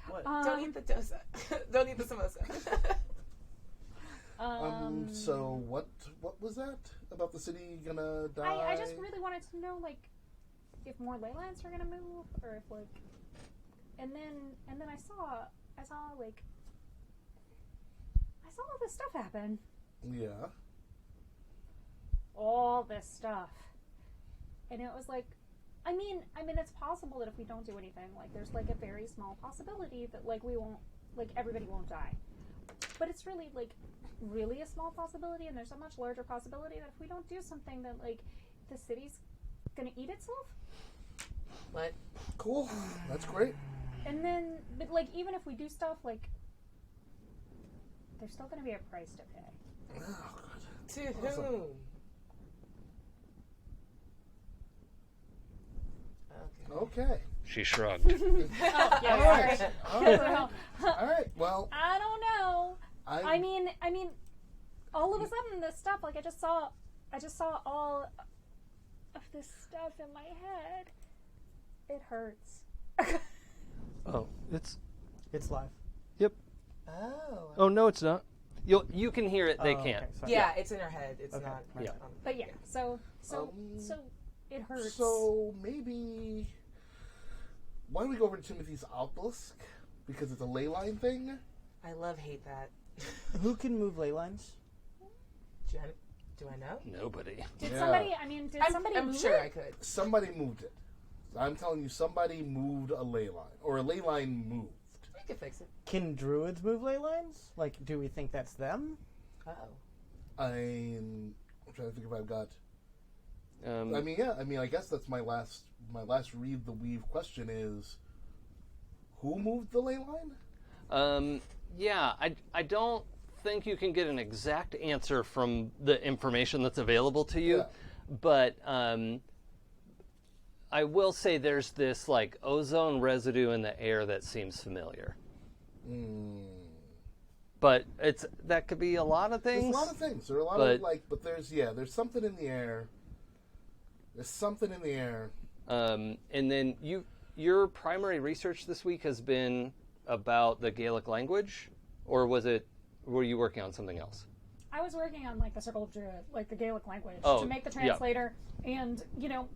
What? don't eat the dosa. Don't eat the samosa. So what was that about the city gonna die? I just really wanted to know, like, if more ley lines are gonna move, or if like, and then I saw like, I saw all this stuff happen. Yeah. All this stuff, and it was like, I mean, it's possible that if we don't do anything, like, there's like a very small possibility that like we won't, like, everybody won't die, but it's really like really a small possibility, and there's a much larger possibility that if we don't do something, that like the city's gonna eat itself. What? Cool. That's great. And then, but like, even if we do stuff, like, there's still going to be a price to pay. Oh, God. To Awesome. whom? Okay. Okay. She shrugged. Oh, yeah, All right. All right. All right. Well, I don't know. I mean, all of a sudden, this stuff, like, I just saw all of this stuff in my head. It hurts. Oh, it's. It's live. Yep. Oh. Oh no, it's not. You can hear it. They Oh, can't. okay, sorry. Yeah, it's in her head. It's Okay. not. Yeah. But yeah, so it hurts. so maybe why don't we go over to Timothy's obelisk because it's a ley line thing? I hate that. Who can move ley lines? Jen, do I know? Nobody. Did Yeah. somebody? I mean, did somebody? I'm move sure it? I could. Somebody moved it. I'm telling you, somebody moved a ley line, or a ley line moved. I could fix it. Can druids move ley lines? Like, do we think that's them? Oh. I'm trying to think if I've got. Um, I mean, yeah. I mean, I guess that's my last read the weave question is, who moved the ley line? Yeah, I don't think you can get an exact answer from the information that's available to you, but I will say there's this like ozone residue in the air that seems familiar. But that could be a lot of things. There's a lot of things. There are a lot of but there's something in the air. There's something in the air. And then your primary research this week has been about the Gaelic language, or were you working on something else? I was working on like the Circle of Druid, like the Gaelic language, Oh, to make the translator, and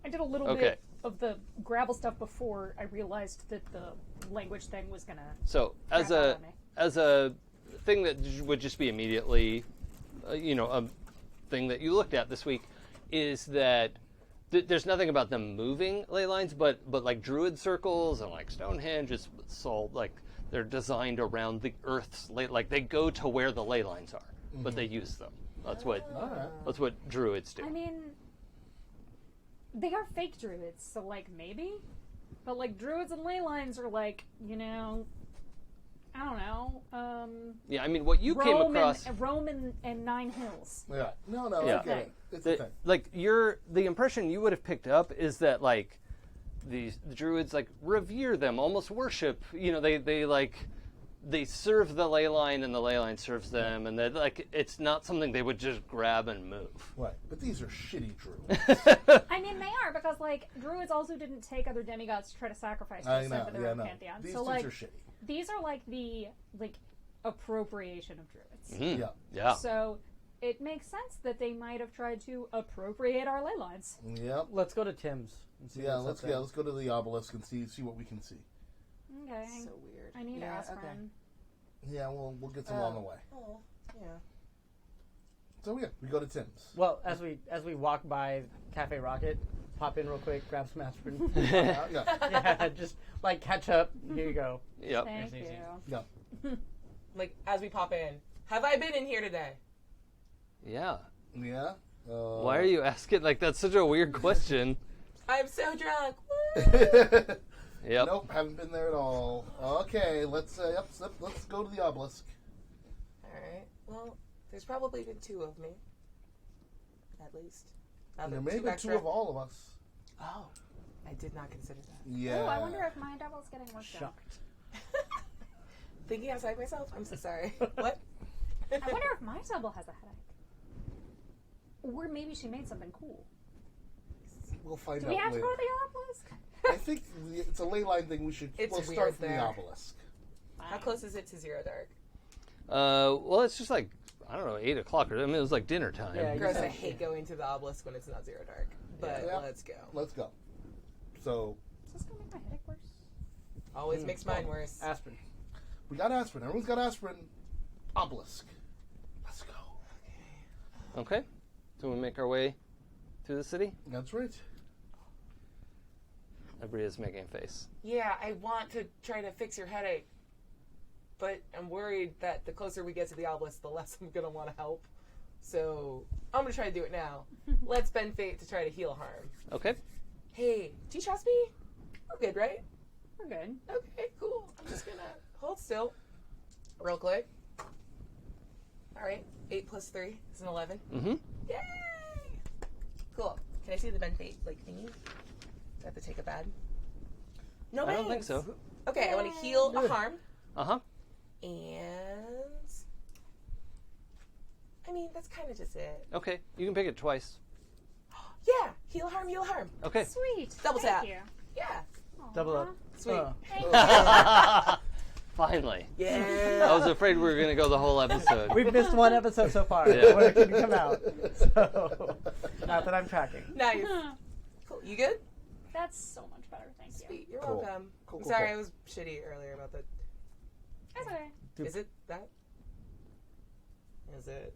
I did a little bit of the Gravel stuff before I realized that the language thing was gonna. So as a thing that would just be immediately, a thing that you looked at this week, is that there's nothing about them moving ley lines, but like Druid circles and like Stonehenge is so like they're designed around the Earth's like they go to where the ley lines are, but they use them. That's what Druids do. I mean, they are fake Druids, so like maybe, but like Druids and ley lines are like I don't know. Yeah, I mean, what you came across... Rome and Nine Hills. Yeah. No, Yeah. I get it. It's a thing. Like, the impression you would have picked up is that, like, the Druids, like, revere them, almost worship. They serve the ley line, and the ley line serves them, and that, like, it's not something they would just grab and move. Right. But these are shitty Druids. I mean, they are, because, like, Druids also didn't take other demigods to try to sacrifice I to know. their own pantheon. These so, dudes like, are shitty. these are like the appropriation of Druids. Yeah. So it makes sense that they might have tried to appropriate our ley lines. Yep. Let's go to Tim's. And see what's up there. Let's go to the obelisk and see what we can see. Okay. So weird. I need aspirin. Okay. Yeah, we'll get some on the way. Oh, yeah. So we go to Tim's. Well, as we walk by Cafe Rocket, pop in real quick, grab some aspirin. Yeah, just like catch up. Here you go. Yep. Thank you. Yeah. Like, as we pop in, have I been in here today? Yeah. Yeah. Why are you asking? Like, that's such a weird question. I'm so drunk. Woo! Yep. Nope, haven't been there at all. Okay, let's go to the obelisk. All right. Well, there's probably been two of me, at least. There may have been two of all of us. Oh, I did not consider that. Yeah. Oh, I wonder if my devil's getting worked out. Shocked. Thinking outside myself. I'm so sorry. What? I wonder if my double has a headache. Or maybe she made something cool. We'll find Do out we have to later. go to the obelisk? I think it's a ley line thing. We'll Weird start from there. the obelisk. How close is it to Zero Dark? Well, it's just like, I don't know, 8 o'clock. I mean, it was like dinner time. Yeah, Gross, Yeah. I hate going to the obelisk when it's not Zero Dark. But Yeah. let's go. Let's go. So Is this going to make my headache worse? Always makes mine worse. Aspirin. we got aspirin. Everyone's got aspirin. Obelisk. Let's go. Okay. So we make our way through the city. That's right. Abria's making a face. Yeah, I want to try to fix your headache. But I'm worried that the closer we get to the obelisk, the less I'm going to want to help. So I'm going to try to do it now. Let's bend fate to try to heal harm. Okay. Hey, do you trust me? We're good, right? We're good. Okay, cool. I'm just going to hold still real quick. All right, 8 plus 3 is an 11. Mm-hmm. Yay! Cool. Can I see the bend fate thingy? Do I have to take a bad? No, I don't think bangs. so. Okay, I want to heal a harm. Uh-huh. And I mean, that's kind of just it. Okay. You can pick it twice. Yeah, heal harm, heal harm. Okay. Sweet. Double Thank tap. you. Yeah, Double up. sweet. Finally. Yeah. I was afraid we were going to go the whole episode. We've missed one episode so far. Yeah. When it couldn't come out. So, not that I'm tracking. Nice. Cool. You good? That's so much better. Thank you. Sweet. You're Cool. welcome. Cool, I'm cool, sorry cool. I was shitty earlier about that. That's okay. Is it that? Is it?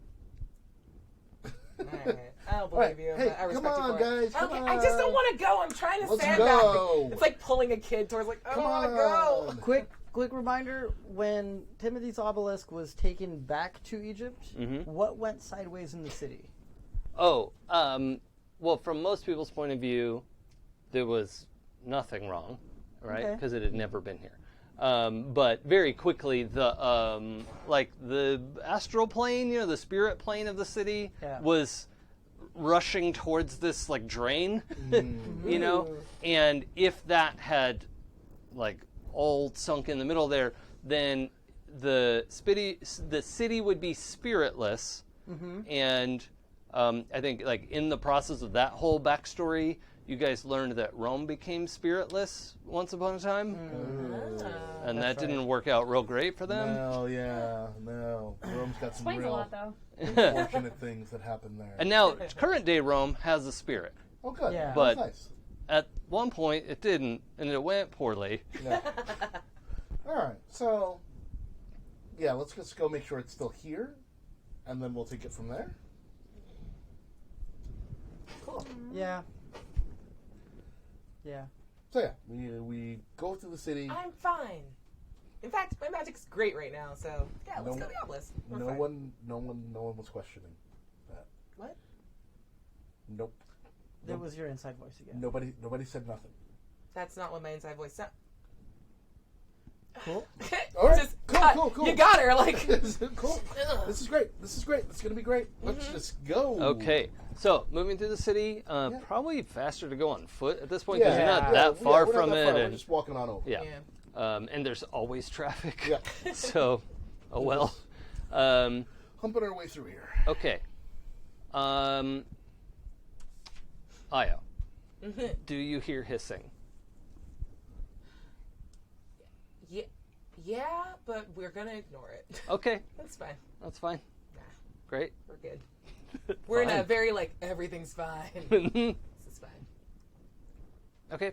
Alright. I don't believe you, Hey, but I come respect you on, for it. guys. Come Okay, on. I just don't want to go. I'm trying to Let's stand go. back. It's like pulling a kid towards like, I Come don't want to go. on. Quick reminder, when Timothy's obelisk was taken back to Egypt, what went sideways in the city? Oh, well, from most people's point of view, there was nothing wrong, right? Okay. Because it had never been here. But very quickly, the the astral plane, the spirit plane of the city, was rushing towards this drain, and if that had all sunk in the middle there, then the city would be spiritless, and I think in the process of that whole backstory, you guys learned that Rome became spiritless once upon a time, and that didn't work out real great for them. No. Rome's got some Explains a real lot, though. unfortunate things that happen there. And now, current day Rome has a spirit. Oh, good. Yeah. But That's nice. at one point, it didn't, and it went poorly. Yeah. All right. So, yeah, let's just go make sure it's still here, and then we'll take it from there. Cool. Yeah. Yeah. So yeah, we go through the city. I'm fine. In fact, my magic's great right now, so yeah, let's go to the obelisk. We're fine. No one was questioning that. What? Nope. That was your inside voice again. Nobody said nothing. That's not what my inside voice said. Cool. All right. Just Cool. You got her. Cool. This is great. This is going to be great. Let's just go. Okay, so moving through the city, probably faster to go on foot at this point because you're not that we're far not from that it. far. We're And just walking on over. yeah. And there's always traffic. Yeah. So, oh well. Humping our way through here. Okay. Io, do you hear hissing? Yeah, but we're gonna ignore it. Okay, That's fine. that's fine. Nah, Great. we're good. We're in a very everything's fine. This is fine. Okay.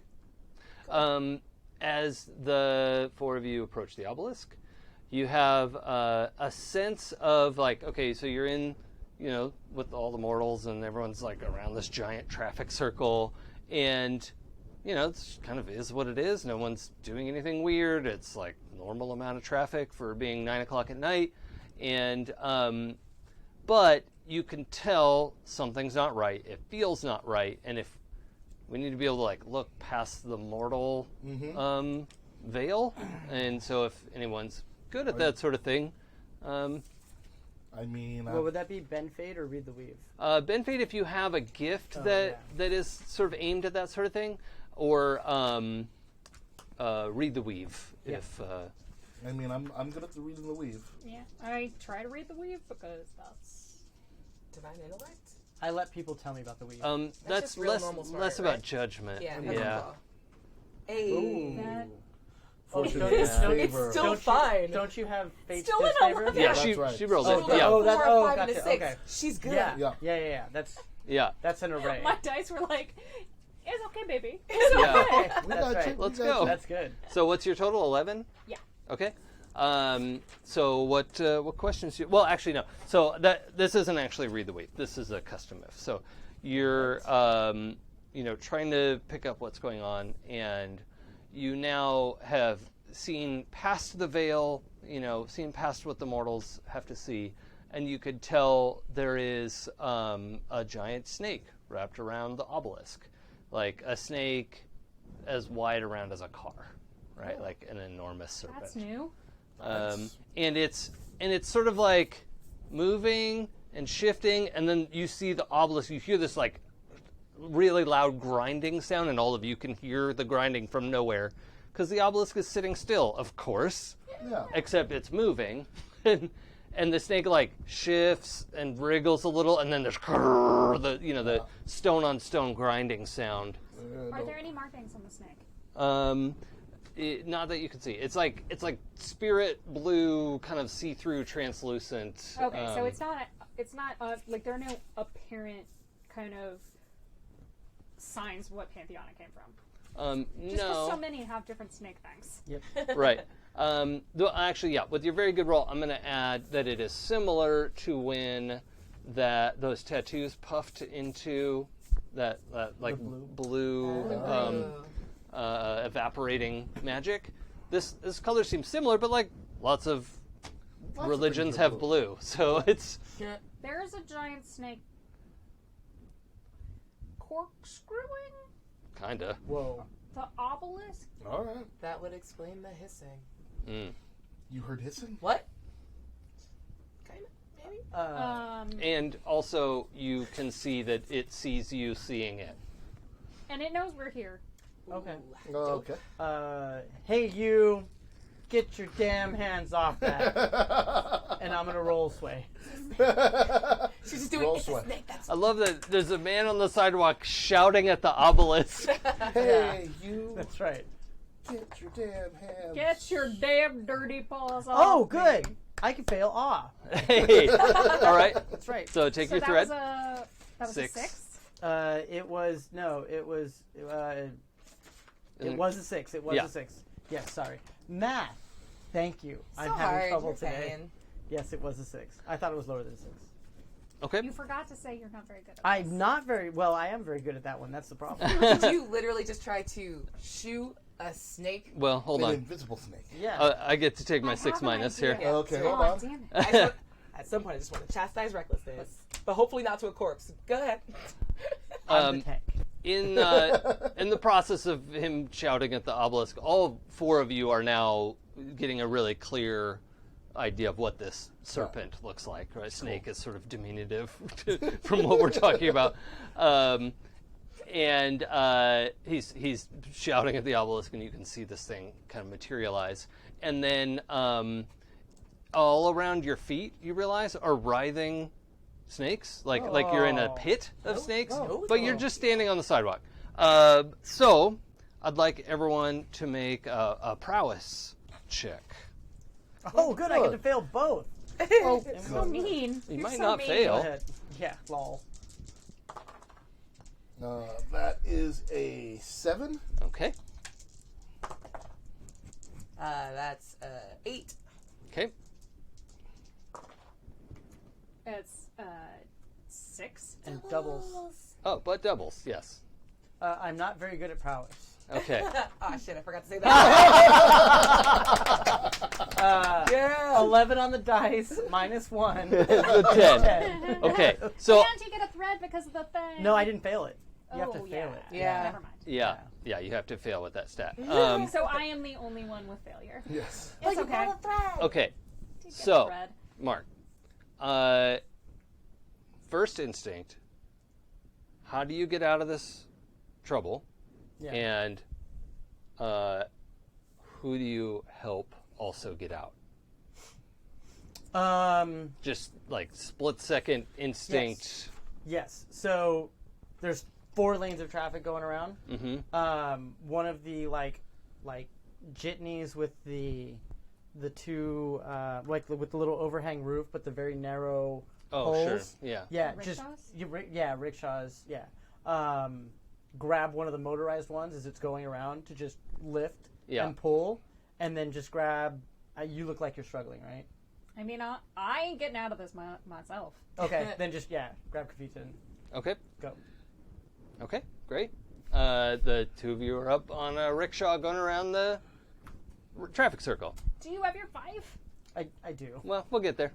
As the four of you approach the obelisk, you have a sense of okay, so you're in, with all the mortals and everyone's around this giant traffic circle, and it's kind of is what it is. No one's doing anything weird. It's normal amount of traffic for being 9 o'clock at night, and but you can tell something's not right. It feels not right, and if we need to be able to look past the mortal veil, and so if anyone's good at that sort of thing. I mean, What would that be? Bend Fade or Read the Weave? Bend Fade if you have a gift that is sort of aimed at that sort of thing, or Read the Weave if. I mean, I'm good at the reading the weave. Yeah, I try to read the weave because that's Divine intellect? I let people tell me about the weave. That's just real less normal smart, less right? about judgment. Yeah. Yeah. Hey. that. Fortune don't- is don't- favor. Still Don't you- fine. Don't you have Fate's Still in a favor? lot. Yeah, Yeah, she that's right. she rolls Oh, it. that- Yeah. oh, that- 4, oh, 5, and a gotcha, 6. okay. She's good. Yeah. Yeah. Yeah. That's an array. My dice were it's okay, baby. Yeah. Okay, We that's got right. you. Let's We got go. you. That's good. So what's your total? 11? Yeah. Okay. So what questions? Well, actually no. So this isn't actually Read the Weave. This is a custom if. So you're trying to pick up what's going on, and you now have seen past the veil. Seen past what the mortals have to see, and you could tell there is a giant snake wrapped around the obelisk, like a snake as wide around as a car, right? Like an enormous serpent. That's new. And it's sort of moving and shifting, and then you see the obelisk. You hear this really loud grinding sound, and all of you can hear the grinding from nowhere because the obelisk is sitting still, of course. Yeah. Except it's moving, and the snake shifts and wriggles a little, and then there's the stone on stone grinding sound. Are there any markings on the snake? Not that you can see. It's like spirit blue, kind of see-through, translucent. Okay, so it's not there are no apparent kind of signs what Pantheon it came from. Just because no. so many have different snake things. Yep. Right. Actually, yeah. With your very good roll, I'm going to add that it is similar to when those tattoos puffed into that blue evaporating magic. This color seems similar, but lots of religions have blue, so it's. There is a giant snake corkscrewing Kinda. Whoa. the obelisk. All right. That would explain the hissing. You heard hissing? What? Kind of, maybe. And also, you can see that it sees you seeing it. And it knows we're here. Okay. Okay. Hey, you. Get your damn hands off that. And I'm going to roll sway. She's just doing Roll it's a sway. snake. That's I love that there's a man on the sidewalk shouting at the obelisk. Hey, you. That's right. Get your damn hands. Get your damn dirty paws off. Oh, me. good. I can fail awe. Hey. All right. That's right. So take So your that thread. was a 6. It was a 6. It was Yeah. a 6. Yes, sorry. Math. Thank you. I'm so having hard. trouble You're today. fine. Yes, it was a 6. I thought it was lower than 6. Okay. You forgot to say you're not very good at this. I'm not very well. I am very good at that one. That's the problem. Did you literally just try to shoot a snake? Well, hold An on. invisible snake. Yeah. I get to take my I 6 have an minus idea. here. Okay, so- hold on. Damn it. At some point, I just want to chastise recklessness, but hopefully not to a corpse. Go ahead. I'm the tank. In the process of him shouting at the obelisk, all 4 of you are now getting a really clear idea of what this serpent looks like. Right? Snake is sort of diminutive from what we're talking about. And he's shouting at the obelisk, and you can see this thing kind of materialize. And then all around your feet, you realize, are writhing snakes, like you're in a pit of snakes, but you're just standing on the sidewalk. So I'd like everyone to make a prowess check. Oh, good. I get to fail both. Oh, So mean. You You're might so not mean. Go fail. ahead. Yeah, lol. that is a 7. Okay. That's 8. Okay. It's 6. And doubles. Oh, but doubles. Yes. I'm not very good at prowess. Okay. Oh shit! I forgot to say that. Yeah. 11 on the dice, minus 1. The 10. Okay. So Can't you get a thread because of the thing? No, I didn't fail it. You have to Oh, fail yeah. it. Yeah. Never mind. yeah, you have to fail with that stat. So I am the only one with failure. Yes. It's okay. Okay. Get a So thread. Mark, first instinct. How do you get out of this trouble? Yeah. And who do you help also get out? Just like split second instinct. Yes. So there's 4 lanes of traffic going around. Mm-hmm. One of the like jitneys with the 2 with the little overhang roof, but the very narrow Oh, sure. holes. Yeah. Yeah, Rickshaws? rickshaws. Yeah. Grab one of the motorized ones as it's going around to just lift Yeah. and pull, and then just grab. You look like you're struggling, right? I mean, I ain't getting out of this myself. Okay, then just grab Kavita and Okay. go. Okay. Great. The 2 of you are up on a rickshaw going around the traffic circle. Do you have your 5? I do. Well, we'll get there.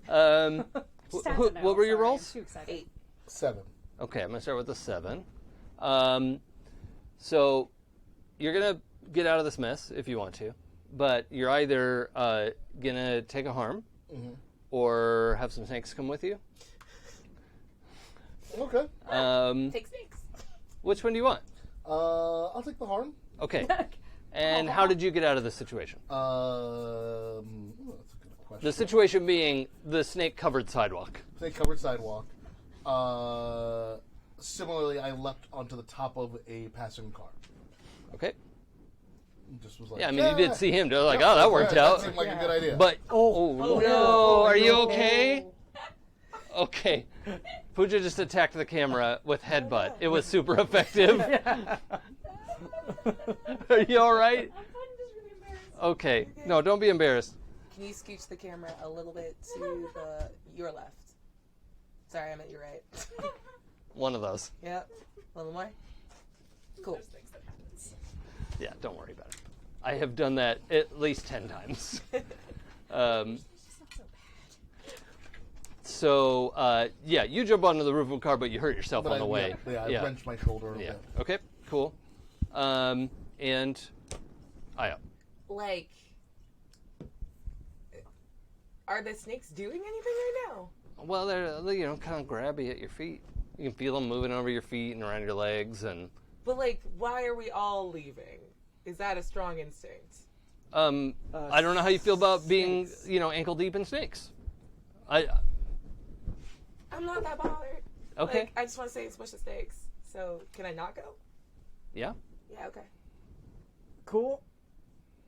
Just have to know. What were your Sorry, rolls? I'm too excited. 8. 7. Okay, I'm going to start with a 7. So you're going to get out of this mess if you want to, but you're either going to take a harm or have some snakes come with you. Okay. Take snakes. Which one do you want? I'll take the harm. Okay. And how did you get out of this situation? Ooh, that's a good question. The situation being the snake-covered sidewalk. They covered sidewalk. Similarly, I leapt onto the top of a passing car. Okay. Just was like, Yeah, I mean, you did see him. They're like, oh, that worked yeah, out. That seemed like a good idea. But, oh no, are you okay? Okay. Pooja just attacked the camera with headbutt. It was super effective. Are you all right? I'm just really embarrassed. Okay. No, don't be embarrassed. Can you scooch the camera a little bit to your left? Sorry, I'm at your right. One of those. Yep. A little more. Cool. Yeah, don't worry about it. I have done that at least 10 times. Yeah, you jump onto the roof of a car, but you hurt yourself on the way. I wrenched my shoulder a Yeah. bit. Okay, cool. And Aya. Like, Are the snakes doing anything right now? Well, they're kind of grabby at your feet. You can feel them moving over your feet and around your legs, and. But like, why are we all leaving? Is that a strong instinct? I don't know how you feel about being, ankle deep in snakes. I'm not that bothered. Okay. Like, I just want to say it's a bunch of snakes. So, can I not go? Yeah. Yeah, okay. Cool.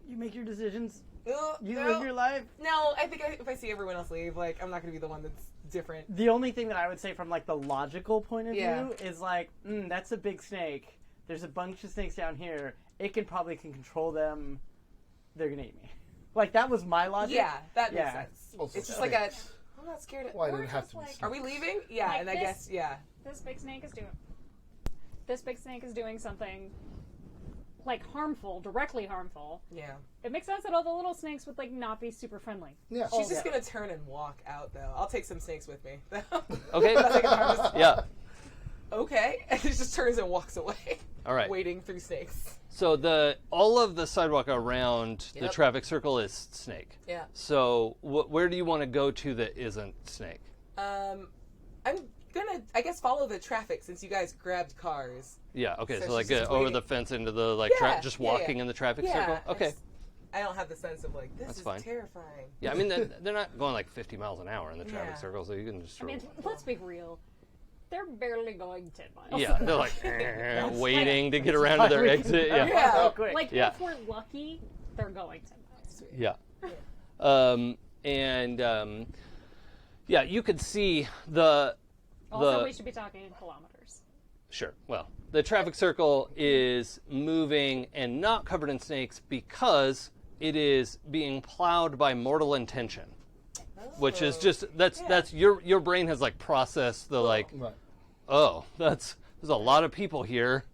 You make your decisions. You no. live your life. No, I think if I see everyone else leave, like, I'm not going to be the one that's different. The only thing that I would say from, like, the logical point of Yeah. view is, like, that's a big snake. There's a bunch of snakes down here. It can control them. They're going to eat me. Like, that was my logic. Yeah, that makes Yeah. sense. Also It's just like a, snakes. I'm not scared of. Why did Or it have just to be? like- Are we leaving? Yeah, Like and I this? guess, yeah. This big snake is doing something like harmful, directly harmful. Yeah. It makes sense that all the little snakes would like not be super friendly. Yeah. She's just going to turn and walk out, though. I'll take some snakes with me. Okay. Not taking harvest. Yeah. Okay. And she just turns and walks away. All right. Wading through snakes. So all of the sidewalk around the Yep. traffic circle is snake. Yeah. So where do you want to go to that isn't snake? I'm gonna, I guess, follow the traffic since you guys grabbed cars. Yeah. Okay. So So like she's just over waiting. the fence into the like Yeah, just yeah, walking yeah. in the traffic Yeah. circle. Okay. I don't have the sense of like, this That's is fine. terrifying. Yeah. I mean they're not going like 50 miles an hour in the traffic Yeah. circle, so you can just. I mean, sort of- let's be real. They're barely going 10 miles. yeah. They're like waiting to get around to their exit. Yeah. Yeah. So quick. Like, Yeah. if we're lucky, they're going 10 miles. Yeah. Yeah, you could see the Also, we should be talking in kilometers. Sure. Well, the traffic circle is moving and not covered in snakes because it is being plowed by mortal intention, which is just that's your brain has like processed the like, Right. oh, there's a lot of people here,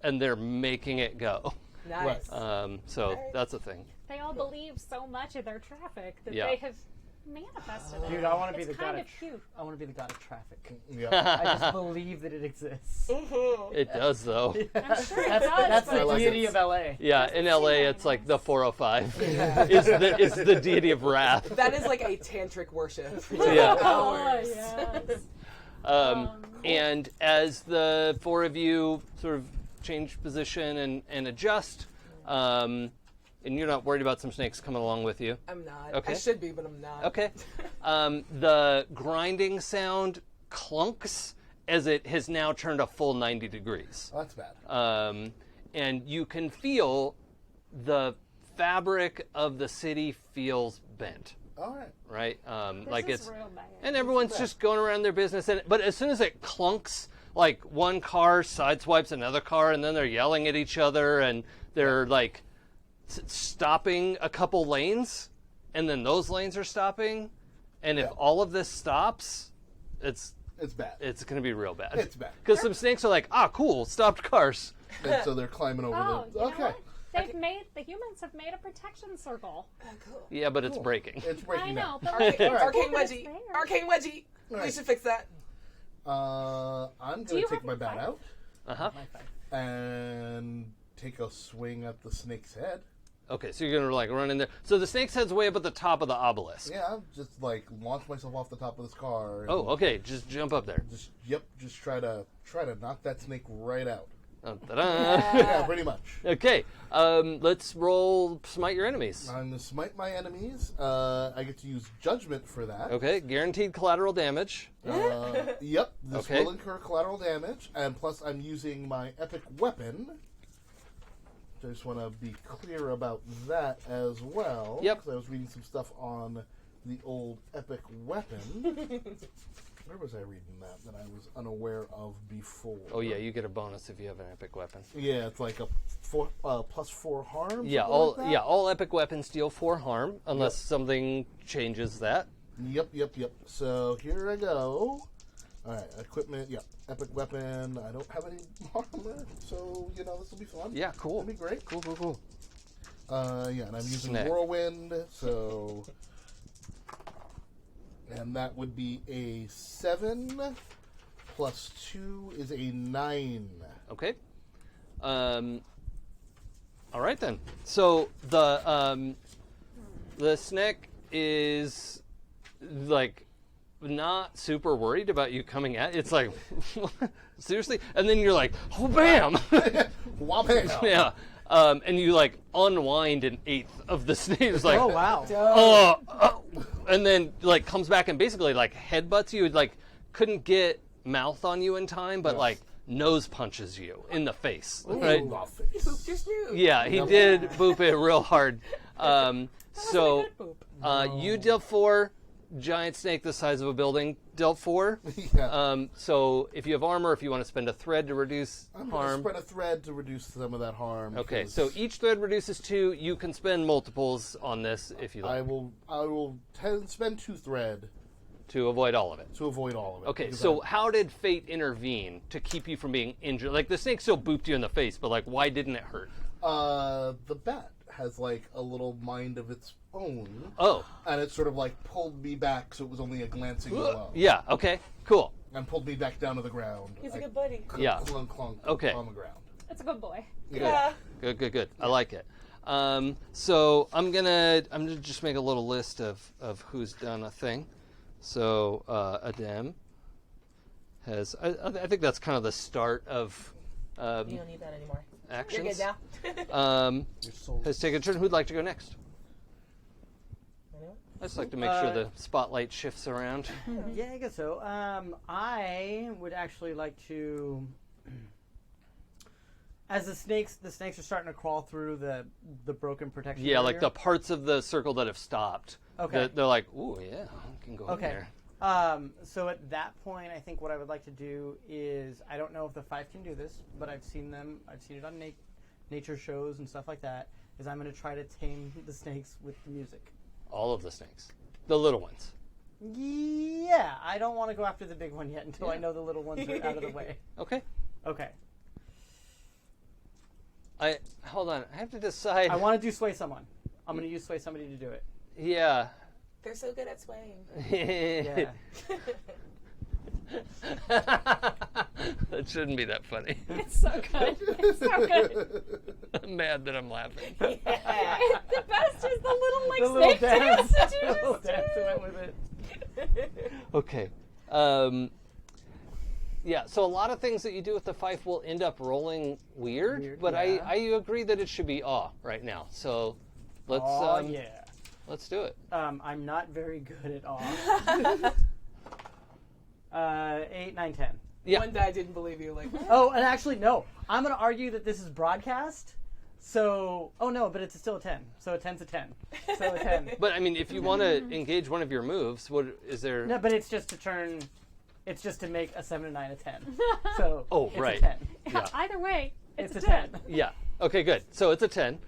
and they're making it go. Nice. So that's a thing. They all believe so much in their traffic that Yeah. they have manifested it. Dude, I want to be It's the god kind of of cute. I want to be the god of traffic. Yeah. I just believe that it exists. It does though. I'm sure it That's, does. that's but the like deity it. of LA. Yeah, in LA it's like the 405 is the deity of wrath. That is like a tantric worship. Yeah. Oh, Hours. yes. And as the four of you sort of change position and adjust, and you're not worried about some snakes coming along with you. I'm not. Okay. I should be, but I'm not. Okay. The grinding sound clunks as it has now turned a full 90 degrees. Oh, that's bad. And you can feel the fabric of the city feels bent, All right. right? This like is it's, real bad. and everyone's just going around their business. But as soon as it clunks, like one car sideswipes another car, and then they're yelling at each other, and they're like stopping a couple lanes, and then those lanes are stopping, and if all of this stops, it's bad. it's going to be real bad. It's bad. Because some snakes are like, cool, stopped cars. And so they're climbing over Oh, the. you Okay. know what? The humans have made a protection circle. Oh, cool. Yeah, but it's Cool. breaking. It's breaking I know, down. but Arcane, like, Arcane it's Wedgie. there. Arcane Wedgie. We Right. should fix that. I'm Do going you to take have my a bat fight? out Uh-huh. and take a swing at the snake's head. Okay, so you're going to like run in there. So the snake's head's way up at the top of the obelisk. Yeah, I'll just like launch myself off the top of this car. And Oh, okay, just jump up there. just try to knock that snake right out. Ta-da. Yeah, pretty much. Okay, let's roll smite your enemies. I'm gonna smite my enemies. I get to use judgment for that. Okay, guaranteed collateral damage. Yep, this Okay. will incur collateral damage, and plus I'm using my epic weapon. I just want to be clear about that as well. Yep. Because I was reading some stuff on the old epic weapon. Where was I reading that I was unaware of before? Oh yeah, you get a bonus if you have an epic weapon. Yeah, it's like a +4 harm. Yeah, something like that? all epic weapons deal 4 harm unless something changes that. Yep. So here I go. All right, equipment. Yep, epic weapon. I don't have any armor, so this will be fun. Yeah, cool. It'll be great. Cool. Yeah, and I'm using Snack. whirlwind, so. And that would be a 7 plus 2 is a 9. Okay. All right then. So the snake is like not super worried about you coming at. It's like seriously, and then you're like, oh bam, Wham-bam. yeah, and you like unwind an eighth of the snake. It's like, Oh wow. and then like comes back and basically like headbutts you. Like couldn't get mouth on you in time, but Yes. like nose punches you in the face. Ooh, Right? the face. Poop your snoot. Yeah, he did boop it real hard. So Good poop. you dealt 4. Giant snake the size of a building dealt 4. Yeah. So if you have armor, if you want to spend a thread to reduce I'm gonna harm. spread a thread to reduce some of that harm. Okay, because so each thread reduces 2. You can spend multiples on this if you I like will spend 2 thread to avoid all of it. to avoid all of it. Okay, because so how did fate intervene to keep you from being injured? Like the snake still booped you in the face, but like why didn't it hurt? the bat has like a little mind of its own. Oh, And it sort of like pulled me back, so it was only a glancing blow. yeah. Okay, cool. And pulled me back down to the ground. He's a I good buddy. Yeah. Clunk, clunk, Okay. on the ground. It's a good boy. Yeah. Good. I like it. So I'm gonna just make a little list of who's done a thing. So Adem has. I think that's kind of the start of You don't need that anymore. actions. You're good now. Your soul. Has taken a turn. Who'd like to go next? Anyone? I just like to make sure the spotlight shifts around. Yeah, I guess so. I would actually like to, as the snakes are starting to crawl through the broken protection. Yeah, like barrier. the parts of the circle that have stopped. Okay. They're like, ooh, yeah, I can go in Okay. there. So at that point, I think what I would like to do is, I don't know if the 5 can do this, but I've seen it on nature shows and stuff like that, is I'm going to try to tame the snakes with music. All of the snakes, the little ones. Yeah, I don't want to go after the big one yet until I know the little ones are out of the way. Okay. Okay. Hold on. I have to decide. I want to do sway someone. I'm going to use sway somebody to do it. Yeah. They're so good at swaying. Yeah. That shouldn't be that funny. It's so good. It's so good. I'm mad that I'm laughing. The best is the little like The little snake dance. dance that you The little just dance did. that went with it. Okay. Yeah, so a lot of things that you do with the fife will end up rolling weird, but yeah. I agree that it should be awe right now. So let's Oh, yeah. let's do it. I'm not very good at all. 8, 9, 10. Yeah. One guy didn't believe you. Like, Oh, and actually, no. I'm going to argue that this is broadcast. So, oh no, but it's still a 10. So a 10's a 10. So a 10. But I mean, if you want to engage one of your moves, what is there? No, but it's just to turn. It's just to make a 7, a 9, a 10. So Oh, it's right. a 10. Yeah. Either way, It's it's a 10. Yeah. Okay, good. So it's a 10.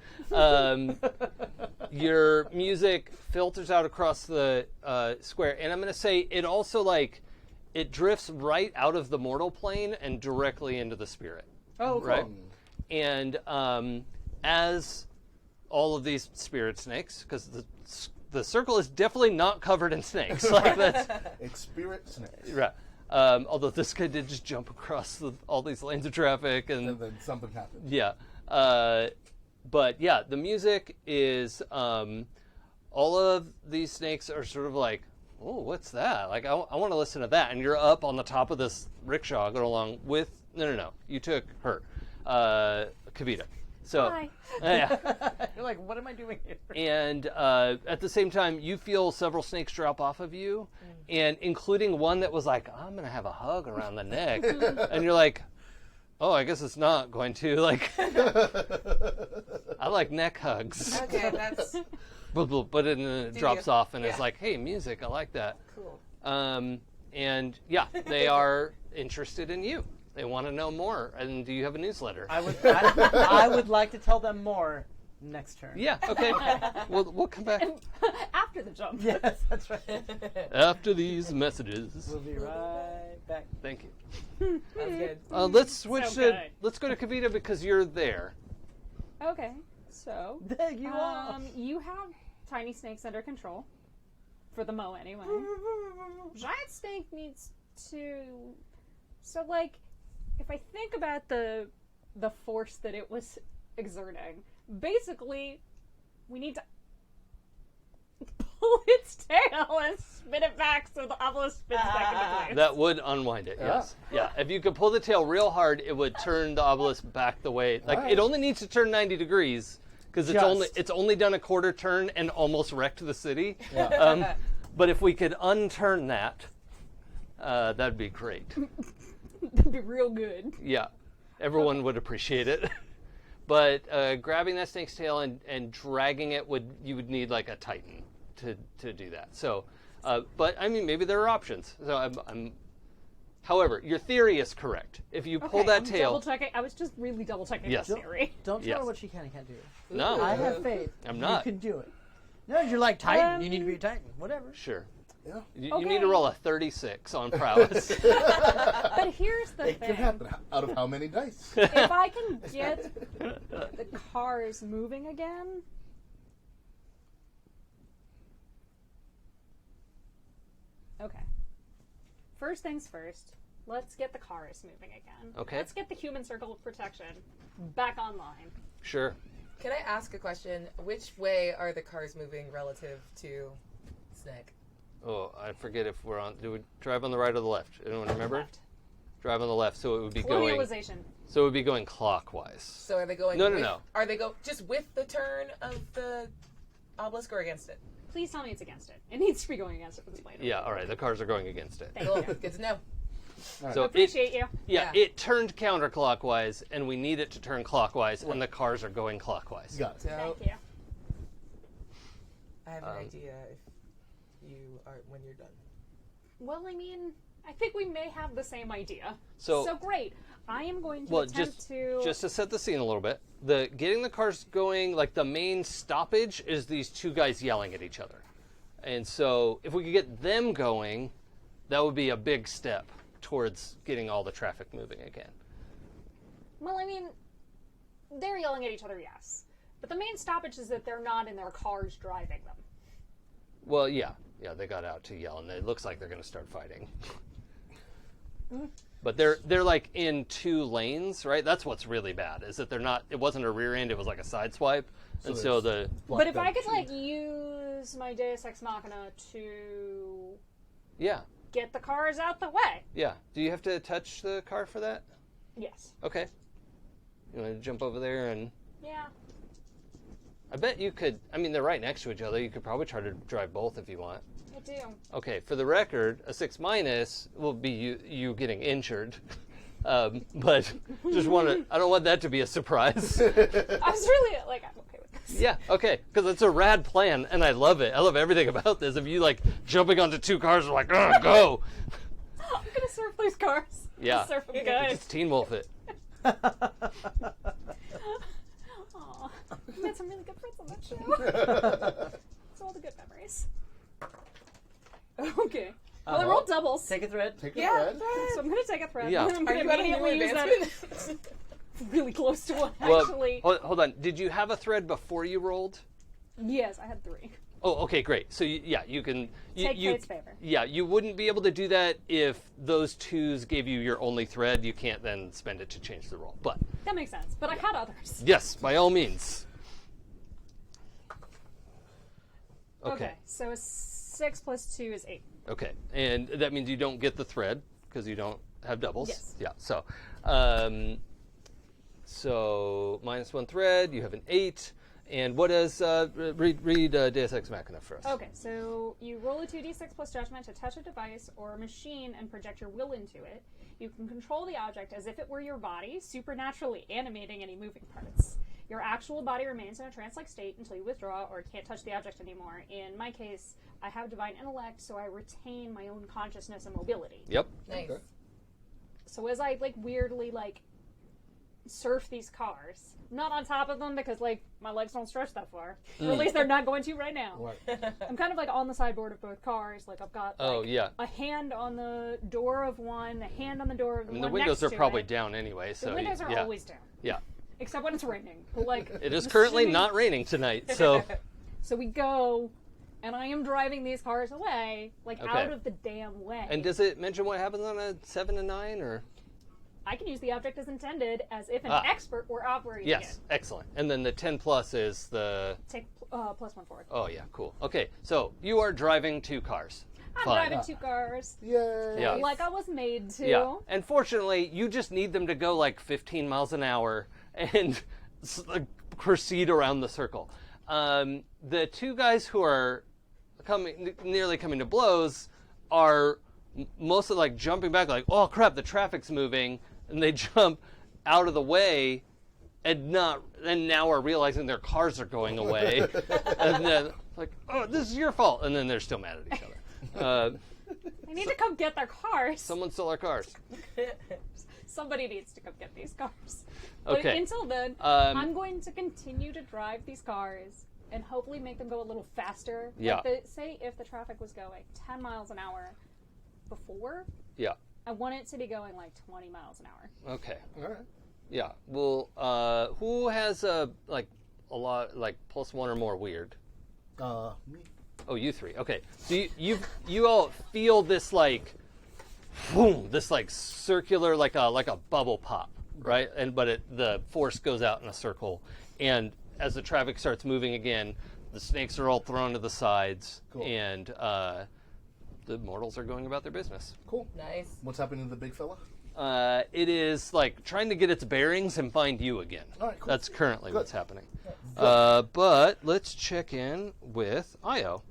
Your music filters out across the square, and I'm going to say it also like it drifts right out of the mortal plane and directly into the spirit. Oh, cool. Right. And as all of these spirit snakes, because the circle is definitely not covered in snakes. Like that's It's spirit snakes. right. Although this guy did just jump across all these lanes of traffic, And then something happened. yeah. But yeah, the music is all of these snakes are sort of like, oh, what's that? Like, I want to listen to that. And you're up on the top of this rickshaw going along with, no. You took her, Kavita. So, Hi. yeah. You're like, what am I doing here? And at the same time, you feel several snakes drop off of you, and including one that was like, I'm going to have a hug around the neck. And you're like, oh, I guess it's not going to. Like, I like neck hugs. okay, that's But it drops you? off and Yeah. it's like, hey, music, I like that. cool. And yeah, they are interested in you. They want to know more. And do you have a newsletter? I would like to tell them more next turn. Yeah, okay. We'll come back After the jump. Yes, that's right. after these messages. We'll be right back. Thank you. That's good. Let's switch So to, good. let's go to Kavita because you're there. Okay, so There you are. you have tiny snakes under control, for the mo anyway. Giant snake needs to. So like, if I think about the force that it was exerting, basically, we need to pull its tail and spin it back so the obelisk spins back into place. That would unwind it, yes. Yeah, if you could pull the tail real hard, it would turn the obelisk back the way. Like, Alright. it only needs to turn 90 degrees, because it's only done a quarter turn and almost wrecked the city. Yeah. But if we could unturn that, that'd be great. That'd be real good. Yeah, everyone would appreciate it. But grabbing that snake's tail and dragging it you would need like a titan to do that. So, but I mean, maybe there are options. So however, your theory is correct. If you pull that tail, Double checking. I was just really double checking Yes. the theory. Don't tell Yes. her what she can and can't do. no, I have faith. I'm not. You can do it. No, you're like Titan. You need to be a Titan. Whatever. Sure. Yeah. You need to roll a 36 on prowess. But here's the It can thing. happen. Out of how many dice? If I can get the cars moving again. Okay. First things first, let's get the cars moving again. Okay. Let's get the human circle of protection back online. Sure. Can I ask a question? Which way are the cars moving relative to Snake? Oh, I forget if we're on. Do we drive on the right or the left? Anyone remember? Left. Drive on the left, so it would be going. Colonialization. So it would be going clockwise. So are they going? No. Are they just with the turn of the obelisk or against it? Please tell me it's against it. It needs to be going against it for this later. Yeah. All right. The cars are going against it. Thank Cool. you. Good to know. So Appreciate you. Yeah, Yeah. it turned counterclockwise, and we need it to turn clockwise, and the cars are going clockwise. Got it. So Thank you. I have an idea if you are when you're done. Well, I mean, I think we may have the same idea. So- great. I am going to Well, attempt to. just to set the scene a little bit, getting the cars going, like the main stoppage is these two guys yelling at each other. And so if we could get them going, that would be a big step towards getting all the traffic moving again. Well, I mean, they're yelling at each other, yes. But the main stoppage is that they're not in their cars driving them. Well, yeah, they got out to yell, and it looks like they're going to start fighting. But they're like in two lanes, right? That's what's really bad, is that they're not. It wasn't a rear end; it was like a side swipe, and so the. But if I could, like, use my Deus Ex Machina to Yeah, get the cars out the way. yeah. Do you have to touch the car for that? Yes. Okay. You want to jump over there and? Yeah. I bet you could. I mean, they're right next to each other. You could probably try to drive both if you want. I do. Okay, for the record, a 6- will be you getting injured. But just want to. I don't want that to be a surprise. I was really, like, I'm okay with this. Yeah, okay, because it's a rad plan, and I love it. I love everything about this. If you like jumping onto two cars, and like, oh, go. I'm gonna surf those cars. Yeah, Surf them good. just Teen Wolf it. Aw. We had some really good friends on that show. It's all the good memories. Okay. Well, I rolled doubles. Take a thread. Take a Yeah. thread. So I'm going to take a thread. Yeah. And I'm Are going you to at a new immediately use that advancement? really close to one, Well, actually. hold on. Did you have a thread before you rolled? Yes, I had 3. Oh, okay, great. So you can Take fate's favor. Yeah, you wouldn't be able to do that if those twos gave you your only thread. You can't then spend it to change the roll. But That makes sense. But I had others. yes, by all means. Okay. So a 6 plus 2 is 8. Okay, and that means you don't get the thread because you don't have doubles. Yes. Yeah. So -1 thread. You have an 8. And what is read Deus Ex Machina for us? Okay, so you roll a 2d6 plus judgment to touch a device or a machine and project your will into it. You can control the object as if it were your body, supernaturally animating any moving parts. Your actual body remains in a trance-like state until you withdraw or can't touch the object anymore. In my case, I have divine intellect, so I retain my own consciousness and mobility. Yep. Nice. Okay. So as I, like, weirdly, like, surf these cars, not on top of them because, like, my legs don't stretch that far. Or at least they're not going to right now. Right. I'm kind of, like, on the sideboard of both cars. Like, I've got, like, Oh yeah. a hand on the door of one, a hand on the door of the I mean, one the windows next are to probably it. down anyway. So The windows are yeah. always down, Yeah. except when it's raining. But, like, It is I'm currently assuming- not raining tonight, so So we go, and I am driving these cars away, like, Okay. out of the damn way. And does it mention what happens on a 7 and 9 or? I can use the object as intended, as if an Ah. expert were operating Yes, it. excellent. And then the 10 plus is the plus 1 forward. Oh, yeah, cool. Okay, so you are driving 2 cars. I'm Fine. driving 2 cars. Yay. Yeah. Like I was made to. Yeah, and fortunately, you just need them to go like 15 miles an hour and proceed around the circle. The 2 guys who are nearly coming to blows are mostly like jumping back, like, oh crap, the traffic's moving, and they jump out of the way, and now are realizing their cars are going away, and then like, oh, this is your fault, and then they're still mad at each other. I need to come get their cars. Someone stole our cars. Somebody needs to come get these cars. But Okay. until then, I'm going to continue to drive these cars and hopefully make them go a little faster. Yeah. Like say if the traffic was going 10 miles an hour before, Yeah. I want it to be going like 20 miles an hour. Okay. All right. Yeah. Well, who has a lot like +1 or more weird? Me. Oh, you 3. Okay. So you all feel this like, boom, this like circular like a bubble pop, right? But the force goes out in a circle, and as the traffic starts moving again, the snakes are all thrown to the sides, Cool. and the mortals are going about their business. Cool. Nice. What's happening to the big fella? It is like trying to get its bearings and find you again. All right, cool. That's currently Good. what's happening. But let's check in with Io.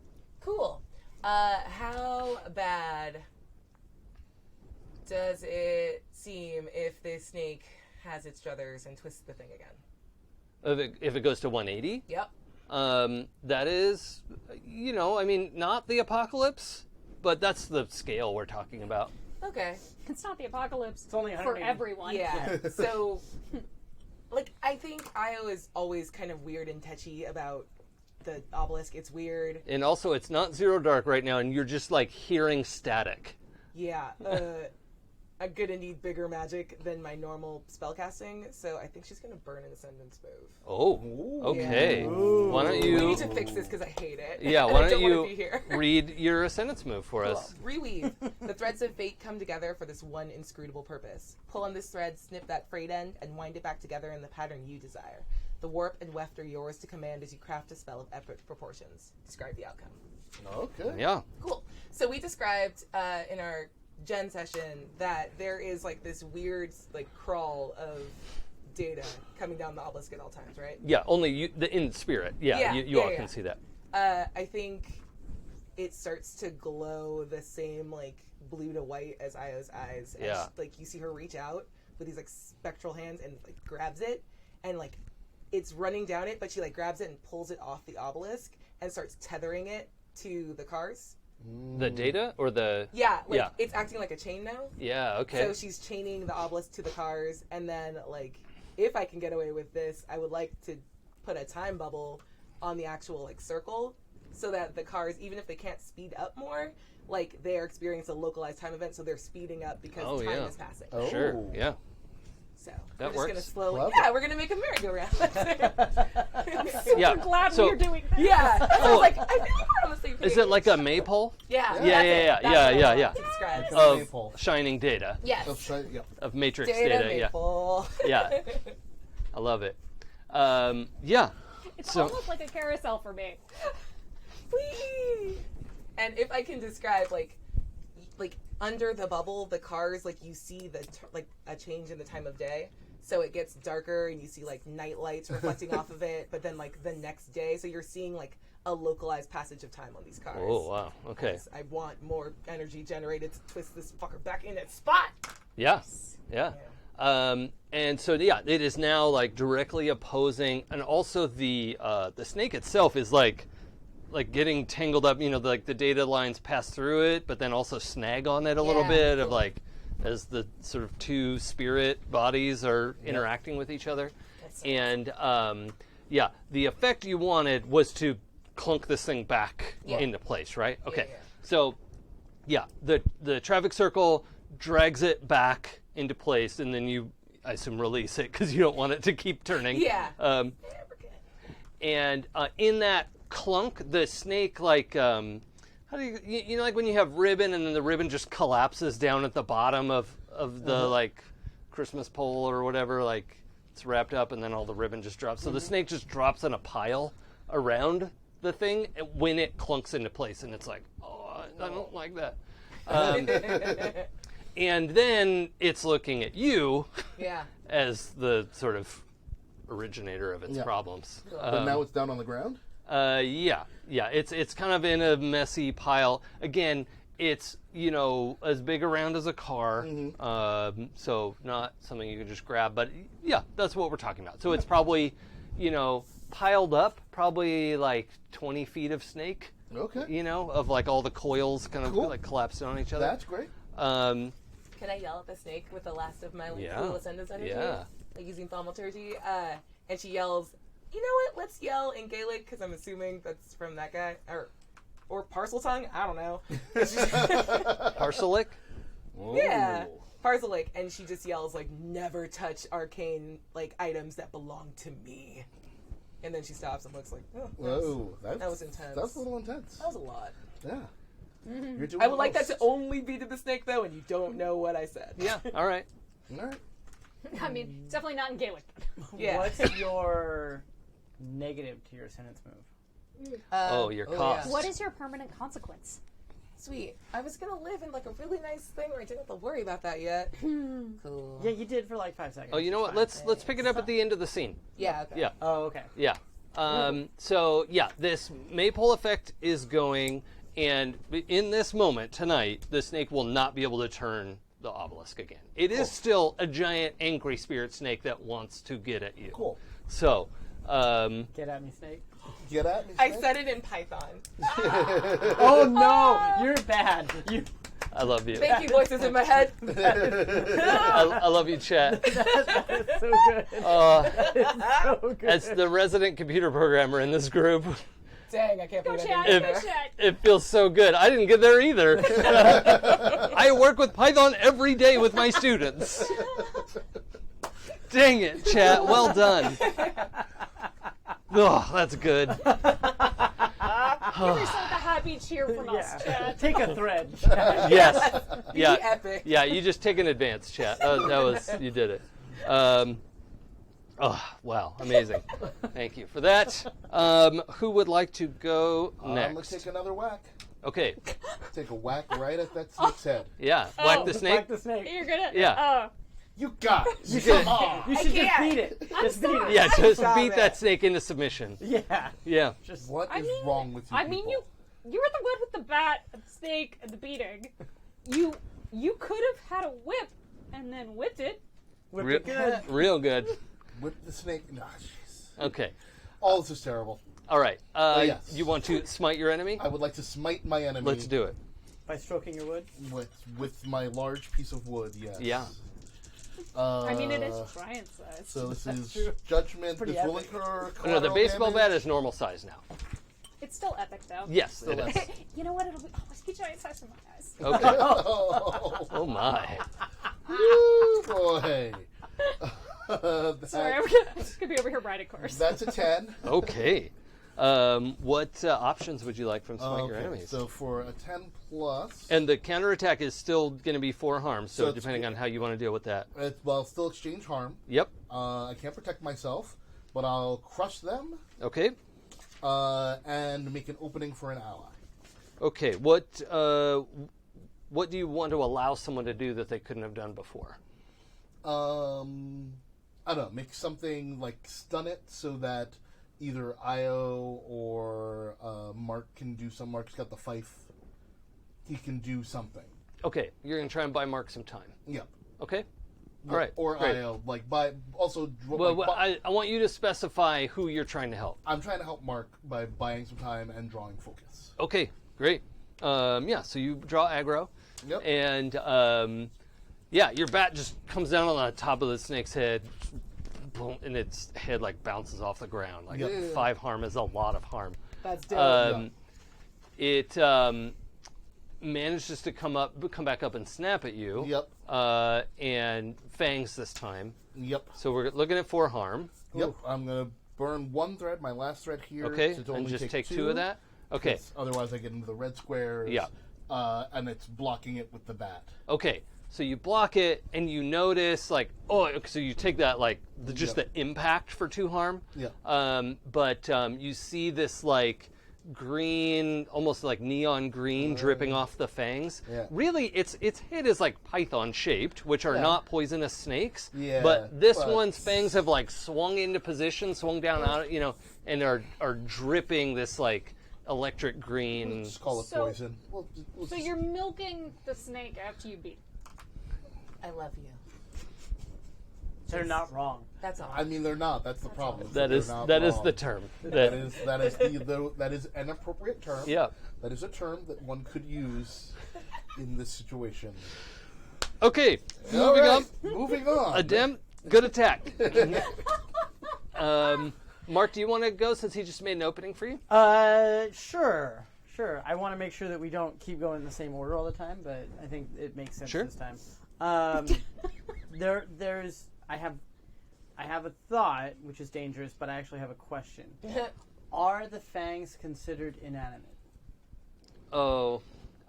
Cool. How bad does it seem if the snake has its druthers and twists the thing again? If it goes to 180, Yep. that is, I mean, not the apocalypse, but that's the scale we're talking about. Okay. It's not the apocalypse It's only for 180. everyone. Yeah. So, I think Io is always kind of weird and touchy about the obelisk. It's weird. And also, it's not Zero Dark right now, and you're just like hearing static. Yeah. I'm gonna need bigger magic than my normal spellcasting, so I think she's gonna burn an Ascendance move. Oh, okay. Yeah. Why don't We you? need to fix this because I hate it. Yeah, And why I don't wanna be you here. read your Ascendance move for us? Reweave. The threads of fate come together for this one inscrutable purpose. Pull on this thread, snip that frayed end, and wind it back together in the pattern you desire. The warp and weft are yours to command as you craft a spell of epic proportions. Describe the outcome. Okay. Yeah. Cool. So we described in our Gen session that there is like this weird like crawl of data coming down the obelisk at all times, right? Yeah, only you, in spirit. Yeah, Yeah, you all yeah. can see that. I think it starts to glow the same like blue to white as Io's eyes. And Yeah. like you see her reach out with these like spectral hands and like grabs it, and like it's running down it, but she like grabs it and pulls it off the obelisk and starts tethering it to the cars. The data or the? Yeah, like Yeah. it's acting like a chain now. Yeah. Okay. So she's chaining the obelisk to the cars, and then like if I can get away with this, I would like to put a time bubble on the actual like circle, so that the cars, even if they can't speed up more, like they are experiencing a localized time event, so they're speeding up because Oh, time yeah. is passing. Oh. Sure. Yeah. So That we're just works. gonna slowly, Clever. yeah, we're gonna make a merry-go-round. Yeah. I'm glad So- we're doing that. Yeah, I Oh. was like, I feel like we're on the same page. Is it like a maypole? Yeah, Yeah, that's yeah, it. yeah, That's yeah, what I yeah, wanted yeah. to describe. Of Maypole. shining data, Yes. Yeah. of matrix Data data. Yeah. maple. Yeah. I love it. Yeah. It's So- almost like a carousel for me. Whee! And if I can describe like under the bubble, the cars, like you see like a change in the time of day. So it gets darker and you see like night lights reflecting off of it, but then like the next day, so you're seeing like a localized passage of time on these cars. Oh wow. Okay. Yes, I want more energy generated to twist this fucker back in its spot. Yeah. Yeah. And so yeah, it is now like directly opposing, and also the snake itself is like getting tangled up. Like the data lines pass through it, but then also snag on it a little Yeah, bit of cool. like as the sort of two spirit bodies are interacting with each other. That's so And yeah, the effect you wanted was to clunk this thing back Yeah. into place, right? Okay. yeah. So yeah, the traffic circle drags it back into place, and then you, I assume, release it because you don't want it to keep turning. Yeah. Yeah, we're good. And in that clunk, the snake, like, how do you know, like when you have ribbon and then the ribbon just collapses down at the bottom of the like Christmas pole or whatever, like it's wrapped up and then all the ribbon just drops. So the snake just drops in a pile around the thing when it clunks into place, and it's like, oh, I don't like that. And then it's looking at you Yeah. as the sort of originator of its Yeah. problems. But now it's down on the ground? Yeah. It's kind of in a messy pile. Again, it's as big around as a car, so not something you can just grab. But yeah, that's what we're talking about. So it's probably piled up, probably like 20 feet of snake. Okay. Of like all the coils kind of Cool. like collapsed on each other. That's great. Can I yell at the snake with the last of my Yeah. cool ascendance energy? Yeah. Like using thaumaturgy? And she yells, you know what? Let's yell in Gaelic, because I'm assuming that's from that guy. Or parcel tongue? I don't know. Parselic? Yeah. Parselic. And she just yells, like, never touch arcane, like, items that belong to me. And then she stops and looks like, oh, Whoa. that was intense. That's a little intense. That was a lot. Yeah. You're doing I would like that most. to only be to the snake, though, and you don't know what I said. Yeah. All right. All right. I mean, it's definitely not in Gaelic. Yeah. What's your negative to your sentence move? Your yeah. cost. What is your permanent consequence? Sweet. I was gonna live in like a really nice thing where I didn't have to worry about that yet. Cool. Yeah, you did for like 5 seconds. Oh, you know what? It's fine. Let's pick it up at the end of the scene. Yeah. Okay. Yeah. Oh, okay. Yeah. So yeah, this maypole effect is going, and in this moment tonight, the snake will not be able to turn the obelisk again. It is still a giant angry spirit snake that wants to get at you. Cool. So, Get at me, snake. Get at me. I Snake? said it in Python. Oh no, you're bad. You. I love you. Thank you, voices in my head. I love you, chat. That's so good. So good. As the resident computer programmer in this group, Dang, I can't Go believe chat, I didn't go get there. chat. it feels so good. I didn't get there either. I work with Python every day with my students. Dang it, chat. Well done. Oh, that's good. Give yourself a happy cheer from us, chat. Take a thread. Yes. Yeah. epic. Yeah, you just take an advance, chat. That was you did it. Oh, wow. Amazing. Thank you for that. Who would like to go I'm going to next? take another whack. Okay. Take a whack right at that snake's head. Yeah. Whack the Like snake. the snake. You're gonna. Yeah. You got it. You should- You should just can't. beat it. I'm Just beat sorry. it. Yeah, just Stop beat it. that snake into submission. Yeah. Yeah. Just. What is wrong with you I mean, people? you were the one with the bat, the snake, and the beating. You could have had a whip and then whipped it. Whip Real, it good. real good. Whip the snake. Nah, jeez. Okay. All this is terrible. All right. Yes. You want to smite your enemy? I would like to smite my enemy. Let's do it. By stroking your wood. With my large piece of wood, yes. Yeah. I mean, it is giant size. So this is true. Judgment. Pretty This will epic. incur Oh, no, the collateral baseball bat damage. is normal size now. It's still epic, though. Yes, Still it is. is. You know what? It'll always be giant size in my eyes. Okay. Oh, Oh my. woo, boy. Sorry, I'm gonna be over here riding course. That's a 10. Okay. What options would you like from smite your Okay, enemies? so for a 10 plus, And the counterattack is still going to be 4 harm, so So it's depending on how you want to deal with that. I'll still exchange harm. Yep. I can't protect myself, but I'll crush them Okay. and make an opening for an ally. Okay. What do you want to allow someone to do that they couldn't have done before? I don't know, make something like stun it so that either Io or Marc can do some. Marc's got the fife. He can do something. Okay. You're going to try and buy Mark some time. Yep. Okay. All right. Or great. Io, like buy. Also, Well, like, bu- I want you to specify who you're trying to help. I'm trying to help Marc by buying some time and drawing focus. Okay, great. Yeah, so you draw aggro, Yep. and yeah, your bat just comes down on the top of the snake's head, boom, and its head like bounces off the ground. Like Yep. 5 harm is a lot of harm. That's dope. It manages to come back up and snap at you. Yep. And fangs this time. Yep. So we're looking at 4 harm. Yep. I'm gonna burn one thread, my last thread here. Okay, to and only just take 2 2 of that. Okay. 'cause otherwise, I get into the red squares. Yeah. And it's blocking it with the bat. Okay, So you block it, and you notice like, so you take that like just the impact for 2 harm. Yeah. But you see this like green, almost like neon green, dripping off the fangs. Yeah. Really, its head is like python shaped, which are not poisonous snakes. Yeah, But this but- one's fangs have like swung into position, swung down out, and are dripping this like electric green. Just call it So- poison. So you're milking the snake after you beat. I love you. They're not wrong. That's all. I mean, they're not. That's the problem. That They're is not that is wrong. the term. That is an appropriate term. Yeah. That is a term that one could use in this situation. Okay, All moving right, on. Moving on. Adem, good attack. Mark, do you want to go since he just made an opening for you? Sure. I want to make sure that we don't keep going in the same order all the time, but I think it makes sense Sure. this time. I have a thought, which is dangerous, but I actually have a question. Are the fangs considered inanimate? Oh,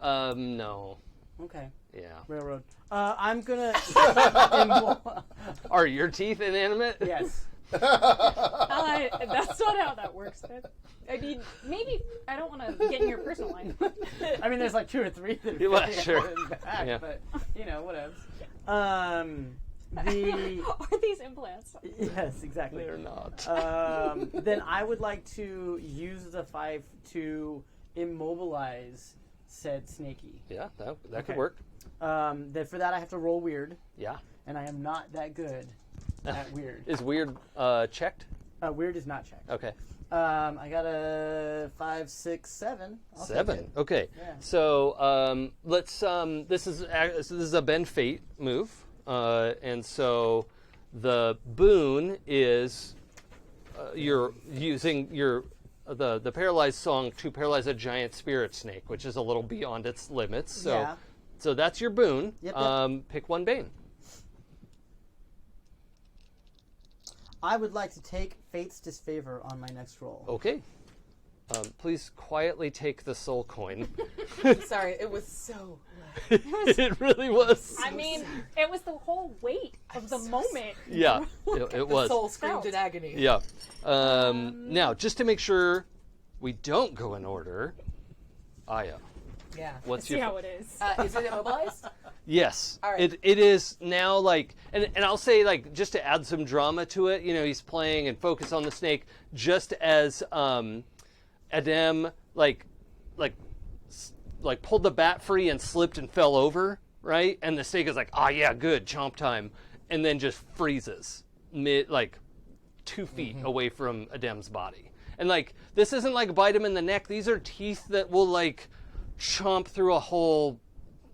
no. Okay. Yeah. Railroad. I'm gonna. Are your teeth inanimate? Yes. That's not how that works. I mean, maybe I don't want to get in your personal life. I mean, there's like 2 or 3 that Yeah, well, fit sure. in the back, Yeah. but whatever. Are these implants? Yes, exactly. They're not. Then I would like to use the 5 to immobilize said snaky. Yeah, that Okay. could work. Then for that I have to roll weird, Yeah. and I am not that good at weird. Is weird checked? Weird is not checked. Okay. I got a 5, 6, 7. I'll take 7. it. Okay. Yeah. So let's. This is a bend fate move, and so the boon is you're using the paralyzed song to paralyze a giant spirit snake, which is a little beyond its limits. So, Yeah. so that's your boon. Yep. Pick one bane. I would like to take Fate's Disfavor on my next roll. Okay. Please quietly take the soul coin. Sorry, it was so. It really was. I mean, it was the whole weight of the moment. Yeah, it was. Soul screamed in agony. Yeah. Now, just to make sure we don't go in order, Aya, Yeah. what's See your... how it is. Is it immobilized? Yes. All right. It is now like, and I'll say like, just to add some drama to it, he's playing and focus on the snake just as Adem like pulled the bat free and slipped and fell over, right? And the snake is like, yeah, good, chomp time. And then just freezes 2 feet away from Adem's body. And like, this isn't like bite him in the neck. These are teeth that will like chomp through a whole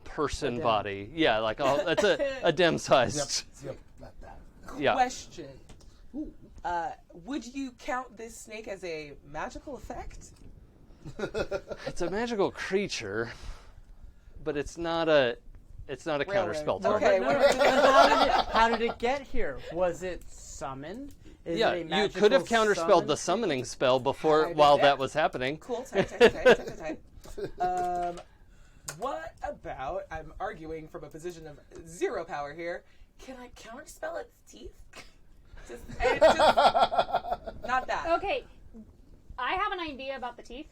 person Adem. body. Yeah, like that's a Dem sized. Yep. Not that. Yeah. Question. Would you count this snake as a magical effect? It's a magical creature, but it's not a counter spell target. Okay, How did it get here? Was it summoned? Is Yeah, it a you magical could have counterspelled summon? the summoning spell before I did while that. that was happening. Cool. Tight. What about? I'm arguing from a position of 0 power here. Can I counterspell its teeth? It's just not that. Okay, I have an idea about the teeth.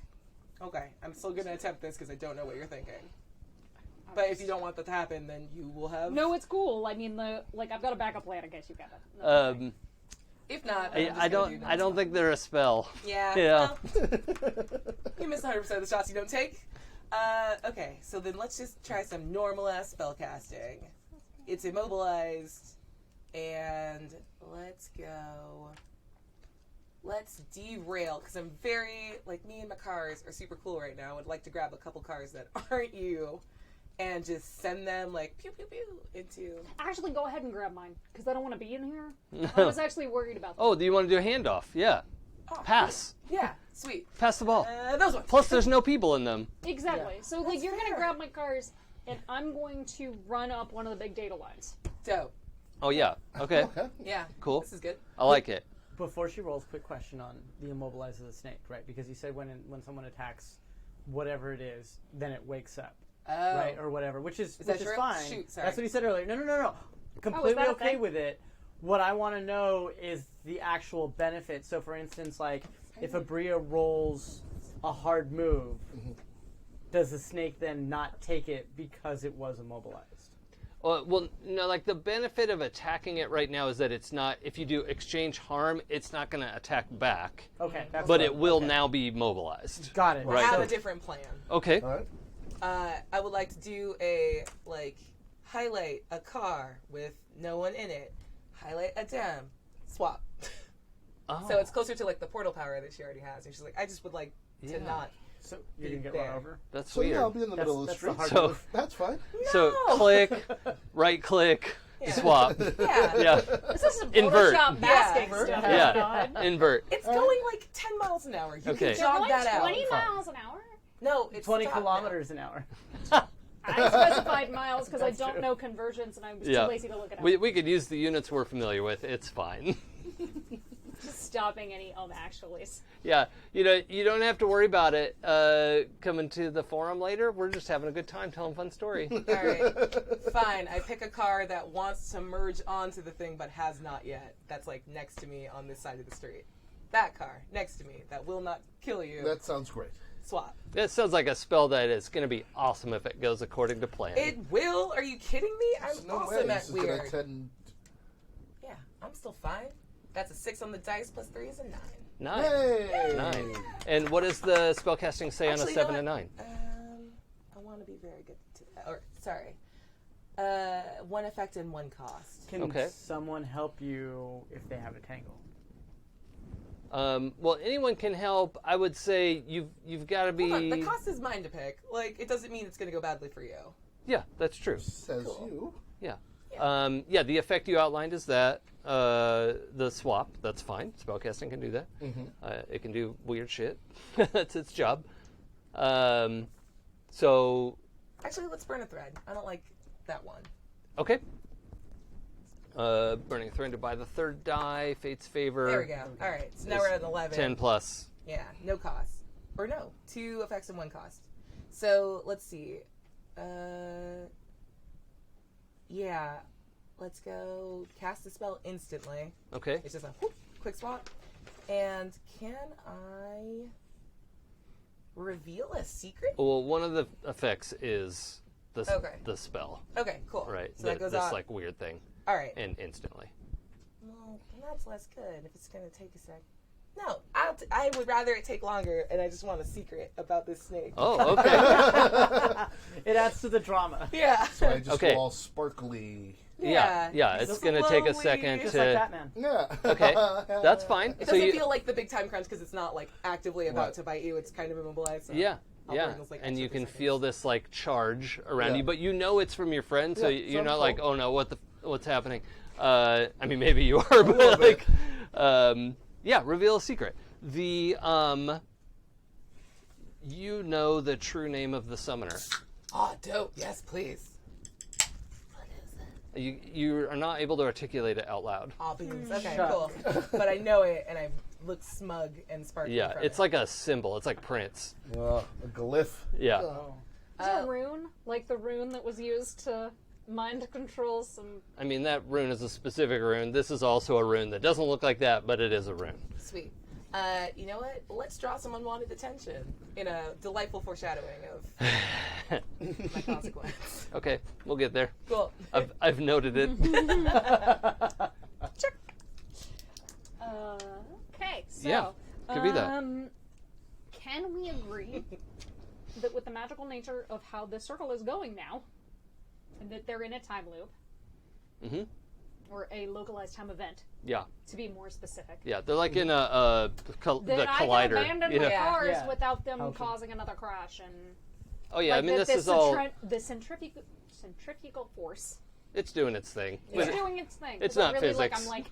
Okay, I'm still gonna attempt this because I don't know what you're thinking. But if you don't want that to happen, then you will have. No, it's cool. I mean, I've got a backup plan in case you get it. If not, I don't think they're a spell. Yeah. Yeah. Well, you miss 100% of the shots you don't take. Okay, so then let's just try some normal ass spell casting. It's immobilized, and let's go. Let's derail, because I'm very, me and my cars are super cool right now. Would like to grab a couple cars that aren't you and just send them, pew, pew, pew, into... Actually, go ahead and grab mine, because I don't want to be in here. I was actually worried about that. Oh, do you want to do a handoff? Yeah. Oh, Pass. Yeah, sweet. Pass the ball. Those ones. Plus, there's no people in them. Exactly. Yeah. So, That's you're going to fair. grab my cars, and I'm going to run up one of the big data lines. Dope. Oh yeah. Okay. Okay. Yeah. Cool. This is good. I like it. Before she rolls, quick question on the immobilize of the snake, right? Because you said when someone attacks whatever it is, then it wakes up. right, or whatever, which is that true? fine. Shoot, sorry. That's what he said earlier. No. Completely that a okay thing? with it. What I want to know is the actual benefit. So, for instance, like if Aabria rolls a hard move, does the snake then not take it because it was immobilized? Well, no, like the benefit of attacking it right now is that it's not, if you do exchange harm, it's not going to attack back. Okay, that's But what- it will okay. now be mobilized. Got it. I Right. have a different plan. Okay. All right. I would like to do a, highlight a car with no one in it, highlight a dem, swap. Oh. So it's closer to, the portal power that she already has. And she's like, I just would like Yeah. to not. So you can get There. run over. That's So weird. yeah, I'll be in the middle of the That's the street. hard So- move. That's fine. So click, right click, Yeah. swap. Yeah. Yeah. This is some Invert. Photoshop masking Yeah. stuff Yeah. going on. Invert. It's going 10 miles an hour. You Okay. can jog Going that out. 20 miles an hour? No, it's 20 stop now. kilometers an hour. I specified miles because I That's don't true. know conversions and I was Yeah. too lazy to look it up. We could use the units we're familiar with. It's fine. Just stopping any actuallys. Yeah, you don't have to worry about it coming to the forum later. We're just having a good time telling a fun story. All right. Fine. I pick a car that wants to merge onto the thing but has not yet. That's next to me on this side of the street. That car next to me that will not kill you. That sounds great. Swap. That sounds like a spell that is going to be awesome if it goes according to plan. It will? Are you kidding me? I'm There's no way awesome at this is gonna weird. attend. Yeah, I'm still fine. That's a 6 on the dice plus 3 is a 9. 9. Hey! 9. And what does the spellcasting say on a Actually, 7 you and know 9? I want to be very good to that. Or, sorry. 1 effect and 1 cost. Can Okay. someone help you if they have a tangle? Well, anyone can help. I would say you've got to be. Hold on, the cost is mine to pick. It doesn't mean it's going to go badly for you. Yeah, that's true. Says Cool. you. Yeah. Yeah. Yeah, the effect you outlined is that. The swap, that's fine. Spellcasting can do that. It can do weird shit. That's its job. So, Actually, let's burn a thread. I don't like that one. okay. Burning Thread to buy the 3rd die, Fate's Favor. There we go. All right. So now is we're at 11. 10 plus. Yeah, no cost. Or no, 2 effects and 1 cost. So let's see. Yeah, let's go cast the spell instantly. Okay. It's just a whoop, quick swap. And can I reveal a secret? Well, one of the effects is Okay. the spell, Okay, cool. right? So that goes this on. weird thing, All right. and instantly. Well, that's less good if it's going to take a sec. No, I would rather it take longer, and I just want a secret about this snake. Oh, okay. It adds to the drama. Yeah. So I just Okay. go all sparkly. Yeah. It's Just going to take a slowly. second Just to. like Batman. Yeah. Okay, that's fine. It So doesn't you, feel like the big time crunch because it's not actively about Right. to bite you. It's kind of immobilized. So yeah, I'll yeah, burn those, and extra you can seconds. feel this charge around Yeah. you, but you know it's from your friend, so Yeah, you're so I'm not like, cool. oh no, what's happening? I mean, maybe you are, little but bit. yeah, reveal a secret. The you know the true name of the summoner. Oh, dope. Yes, please. You are not able to articulate it out loud. Aw, beans. Okay, Shut cool. But I know it, and I look smug and sparkly. Yeah, from it's it. like a symbol. It's like Prince. A glyph. Yeah. Oh. Is it a rune? Like the rune that was used to mind control some... I mean, that rune is a specific rune. This is also a rune that doesn't look like that, but it is a rune. Sweet. You know what? Let's draw some unwanted attention in a delightful foreshadowing of my consequence. Okay, we'll get there. Cool. I've noted it. Okay, so... Yeah, Kavita. Can we agree that with the magical nature of how this circle is going now, and that they're in a time loop, Mm-hmm. or a localized time event, Yeah, to be more specific, yeah. They're like in the that I collider. can abandon you know? my cars Yeah. without them Okay. causing another crash, and Oh yeah, I like mean that this is all. the centrifugal force It's doing its thing. is But doing its thing. it's 'Cause I not really, physics. I'm like,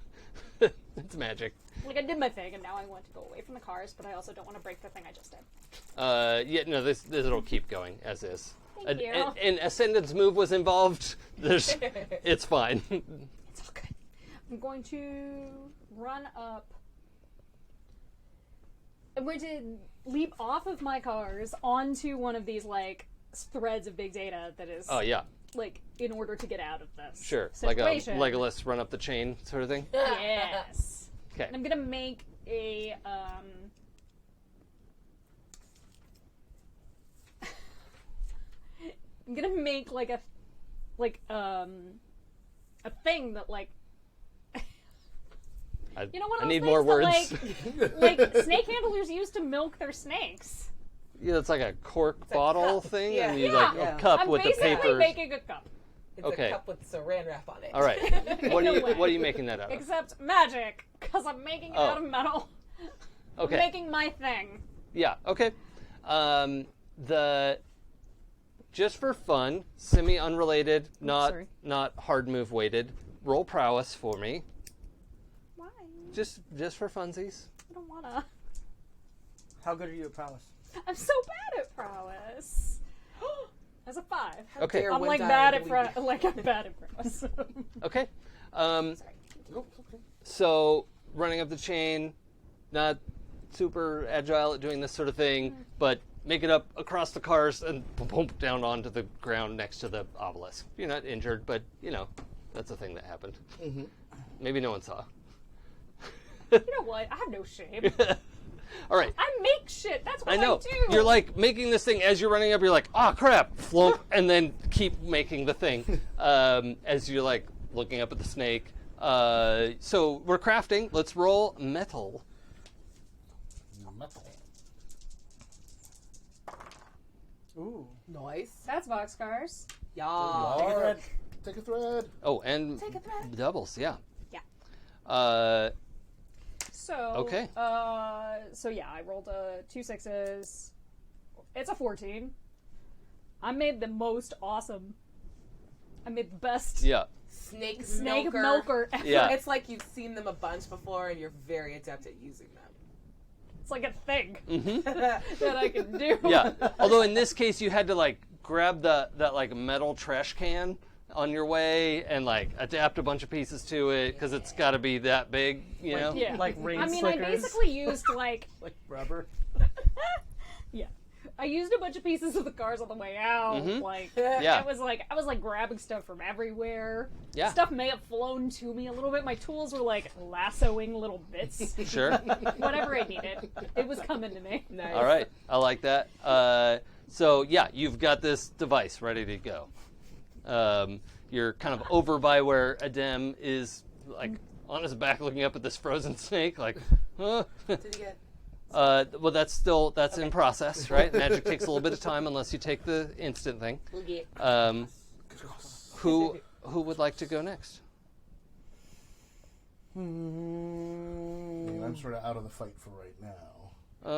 it's magic. I did my thing, and now I want to go away from the cars, but I also don't want to break the thing I just did. Yeah, no, this it'll keep going as is. Thank you. And Ascendant's move was involved. It's fine. It's all good. I'm going to run up. I'm going to leap off of my cars onto one of these, like, threads of big data that is Oh yeah, like in order to get out of this sure. Like a situation. Legolas run up the chain sort of thing. Yes. Okay. And I'm gonna make a I'm gonna make like a thing that like you know what I need more words. like snake handlers used to milk their snakes. Yeah, it's like a cork bottle thing, Yeah. and you Yeah. like Yeah. a cup I'm with the basically paper. making a cup. It's Okay. a cup with saran wrap on it. All right. What In are a you way. What are you making that out of? Except magic, because I'm making it Oh. out of metal. Okay. I'm making my thing. Yeah. Okay. The just for fun, semi-unrelated, sorry. not hard move weighted. Roll prowess for me, Why? just for funsies. I don't wanna. How good are you at prowess? I'm so bad at prowess. That's a 5. Okay. dare I'm one like die bad a at week. I'm bad at prowess. Okay. Sorry. So running up the chain, not super agile at doing this sort of thing, but make it up across the cars and boom, boom, down onto the ground next to the obelisk. You're not injured, but you know that's a thing that happened. Mm-hmm. Maybe no one saw. You know what? I have no shame. All right. I make shit. That's what I know. do. You're like making this thing as you're running up. You're like, oh crap, flump, and then keep making the thing as you're like looking up at the snake. So we're crafting. Let's roll metal. Metal. Ooh. Nice. That's boxcars. Yeah. Alright. Take a thread. Oh, and Take a thread. doubles. Yeah. Yeah. So Okay. So yeah, I rolled 2 6s. It's a 14. I made the most awesome. I made the best Yeah. Snake milker ever. Yeah. It's like you've seen them a bunch before and you're very adept at using them. It's like a thing Mm-hmm. that I can do. Yeah. Although in this case, you had to like grab that like metal trash can on your way and like adapt a bunch of pieces to it because it's got to be that big, you know. Yeah. Like rain I mean, slickers. I basically used like Like rubber. yeah. I used a bunch of pieces of the cars on the way out. Mhm. Like, Yeah. it was like I was like grabbing stuff from everywhere. Yeah. Stuff may have flown to me a little bit. My tools were like lassoing little bits. Sure. Whatever I needed, it was coming to me. Nice. All right. I like that. So yeah, you've got this device ready to go. You're kind of over by where Adem is, like on his back, looking up at this frozen snake, like, huh? Did you get? Well, that's in process, right? Magic takes a little bit of time unless you take the instant thing. We'll get. Who would like to go next? I mean, I'm sort of out of the fight for right now.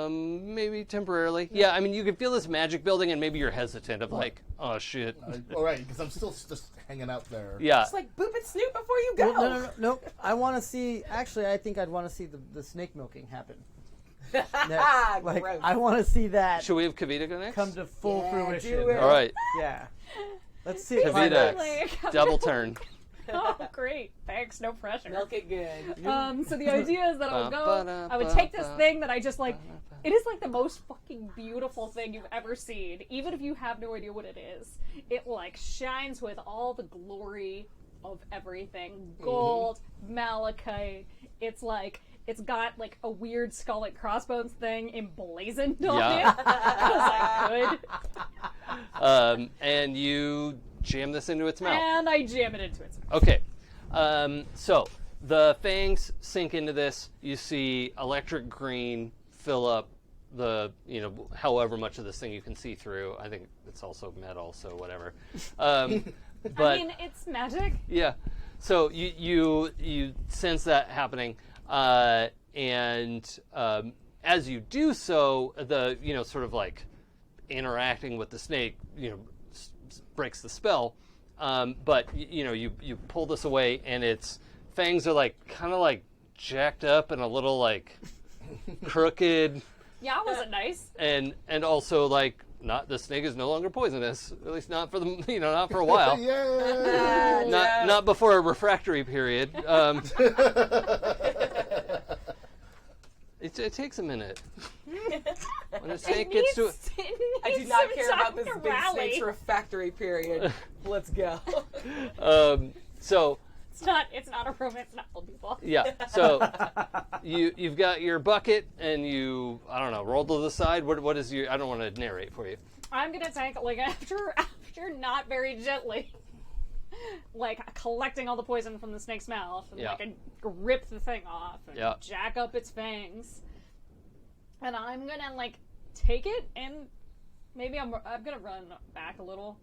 Maybe temporarily. Yeah, I mean, you can feel this magic building, and maybe you're hesitant of like, oh shit. All right, because I'm still just hanging out there. Yeah. Just like boop and snoop before you go. Well, no. I want to see. Actually, I think I'd want to see the snake milking happen. Next. Like, Gross. I want to see that Should we have Kavita go next? come to full Yeah, fruition. do it. All right, Yeah. Let's see. if I- Kavita, Like, double turn. oh, great. Thanks. No pressure. Milk it good. So the idea is that I would go, I would take this thing that I just like, it is like the most fucking beautiful thing you've ever seen, even if you have no idea what it is. It like shines with all the glory of everything. Gold, malachite, it's like, it's got like a weird skull and crossbones thing emblazoned on Yeah. it. Because I could. And you jam this into its mouth. And I jam it into its mouth. Okay. So the fangs sink into this. You see electric green fill up the, however much of this thing you can see through. I think it's also metal, so whatever. But I mean, it's magic. yeah. So you sense that happening, and as you do so, the sort of like interacting with the snake, breaks the spell. But you pull this away, and its fangs are like kind of like jacked up and a little like crooked, Yeah, it wasn't nice. and also like the snake is no longer poisonous, at least not for the not for a while. Yeah. Not before a refractory period. It takes a minute. When a snake gets to I do not care about this big snake's refractory period. Let's go. So It's not a romance novel, people. yeah, so you've got your bucket and you roll to the side. What is your? I don't want to narrate for you. I'm gonna take after not very gently, collecting all the poison from the snake's mouth, and I rip the thing off and jack up its fangs, and I'm gonna take it and maybe I'm gonna run back a little.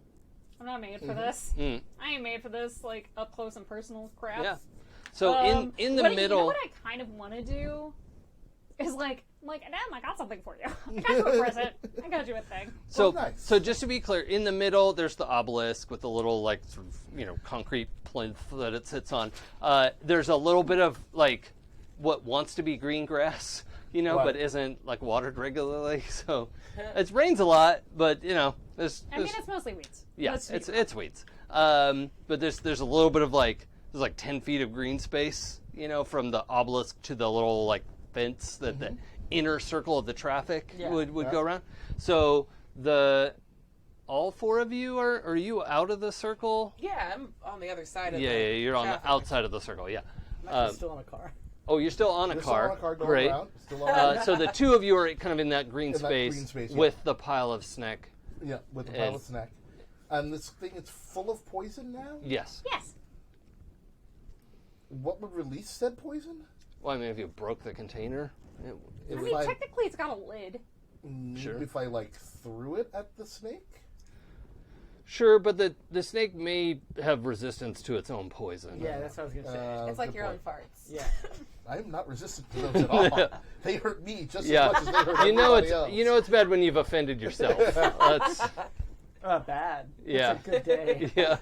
I'm not made for this. I ain't made for this up close and personal crap. Yeah. So in the middle, you know what I kind of want to do is Adam, I got something for you. I got you a present. I got you a thing. So, nice. So just to be clear, in the middle, there's the obelisk with the little concrete plinth that it sits on. There's a little bit of what wants to be green grass, but isn't watered regularly. So it rains a lot, but there's it's mostly weeds. Yeah, it's weeds. But there's a little bit of there's 10 feet of green space, from the obelisk to the little fence that the inner circle of the traffic would go around. So all four of you are you out of the circle? Yeah, I'm on the other side of the Yeah, you're on the traffic. outside of the circle. Yeah. I'm still on a car. Oh, you're still on a car. Still on a car going Great. around. Still on So the two of you are kind of in that green In that space, green space, yeah. with the pile of snack. yeah, with the pile of snack. And this thing is full of poison now? Yes. Yes. What would release said poison? Well, I mean, if you broke the container, If I mean, technically, it's got a lid. Sure. If I threw it at the snake? sure, but the snake may have resistance to its own poison. Yeah, that's what I was gonna say. It's like good your own point. farts. Yeah. I'm not resistant to those at all. They hurt me just as much as they hurt everybody else. it's bad when you've offended yourself. That's Bad. Yeah. It's a good day. yeah.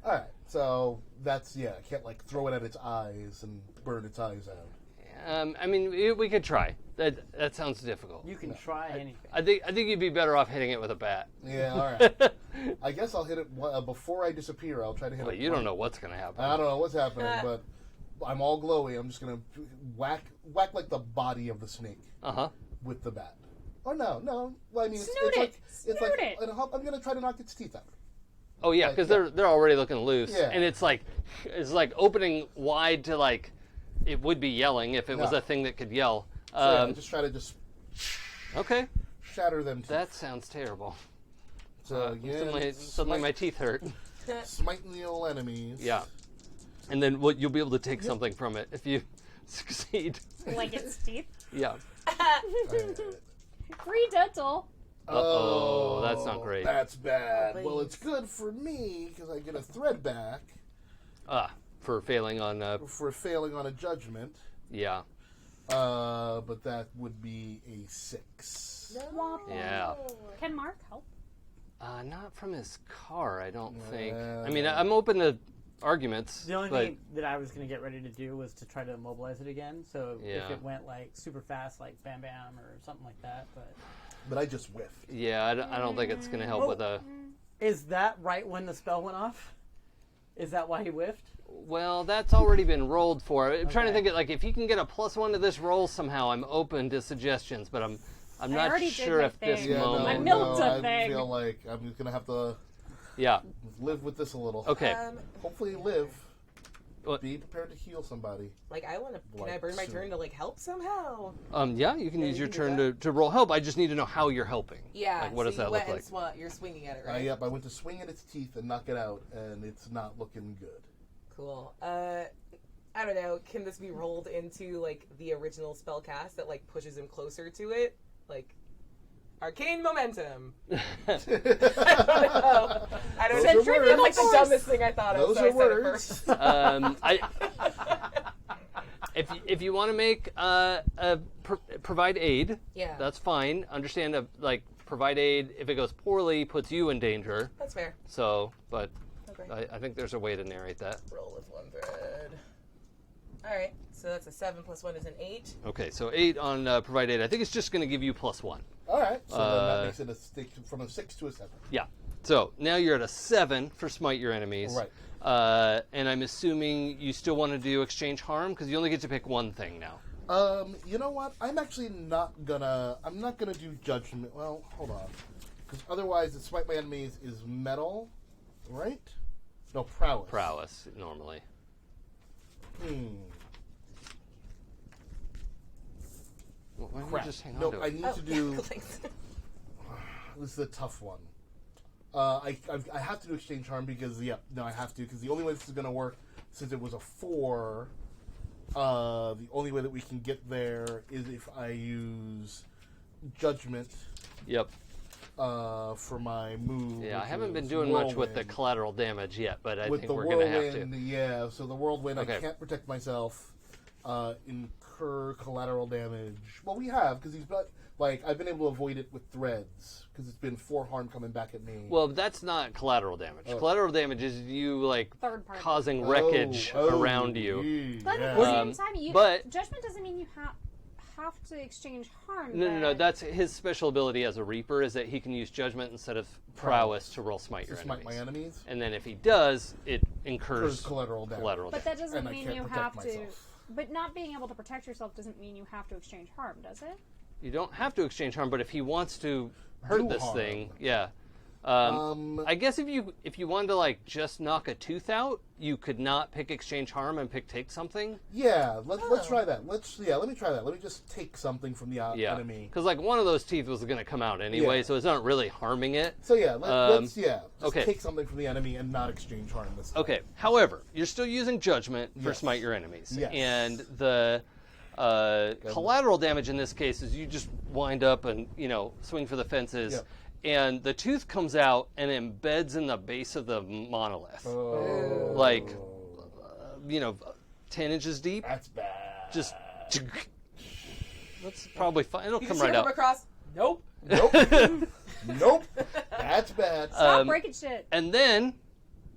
All right, so that's I can't throw it at its eyes and burn its eyes out. I mean, we could try. That sounds difficult. You can try anything. I think you'd be better off hitting it with a bat. Yeah, all right. I guess I'll hit it before I disappear. I'll try to hit Well, it. you don't know what's going to happen. I don't know what's happening, but I'm all glowy. I'm just gonna whack the body of the snake with the bat. Or no. Well, I mean, Snoot it. I'm gonna try to knock its teeth out. Oh yeah, because they're already looking loose, Yeah. and it's opening wide to it would be yelling if it was a thing that could yell. So just try to Okay, shatter them. Teeth. that sounds terrible. So Suddenly my teeth hurt. Smiting the old enemies. Yeah, and then you'll be able to take something from it if you succeed. Like its teeth. Yeah. Free dental. Oh, that's not great. That's bad. Oh, Well, it's good for me because I get a thread back For failing on. for failing on a judgment. Yeah. But that would be a 6. Yeah. Can Marc help? Not from his car, I don't think. Yeah. I mean, I'm open to arguments. The only but thing that I was going to get ready to do was to try to immobilize it again. So if Yeah. it went super fast, like bam bam or something like that. But I just whiffed. Yeah, I don't think it's going to help with a. Is that right when the spell went off? Is that why he whiffed? Well, that's already been rolled for. I'm trying to Okay. think of if you can get a +1 to this roll somehow. I'm open to suggestions, but I'm not already did sure my if this thing. Yeah, moment. I milked a I thing. feel like I'm just gonna have to Yeah. live with this a little. Okay. Hopefully, live. What? Be prepared to heal somebody. I want to. Can I Like burn my soon. turn to help somehow? Yeah, you can use you your can turn do to roll help. I just need to know how you're helping. Yeah. What so does that you look went like? and you're swinging at it, right? Yep, I went to swing at its teeth and knock it out, and it's not looking good. Cool. I don't know. Can this be rolled into the original spell cast that pushes him closer to it? Arcane momentum. I don't know. Those are That's words. the dumbest thing I thought of. Those so are I said it words. first. If you want to make provide aid, Yeah. that's fine. Understand provide aid if it goes poorly puts you in danger. That's fair. So, but Okay. I think there's a way to narrate that. Roll with one thread. All right. So that's a 7 + 1 is an 8. Okay, so 8 on provide aid. I think it's just going to give you +1. All right, so then that makes it a stick from a 6 to a 7. Yeah. So now you're at a 7 for smite your enemies. Right. And I'm assuming you still want to do exchange harm because you only get to pick one thing now. You know what? I'm actually not gonna. I'm not gonna do judgment. Well, hold on, because otherwise, the smite my enemies is metal, right? No, prowess. Prowess normally. Well, why don't you Crap. just hang on No, to I it? need to do. Thanks. This is a tough one. I have to do exchange harm because I have to because the only way this is gonna work, since it was a 4. The only way that we can get there is if I use judgment. Yep. For my move. Yeah, I which haven't been is doing much with the whirlwind. collateral damage yet, but I With think the we're going to have whirlwind, to. yeah. So the whirlwind, Okay. I can't protect myself. Incur collateral damage. Well, we have because he's got I've been able to avoid it with threads because it's been 4 harm coming back at me. Well, that's not collateral damage. Oh. Collateral damage is you Third party. causing wreckage around you. But at yeah. the same time, but- judgment doesn't mean you have to exchange harm. No. then. That's his special ability as a Reaper is that he can use judgment instead of prowess to roll smite your to smite enemies. my enemies. And then if he does, it incurs Incurs collateral damage. But that doesn't And I mean can't you protect have myself. to. But not being able to protect yourself doesn't mean you have to exchange harm, does it? You don't have to exchange harm, but if he wants to hurt Do this harm. thing, yeah. I guess if you wanted to just knock a tooth out, you could not pick exchange harm and pick take something. Yeah, let's try that. Let me try that. Let me just take something from the Yeah, enemy. because one of those teeth was going to come out anyway, Yeah. so it's not really harming it. So yeah, let's just okay. take something from the enemy and not exchange harm this time. Okay. However, you're still using judgment for Yes. smite your enemies, Yes. and the collateral damage in this case is you just wind up and swing for the fences. Yep. And the tooth comes out and embeds in the base of the monolith. Oh. 10 inches deep. That's bad. Just. That's probably fine. It'll You come can right see out. across. Nope. Nope. Nope. That's bad. Stop breaking shit. And then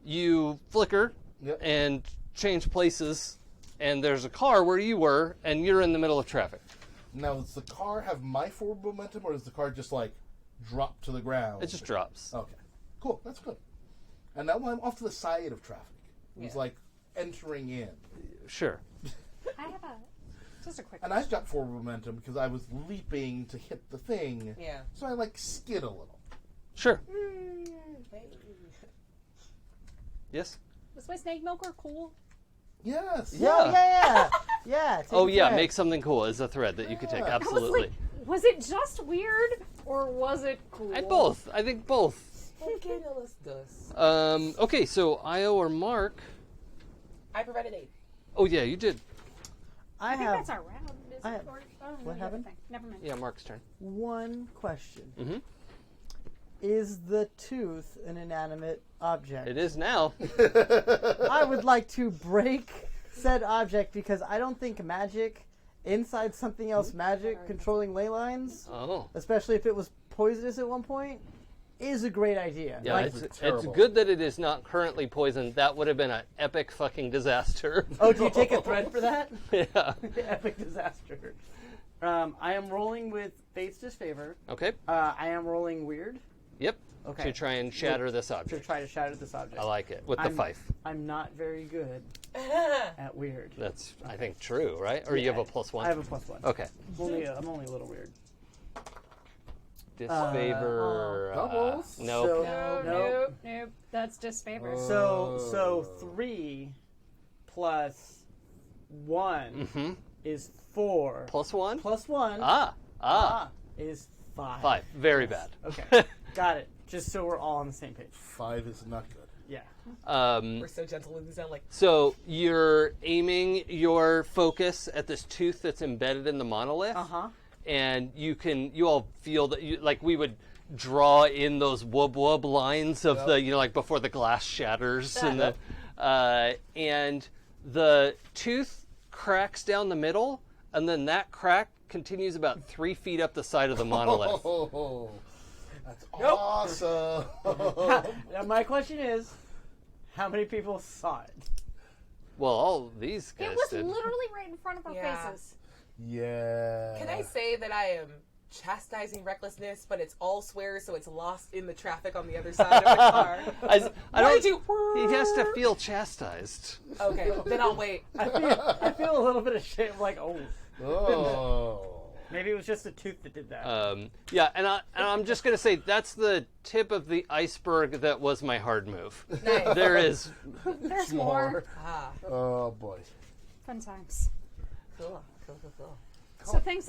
you flicker Yep. and change places, and there's a car where you were, and you're in the middle of traffic. Now, does the car have my forward momentum, or does the car just drop to the ground? It just drops. Okay. Cool. That's good. And now I'm off to the side of traffic. It's Yeah. entering in. Sure. I have just a quick. And I've got forward momentum because I was leaping to hit the thing. Yeah. So I skid a little. Sure. Hey. Yes? Was my snake milker cool? Yes. Yeah. Yeah. Take Oh, a yeah. thread. Make something cool is a thread that you could take. Yeah. Absolutely. Was it just weird or was it cool? Both. I think both. Okay, now let's do this. Okay, so Io or Mark. I provided 8. Oh, yeah, you did. I think that's our round. Is I it? have- Or, what happened? Never mind. Yeah, Mark's turn. one question. Mm-hmm. Is the tooth an inanimate object? It is now. I would like to break said object because I don't think magic inside something else magic controlling ley lines, Oh. especially if it was poisonous at one point, is a great idea. Yeah, Like, it's terrible. good that it is not currently poisoned. That would have been an epic fucking disaster. oh, do you take a thread for that? Yeah. Epic disaster. I am rolling with Fate's Disfavor. Okay. I am rolling weird Yep. Okay. To try and shatter this to object. try to shatter this object. I like it. With the I'm- fife. I'm not very good at weird. That's, I think, true, right? Or you have a +1? I have a +1. Okay. I'm only a little weird. Disfavor. doubles? Nope. So, Nope, nope. nope. That's disfavor. So 3 plus 1 Mhm. is 4. +1? Plus 1 Ah. is 5. 5. Very bad. Okay. Got it. Just so we're all on the same page. 5 is not good. Yeah. We're so gentle with these sound like. So you're aiming your focus at this tooth that's embedded in the monolith. Uh-huh. And you all feel that we would draw in those wub lines of the before the glass shatters and the tooth cracks down the middle, and then that crack continues about 3 feet up the side of the monolith. Oh, that's awesome. Now my question is, how many people saw it? Well, all these guys It was did. literally right in front of our Yeah. faces. Yeah. Can I say that I am chastising recklessness, but it's all swears, so it's lost in the traffic on the other side of the car? I Why don't. did you? He has to feel chastised. Okay, then I'll wait. I feel a little bit of shame. Like, oh, Oh. Maybe it was just a tooth that did that. Yeah, and I'm just going to say that's the tip of the iceberg that was my hard move. Nice. There is... There's more. Ah, Oh boy. Fun times. cool. So things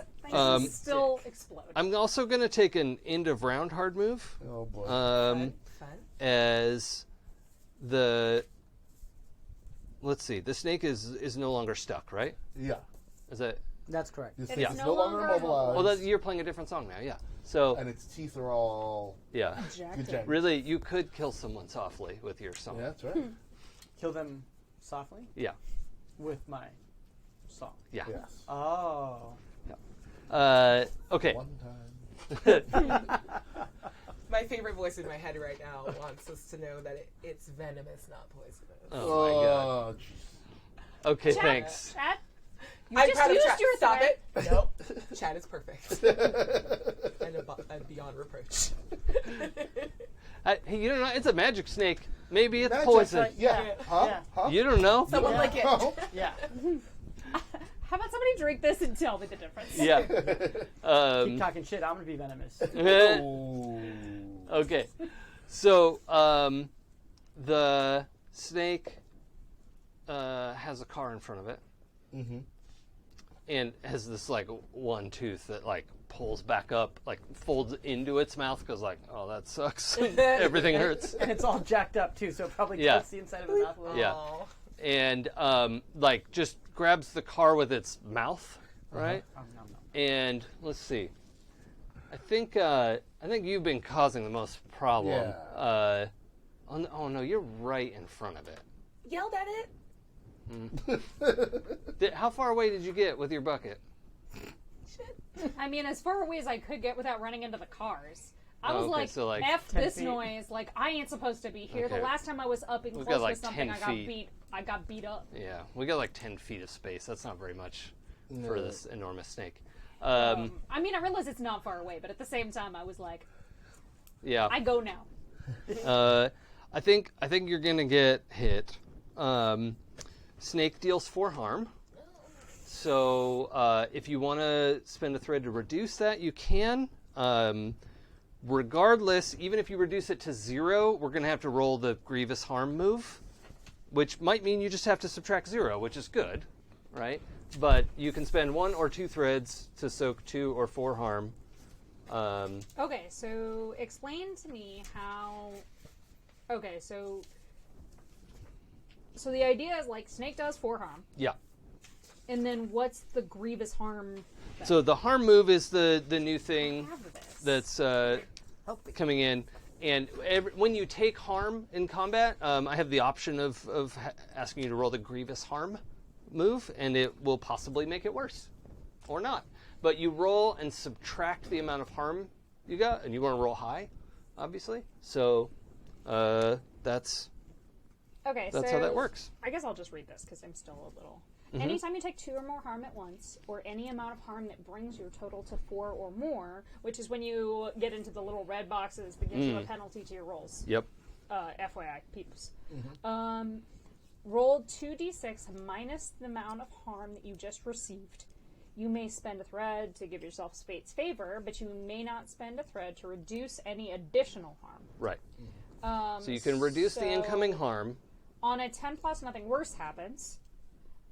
still explode. I'm also going to take an end of round hard move. Oh boy. Fun. As the... Let's see, the snake is no longer stuck, right? Yeah. Is that... That's correct. This It thing is is no no longer longer immobilized. Well, you're playing a different song now, yeah. So, and its teeth are all yeah. Ejected. ejected. Really, you could kill someone softly with your song. Yeah, that's right. Kill them softly Yeah. with my song. Yeah. Yes. Oh. Okay. One time. My favorite voice in my head right now wants us to know that it's venomous, not poisonous. Oh, my God. Oh, jeez. Okay, Chat, thanks. Chat, you I'm just proud of used Chad. your Stop threat. it. Nope. Chad is perfect. and beyond reproach. Hey, you don't know, it's a magic snake. Maybe it's Magic poison. snake. Yeah. Yeah. Huh? Yeah. Huh? You don't know. Someone Yeah. like it. Oh. Yeah. How about somebody drink this and tell me the difference? Yeah. Keep talking shit. I'm gonna be venomous. Oh. Okay. So, the snake has a car in front of it. Mm-hmm. And has this, like, one tooth that, like, pulls back up, like, folds into its mouth because, like, oh, that sucks. Everything hurts. And it's all jacked up too, so it probably Yeah. cuts the inside of the mouth a little. Yeah. Aw. And, like, just grabs the car with its mouth, right? Nom, nom, nom. And let's see. I think you've been causing the most problem. Yeah. Oh no, you're right in front of it. Yelled at it. How far away did you get with your bucket? Shit. I mean, as far away as I could get without running into the cars. I was Okay, like, so, like, F 10 this feet. noise. Like, I ain't supposed to be here. Okay. The last time I was up and We've close got, like, with something, 10 feet. I got beat up. Yeah, we got like 10 feet of space. That's not very much for No. this enormous snake. I mean, I realize it's not far away, but at the same time, I was like, Yeah. I go now. I think you're gonna get hit. Snake deals 4 harm. So if you want to spend a thread to reduce that, you can. Regardless, even if you reduce it to 0, we're gonna have to roll the grievous harm move, which might mean you just have to subtract 0, which is good, right? But you can spend 1 or 2 threads to soak 2 or 4 harm. Okay, so explain to me how. Okay, so the idea is like Snake does 4 harm, Yeah. and then what's the grievous harm? Thing? So the harm move is the new thing I have this. that's coming in. And when you take harm in combat, I have the option of asking you to roll the grievous harm move, and it will possibly make it worse. Or not. But you roll and subtract the amount of harm you got, and you want to roll high, obviously. So that's Okay, how so that works. I guess I'll just read this because I'm still a little. Mm-hmm. Anytime you take 2 or more harm at once, or any amount of harm that brings your total to 4 or more, which is when you get into the little red boxes that gives you a penalty to your rolls. Yep. FYI, peeps. Roll 2d6 minus the amount of harm that you just received. You may spend a thread to give yourself fate's favor, but you may not spend a thread to reduce any additional harm. Right. So you can reduce the so- incoming harm. On a 10 plus, nothing worse happens.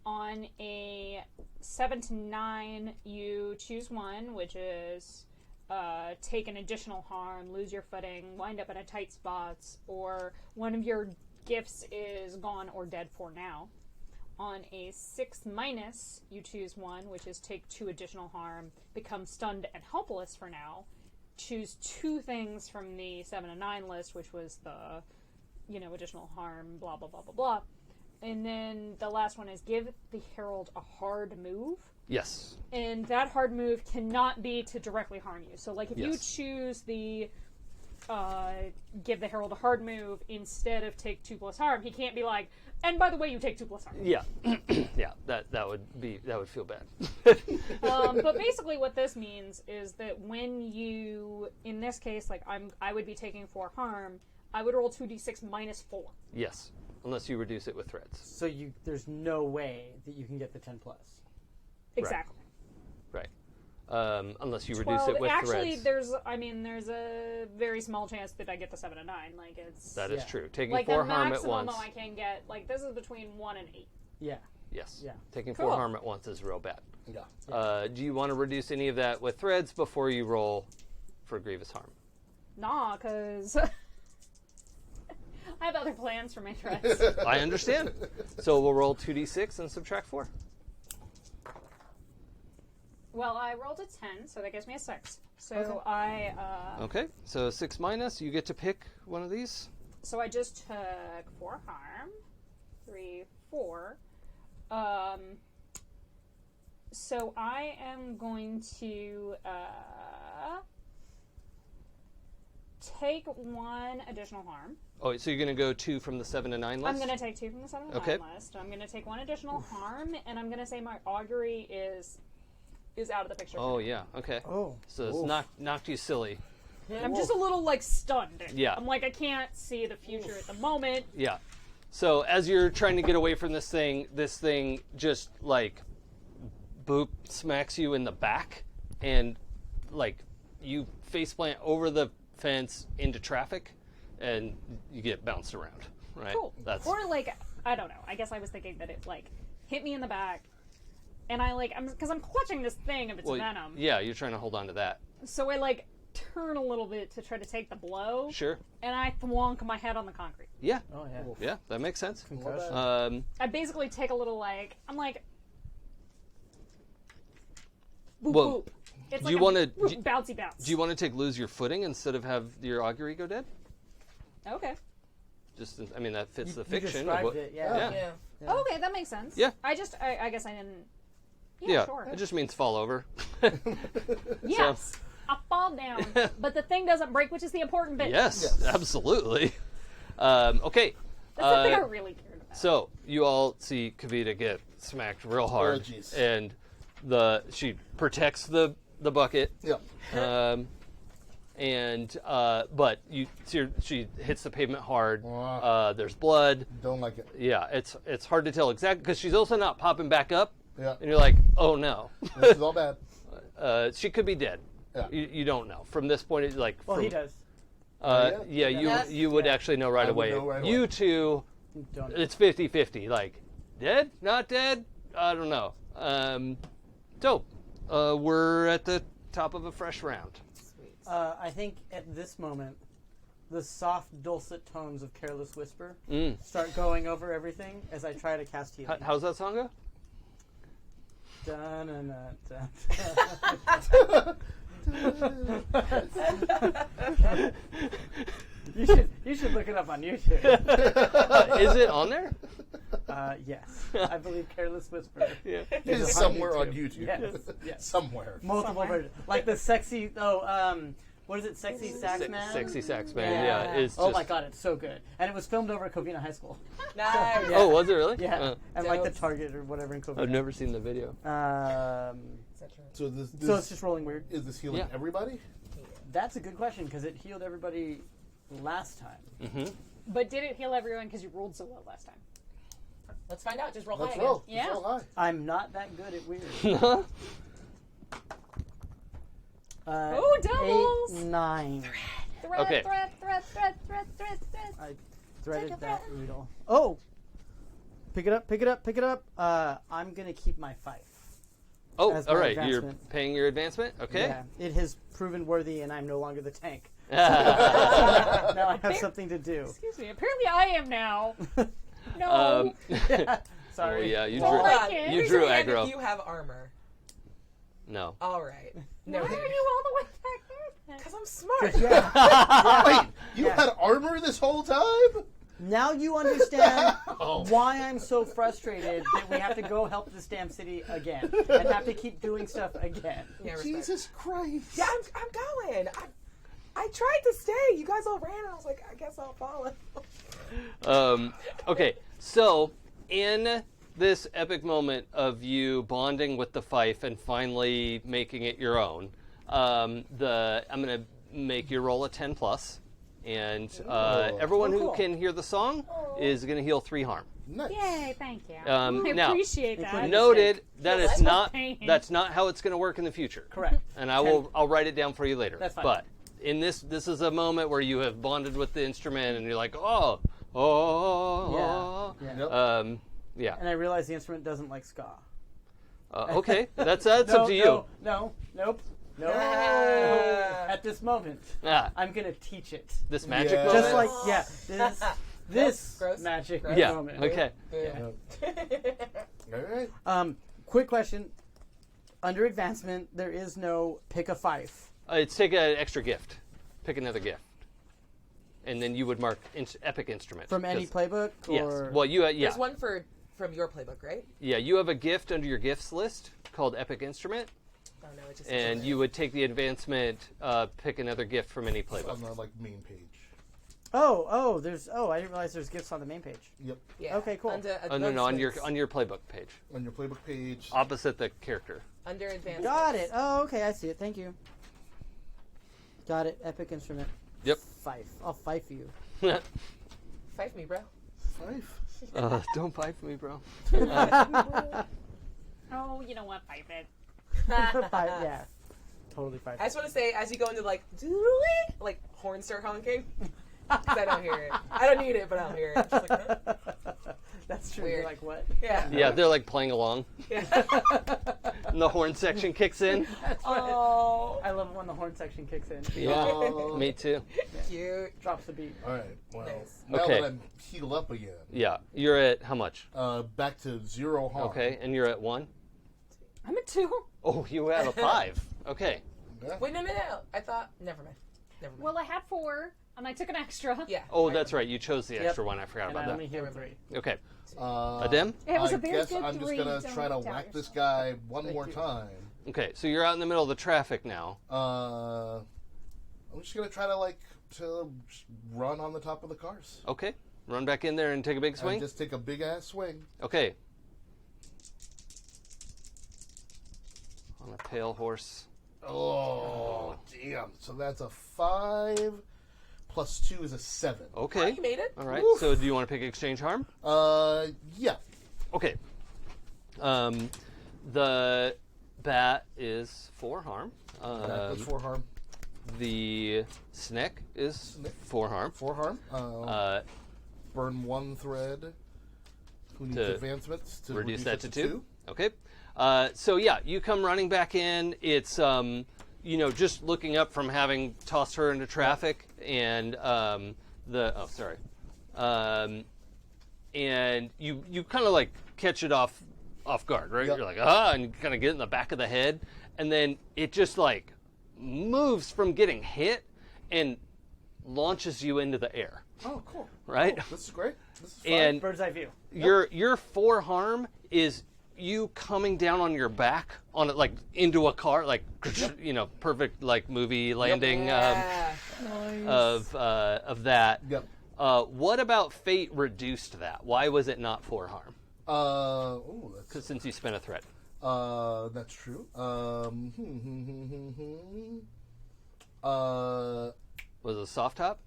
On a 7 to 9, you choose one, which is take an additional harm, lose your footing, wind up in a tight spot, or one of your gifts is gone or dead for now. On a 6 minus, you choose one, which is take 2 additional harm, become stunned and helpless for now. Choose 2 things from the 7 and 9 list, which was the, additional harm, blah, blah, blah, blah, blah. And then the last one is give the Herald a hard move. Yes. And that hard move cannot be to directly harm you. So, like, if you Yes. choose the give the Herald a hard move instead of take 2 plus harm, he can't be like, and by the way, you take 2 plus harm. Yeah. Yeah. That would feel bad. But basically what this means is that when you, in this case, like I would be taking 4 harm, I would roll 2d6 minus 4. Yes. Unless you reduce it with threads. So there's no way that you can get the 10 plus. Exactly. unless you 12. reduce it with Actually, threads. there's a very small chance that I get the 7 and 9. Like it's That is Yeah. true. Taking like 4 the harm at maximum once. I can get. Like this is between 1 and 8. Yeah. Yes. Yeah. Taking Cool. 4 harm at once is real bad. Yeah. Do you want to reduce any of that with threads before you roll for grievous harm? Nah, because I have other plans for my threats. I understand. So we'll roll 2d6 and subtract 4. Well, I rolled a 10, so that gives me a 6. So I Okay. So 6 minus. You get to pick one of these. so I just took 4 harm, 3, 4. So I am going to take 1 additional harm. Oh, so you're going to go 2 from the 7 and 9 list? I'm going to take 2 from the 7 and Okay. 9 list. I'm going to take 1 additional harm, and I'm going to say my augury is out of the picture. Oh, yeah. Okay. Oh. So it's knocked you silly. I'm just a little like stunned. Yeah. I'm like I can't see the future at the moment. Yeah. So as you're trying to get away from this thing just like boop smacks you in the back, and like you faceplant over the fence into traffic, and you get bounced around. Right. Cool. That's Or like I don't know. I guess I was thinking that it like hit me in the back, and I'm because I'm clutching this thing of its venom. Yeah, you're trying to hold on to that. So I like turn a little bit to try to take the blow, Sure. and I thwonk my head on the concrete. Yeah. Oh yeah. Yeah, that makes sense. Concussion. I basically take a little like I'm like. Boop, Well, boop. It's do like you a wanna- bouncy bounce. Do you want to take lose your footing instead of have your augury go dead? Okay. Just, I mean, that fits the You fiction. described of what, it. Yeah. Yeah. Yeah. Okay, that makes sense. Yeah. I guess I didn't. Yeah, Sure. it just means fall over. Yes. I fall down, but the thing doesn't break, which is the important bit. Yes, absolutely. Okay. That's the thing I really cared about. So you all see Kavita get smacked real hard, jeez. and she protects the bucket. Yeah. But she hits the pavement hard. Wow. There's blood. Don't like it. Yeah, it's hard to tell exactly because she's also not popping back up. Yeah. And you're like, oh no, This is all bad. she could be dead. Yeah. You don't know from this point. It's like Well, from, he does. Yeah, you would actually know right I would away. know right You away. two, Don't. it's 50-50. Like, dead? Not dead? I don't know. So, we're at the top of a fresh round. Sweet. I think at this moment, the soft, dulcet tones of Careless Whisper Mm. start going over everything as I try to cast healing. How's that song go? Dun-dun-dun-dun. You should look it up on YouTube. Is it on there? Yes, I believe Careless Whisper. Yeah. It's is somewhere on YouTube. Yes, yes. Somewhere. Multiple versions, like the sexy. What is it? Sexy Sax Man. Sexy Sax Man. Yeah. It's Oh just, my God, it's so good, and it was filmed over at Covina High School. Nice. Yeah. Oh, was it really? Yeah, and like the Dope. Target or whatever in Covina. I've never seen the video. Et cetera. So this So it's just rolling weird. is this healing Yeah. everybody? That's a good question because it healed everybody last time. Mm-hmm. But did it heal everyone because you rolled so well last time? Let's find out. Just roll Let's high roll. Yeah. Let's roll high. I'm not that good at weird. Oh, doubles! 8, 9. Thread, Okay. thread. I threaded Take a that breath. needle. Oh! Pick it up. I'm going to keep my fife. Oh, As all my right. You're advancement. paying your advancement? Okay. Yeah, it has proven worthy and I'm no longer the tank. Now I have something to do. Excuse me. Apparently, I am now. No. Um, Sorry. oh, yeah, you Well, drew, I Hold on. can't. you Raise drew your hand aggro. if you have armor. No. All right. Why are you all the way back there? Because I'm smart. Yeah. Wait, you Yeah. had armor this whole time? Now you understand Oh. why I'm so frustrated that we have to go help this damn city again and have to keep doing stuff again. Yeah, respect. Jesus Christ. Yeah, I'm going. I tried to stay. You guys all ran, and I was like, I guess I'll follow. Okay, so in this epic moment of you bonding with the fife and finally making it your own, I'm going to make you roll a 10 plus. and everyone who cool. can hear the song is going to heal 3 harm. Nice. Yay, thank you. Now, I appreciate that. Noted that That's is not pain. that's not how it's going to work in the future. Correct. And I'll write it down for you later. That's fine. But in this is a moment where you have bonded with the instrument and you're like, Yeah. Yep. yeah. And I realize the instrument doesn't like ska. Okay, that's up to you. Nope. At this moment, I'm gonna teach it. This magic Yeah. moment. Just like this Gross. magic yeah. moment. Okay. All right. Quick question. Under advancement, there is no pick a fife. It's take an extra gift. Pick another gift, and then you would mark epic instrument From any 'cause- playbook? Yes. Or... Well, you There's one from your playbook, right? Yeah, you have a gift under your gifts list called epic instrument, Oh no, it just and you would take the advancement, pick another gift from any playbook. On the main page. I didn't realize there's gifts on the main page. Yep. Yeah. Okay, cool. Under Oh no, on your advancements. playbook page, On your playbook page. opposite the character. Under advancements. Got it. Oh, okay, I see it. Thank you. Got it. Epic instrument. Yep. Fife. I'll fife you. Fife me, bro. 5. Don't fight for me, bro. Oh, you know what? Pipe it. Yeah. Totally fife. I just want to say, as you go into like horns start honking. 'Cause I don't hear it. I don't need it, but I don't hear it. Just like, huh? That's true. Weird. You're like, what? Yeah. Yeah, they're like playing along, Yeah. and the horn section kicks in. Oh, I love it when the horn section kicks in. Yeah, Oh. me too. cute. Drops the beat. All right. Well, Nice. now Okay. that I'm healed up again, Yeah, you're at how much? back to 0 harm. Okay, and you're at 1. I'm a 2. Oh, you have a 5. Okay. Yeah. Wait, no. I thought. Never mind. Well, I had 4, and I took an extra. Yeah. Oh, that's right. You chose the extra Yep. one. I forgot And I about only that. heal 3. Okay. Uh, Adem? It was I a very guess good I'm just 3. gonna Don't try to doubt whack this yourself. guy one Thank more you. time. Okay, so you're out in the middle of the traffic now. I'm just gonna try to just run on the top of the cars. Okay. Run back in there and take a big swing. And just take a big ass swing. Okay. On a pale horse. Oh, damn! So that's a 5 plus 2 is a 7. Okay. You made it. All right. Oof. So do you want to pick exchange harm? Yeah. Okay. The bat is 4 harm. That's 4 harm. The snick is Snick. 4 harm. 4 harm. Burn 1 thread. Who needs To advancements to reduce that to 2. 2? Okay. So yeah, you come running back in. It's just looking up from having tossed her into traffic, and and you kind of like catch it off guard, right? Yep. You're like and you kind of get in the back of the head, and then it just like moves from getting hit and launches you into the air, Oh, cool. right? Cool. This is great. This is fun. And Bird's eye view. your 4 harm is you coming down on your back on it, like into a car, like perfect like movie landing Yeah. of that. Yep. What about fate reduced that? Why was it not 4 harm? That's Since you spent a threat. that's true. Was it a soft top?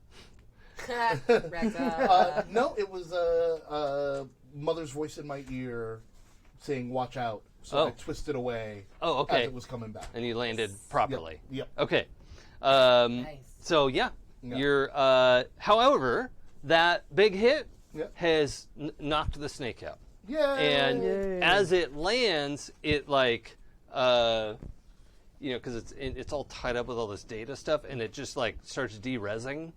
Racked up. No, it was mother's voice in my ear saying "Watch out." So Oh. I twisted away Oh, as okay. it was coming back. And you landed properly. Yep. Okay. Nice. So yeah, Yeah. you're. However, that big hit Yep. has knocked the snake out. Yay! And Yay. as it lands, it like, because it's all tied up with all this data stuff, and it just like starts de-resing,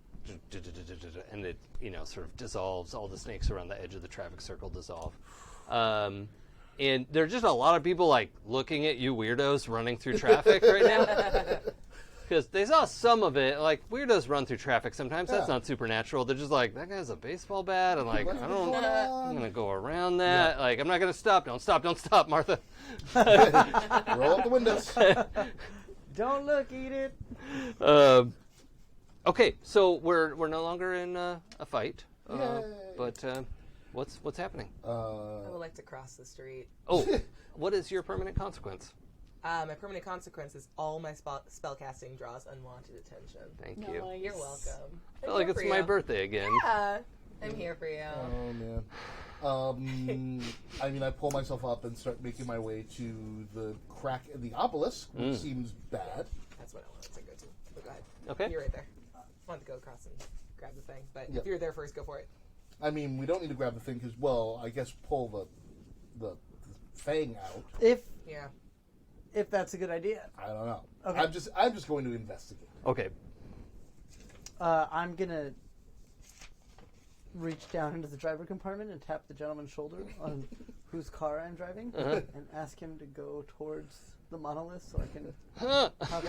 and it sort of dissolves. All the snakes around the edge of the traffic circle dissolve. And there are just a lot of people like looking at you weirdos running through traffic right now. Because they saw some of it, like weirdos run through traffic sometimes. That's Yeah. not supernatural. They're just like, that guy's a baseball bat, and like, What's I don't, going on? I'm gonna go around that. Like, I'm not gonna stop. Don't stop, Martha. Roll up the windows. Don't look, eat it. Okay, so we're no longer in a fight. Yay. But what's happening? I would like to cross the street. Oh, what is your permanent consequence? My permanent consequence is all my spell casting draws unwanted attention. Thank you. Nice. You're welcome. I feel like it's my birthday again. Yeah, I'm here for you. Oh man. I mean, I pull myself up and start making my way to the crack in the obelisk, which seems bad. That's what I wanted to go to. But go ahead. Okay. You're right there. I wanted to go across and grab the thing, but Yep. if you're there first, go for it. I mean, we don't need to grab the thing because, well, I guess pull the fang out. Yeah. If that's a good idea. I don't know. Okay. I'm just going to investigate. Okay. I'm gonna reach down into the driver compartment and tap the gentleman's shoulder on whose car I'm driving and ask him to go towards the monolith so I can hug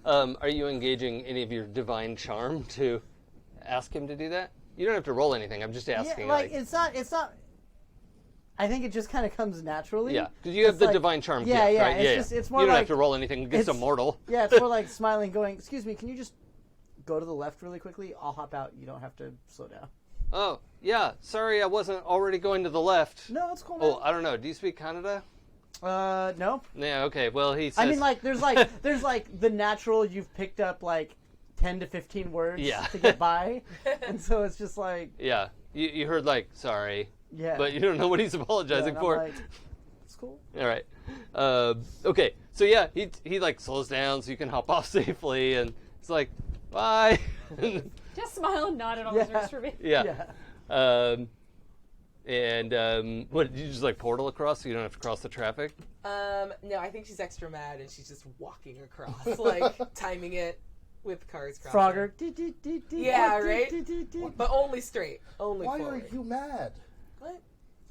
out. Are you engaging any of your divine charm to ask him to do that? You don't have to roll anything. I'm just asking. Yeah, like it's not. I think it just kind of comes naturally. Yeah, because you have It's the like- divine charm Yeah, gift, yeah. right? It's just it's more you don't like have to roll anything. It's immortal. Yeah, it's more like smiling, going, "Excuse me, can you just go to the left really quickly? I'll hop out. You don't have to slow down." Oh, yeah. Sorry, I wasn't already going to the left. No, it's cool. Oh, I don't know. Do you speak Canada? No. Yeah. Okay. Well, he says. I mean, like, there's like the natural. You've picked up like 10 to 15 words Yeah. to get by, and so it's just like, Yeah. You heard like sorry, yeah. but you don't know what he's Yeah, apologizing and I'm for. like, it's cool. All right. Okay. So yeah, he like slows down so you can hop off safely, and it's like, bye. Just smile and nod at all Yeah. those works for me. Yeah. What did you just like portal across so you don't have to cross the traffic? No, I think she's extra mad and she's just walking across, like timing it with cars crossing. Frogger. Yeah, right? But only straight. Only Why forward. are you mad? What?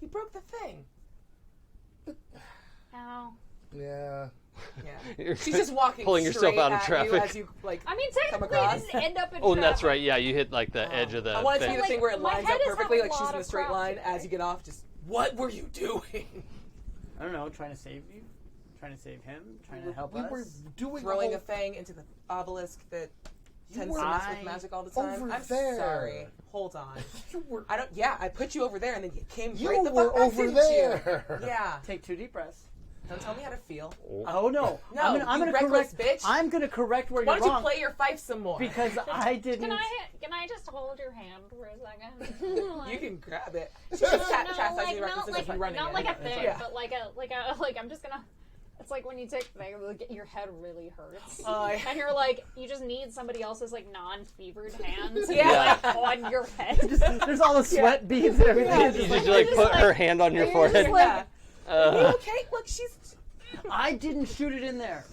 You broke the thing. Ow. Yeah. Yeah. You're She's just walking pulling yourself straight out of at traffic. You as you, like, I mean, come technically, I across. didn't end up in Oh, and that's traffic. right. Yeah, you hit like the edge of the I want it to be thing. the thing where it My lines head up has had perfectly, a like she's lot in a of straight line. traffic. As you get off, just, what were you doing? I don't know. Trying to save you. Trying to save him. Trying to help We us. were doing Throwing the a fang into the obelisk that You tends were to mess with I- magic all the time. over I'm there. sorry. Hold on. You were, I don't. Yeah, I put you over there, and then you came you right the were fuck back, over didn't there. You? Yeah. Take 2 deep breaths. Don't tell me how to feel. Oh no! No, I'm you gonna reckless correct. bitch. I'm gonna correct where Why you're don't you wrong play your fife some more? because I didn't. Can I just hold your hand for a second? You can grab it. She's just chastising like, you not reckless like, if you running not it. like a thing, Yeah. but like I'm just gonna. It's like when you take like, your head really hurts, Yeah. and you're like, you just need somebody else's like non-fevered hand to Yeah. be like on your head. There's all the sweat beads and everything. Yeah, It's You just just like, like put her hand on your forehead. Yeah. Are you Uh, okay? Look, she's. I didn't shoot it in there.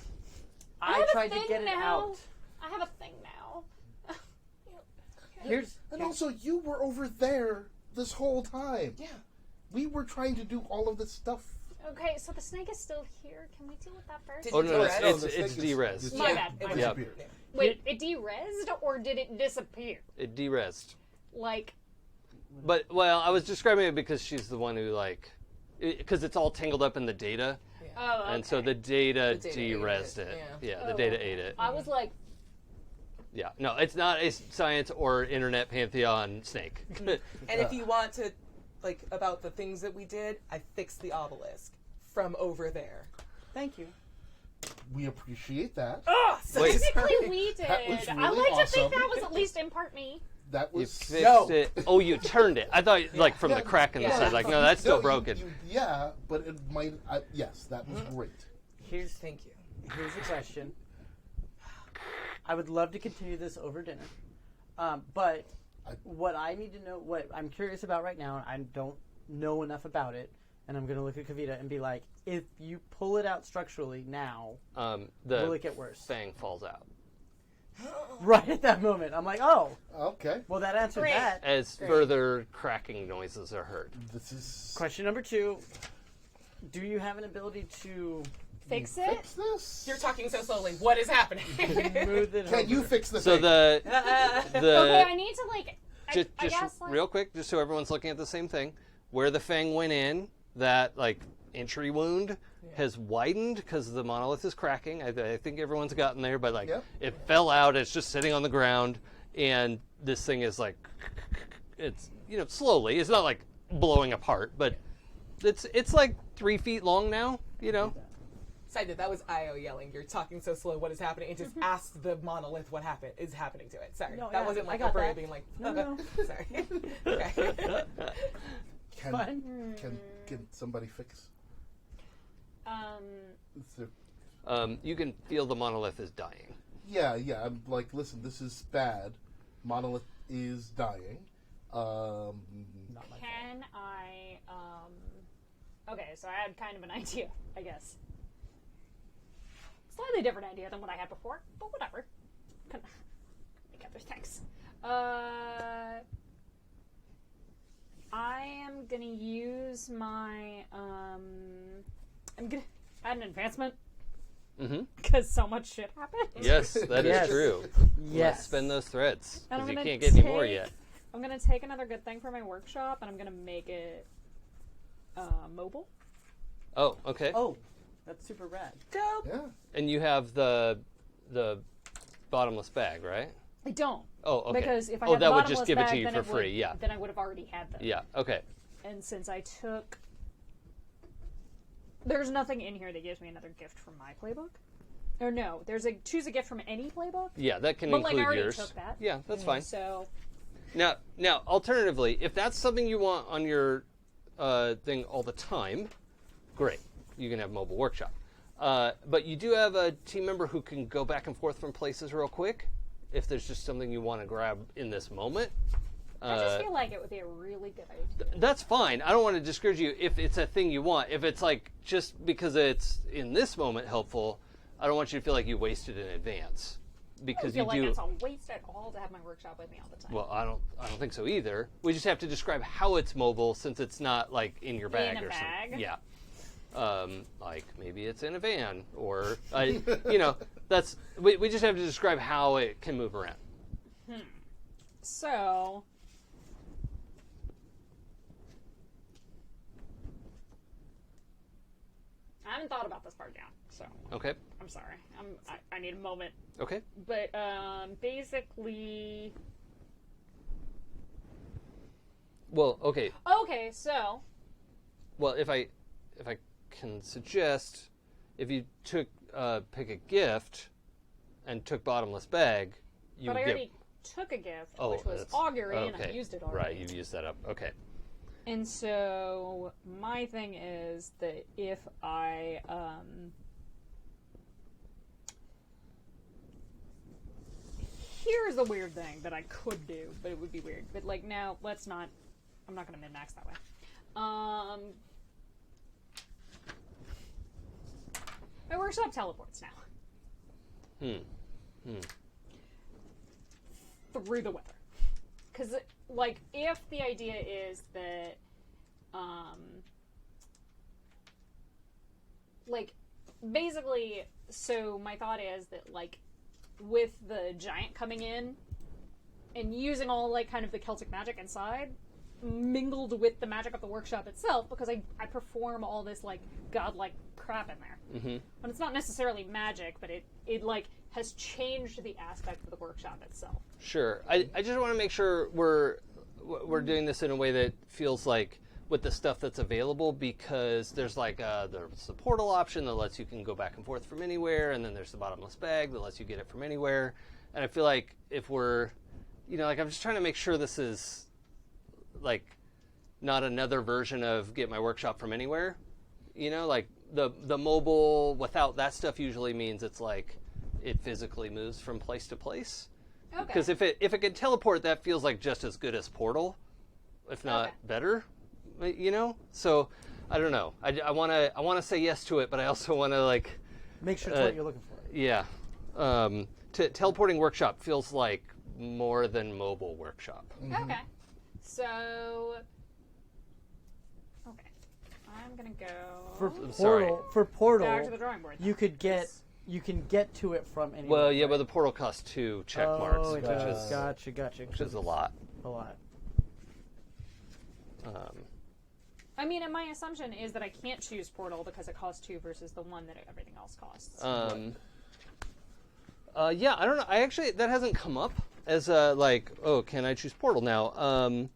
I I have a tried to thing get it now. out. I have a thing now. Here's And also, you were over there this whole time. Yeah. We were trying to do all of this stuff. Okay, so the snake is still here. Can we deal with that first? Did oh you no, do it's it? it's de-res. My bad. It My was- bad. disappeared. Yeah. Wait, it de-resed or did it disappear? It de-resed. Like, But well, I was describing it because she's the one who like, because it's all tangled up in the data, oh, okay. and so the data The data de-resed ate it. it, Yeah, the Oh, data okay. ate it. I was like, Yeah, no, it's not a science or internet pantheon snake. And if you want to, like, about the things that we did, I fixed the obelisk from over there. thank you. We appreciate that. Oh, so Wait. technically we did. That was I really like to think awesome. that was at least in part me. That You was fixed No. it. Oh, you turned it. I thought like from the Yeah, crack in the yeah. side. Like, no, that's still No, broken. yeah, but it might. Yes, that was great. Here's Thank you. here's the question. I would love to continue this over dinner, but what I need to know, what I'm curious about right now, I don't know enough about it, and I'm going to look at Kavita and be like, if you pull it out structurally now, will The it get worse? fang falls out. Right at that moment, I'm like, oh, Okay, well, that answered Great. that. As further cracking noises are heard. this is. Question number 2: do you have an ability to Fix it? Fix this. You're talking so slowly. What is happening? move it? Can you over? fix the So thing? the Okay, I need to like. just I guess like. real quick, just so everyone's looking at the same thing, where the fang went in, that like entry wound has widened because the monolith is cracking. I think everyone's gotten there, but like Yep. it fell out. It's just sitting on the ground, and this thing is like, it's slowly. It's not like blowing apart, but it's like 3 feet long now. Side note, that was Io yelling, "You're talking so slow, what is happening?" And just asked the monolith what is happening to it. Sorry. No, that yeah, wasn't I like got Aabria that. being like, No. sorry. Okay. Can somebody fix? You can feel the monolith is dying. Yeah. I'm like, listen, this is bad. Monolith is dying. Not my fault. Can I, okay, so I had kind of an idea, I guess. Slightly different idea than what I had before, but whatever. Make other things. I am gonna use my, I'm gonna add an advancement. Mm-hmm. Because so much shit happened. Yes, that is Yes. true. Yes. Let's spend those threads, And I'm because you gonna can't get any more take- yet. I'm gonna take another good thing for my workshop, and I'm gonna make it mobile. Oh, okay. Oh, that's super rad. Dope. Yeah. And you have the bottomless bag, right? I don't. Oh, okay. Because if I oh, had the that would bottomless just give it bag, to you then for it would- free, yeah. Then I would have already had them. Yeah, okay. And since I took... There's nothing in here that gives me another gift from my playbook. Or no, there's a choose a gift from any playbook. Yeah, that can But, like, I include already yours. took that. Yeah, that's fine. So, Now, alternatively, if that's something you want on your thing all the time, great. You can have mobile workshop. But you do have a team member who can go back and forth from places real quick if there's just something you want to grab in this moment. I just feel like it would be a really good idea. That's fine. I don't want to discourage you if it's a thing you want. If it's like just because it's in this moment helpful, I don't want you to feel like you wasted in advance. Because I feel you like do. it's a waste at all to have my workshop with me all the time. Well, I don't think so either. We just have to describe how it's mobile since it's not like in your bag In a or bag? something. Yeah. Like maybe it's in a van or that's we just have to describe how it can move around. So, I haven't thought about this part down, so Okay. I'm sorry. I need a moment. Okay. But basically, Well, okay. okay. So Well, if I can suggest, if you took pick a gift and took bottomless bag, you but I would get. already took a gift, Oh, which was that's- augury, and I okay. used it already. Right, you've used that up. Okay. And so my thing is that if I here's a weird thing that I could do, but it would be weird. But like now, let's not. I'm not going to min-max that way. My workshop teleports now. Through the weather. Because, like, if the idea is that, like, basically, so my thought is that, like, with the giant coming in and using all, like, kind of the Celtic magic inside, mingled with the magic of the workshop itself, because I perform all this, like, godlike crap in there. Mm-hmm. And it's not necessarily magic, but it like, has changed the aspect of the workshop itself. Sure. I just want to make sure we're doing this in a way that feels like with the stuff that's available, because there's like there's the portal option that lets you can go back and forth from anywhere, and then there's the bottomless bag that lets you get it from anywhere. And I feel like if we're, like I'm just trying to make sure this is like not another version of get my workshop from anywhere. Like the mobile without that stuff usually means it's like it physically moves from place to place. Okay. Because if it can teleport, that feels like just as good as portal, if not Okay. better. So I don't know. I want to say yes to it, but I also want to like Make sure it's what you're looking for. yeah. Teleporting workshop feels like more than mobile workshop. Okay. So. Okay. I'm gonna go. For portal, Back to the drawing board. you could get you can get to it from anywhere. Well, yeah, right? but the portal costs 2 check marks, Oh, it which does. is Gotcha. a lot. A lot. I mean, and my assumption is that I can't choose portal because it costs 2 versus the 1 that everything else costs. Yeah, I don't know. I actually that hasn't come up as like, oh, can I choose portal now?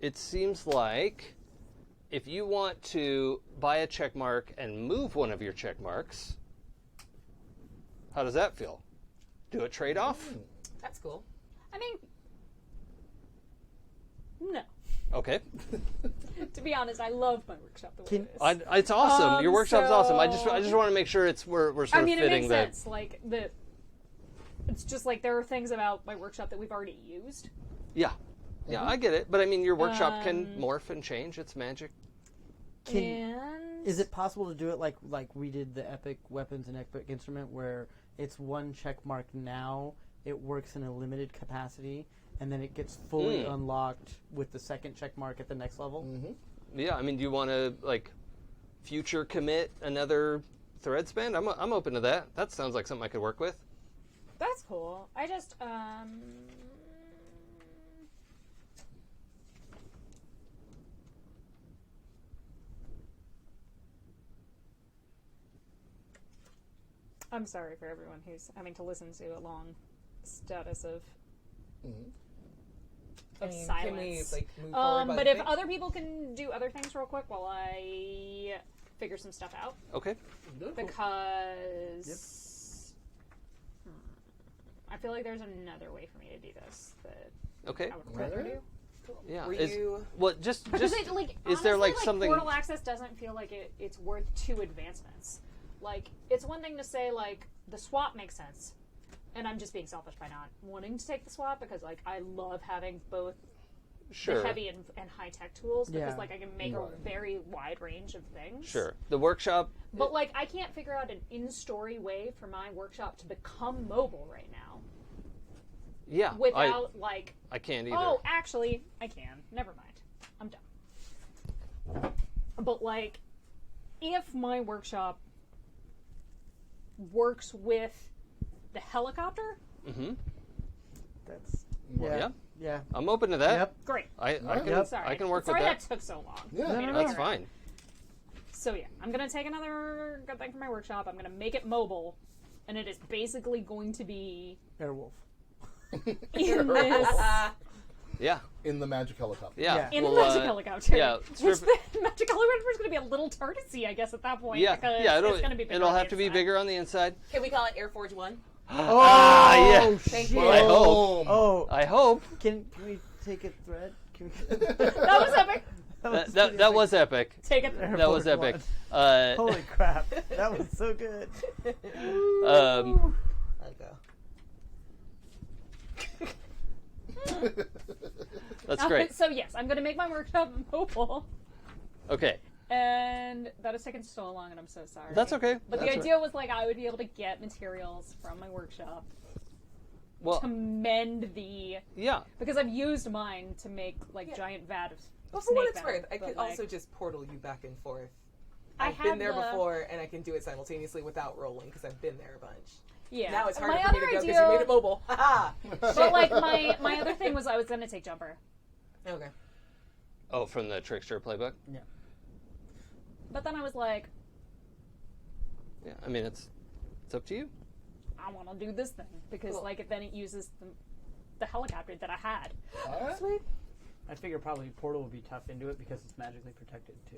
It seems like if you want to buy a check mark and move one of your check marks, how does that feel? Do a trade-off? That's cool. I mean, no. Okay. To be honest, I love my workshop the way it is. It's awesome. Your workshop's awesome. I just so- want to make sure we're sort of I mean, it fitting makes that. sense. Like it's just like there are things about my workshop that we've already used. Yeah. Yeah, I get it. But I mean, your workshop can morph and change. It's magic. And Is it possible to do it like we did the epic weapons and epic instrument, where it's one check mark now, it works in a limited capacity, and then it gets fully unlocked with the second check mark at the next level? Yeah, I mean, do you want to like future commit another thread span? I'm open to that. That sounds like something I could work with. that's cool. I just I'm sorry for everyone who's having to listen to a long status of I mean, silence. can we like move forward? by But the if thing? other people can do other things real quick while I figure some stuff out, Okay. because I feel like there's another way for me to do this that Okay. I would rather do. Yeah. Were Is, you- well, just Because it, like, is there honestly, like something? Portal access doesn't feel like it's worth 2 advancements. Like, it's one thing to say, like, the swap makes sense. And I'm just being selfish by not wanting to take the swap because, like, I love having both Sure. the heavy and high-tech tools because, Yeah. like, I can make a very wide range of things. Sure. The workshop. But, like, I can't figure out an in-story way for my workshop to become mobile right now Yeah. without, like, I can't either. oh, actually, I can. Never mind. I'm done. But, like, if my workshop works with the helicopter, That's Yeah. I'm open to that. Yep. great. I can Yep. Sorry. I can work Sorry with that. that took so long. Yeah. for me to That's figure out. fine. So, yeah, I'm going to take another good thing from my workshop. I'm going to make it mobile, and it is basically going to be Airwolf. in this... Yeah. In the magic helicopter. Yeah. In Well, the magic helicopter. yeah, Which strip- the magic helicopter is going to be a little tartasy, I guess, at that point. Yeah. Because Yeah. it's going to be bigger It'll on the have to be inside. bigger on the inside. Can we call it Air Forge 1? Yeah. Thank shit. you. I hope. Oh, I hope. can we take a thread? Can we... That was epic. That was epic. Take it. Air That was Force epic. One. Holy crap. That was so good. That's great. So yes, I'm going to make my workshop mobile, Okay. and that has taken so long, and I'm so sorry. That's okay. But That's the idea was like I would be able to get materials from my workshop Well, to mend the yeah. because I've used mine to make like Yeah. giant vat of. Well, for what snake it's venom, worth, I but, could like, also just portal you back and forth. I I've been had there the- before, and I can do it simultaneously without rolling because I've been there a bunch. Yeah. Now it's harder my for me other to go because idea, you made it mobile. Haha! But like my other thing was I was going to take jumper, Okay. Oh, from the Trickster playbook? Yeah. but then I was like, Yeah. I mean, it's up to you. I want to do this thing because Cool. like then it uses the helicopter that I had. All right. Sweet. I figure probably Portal would be tough into it because it's magically protected too.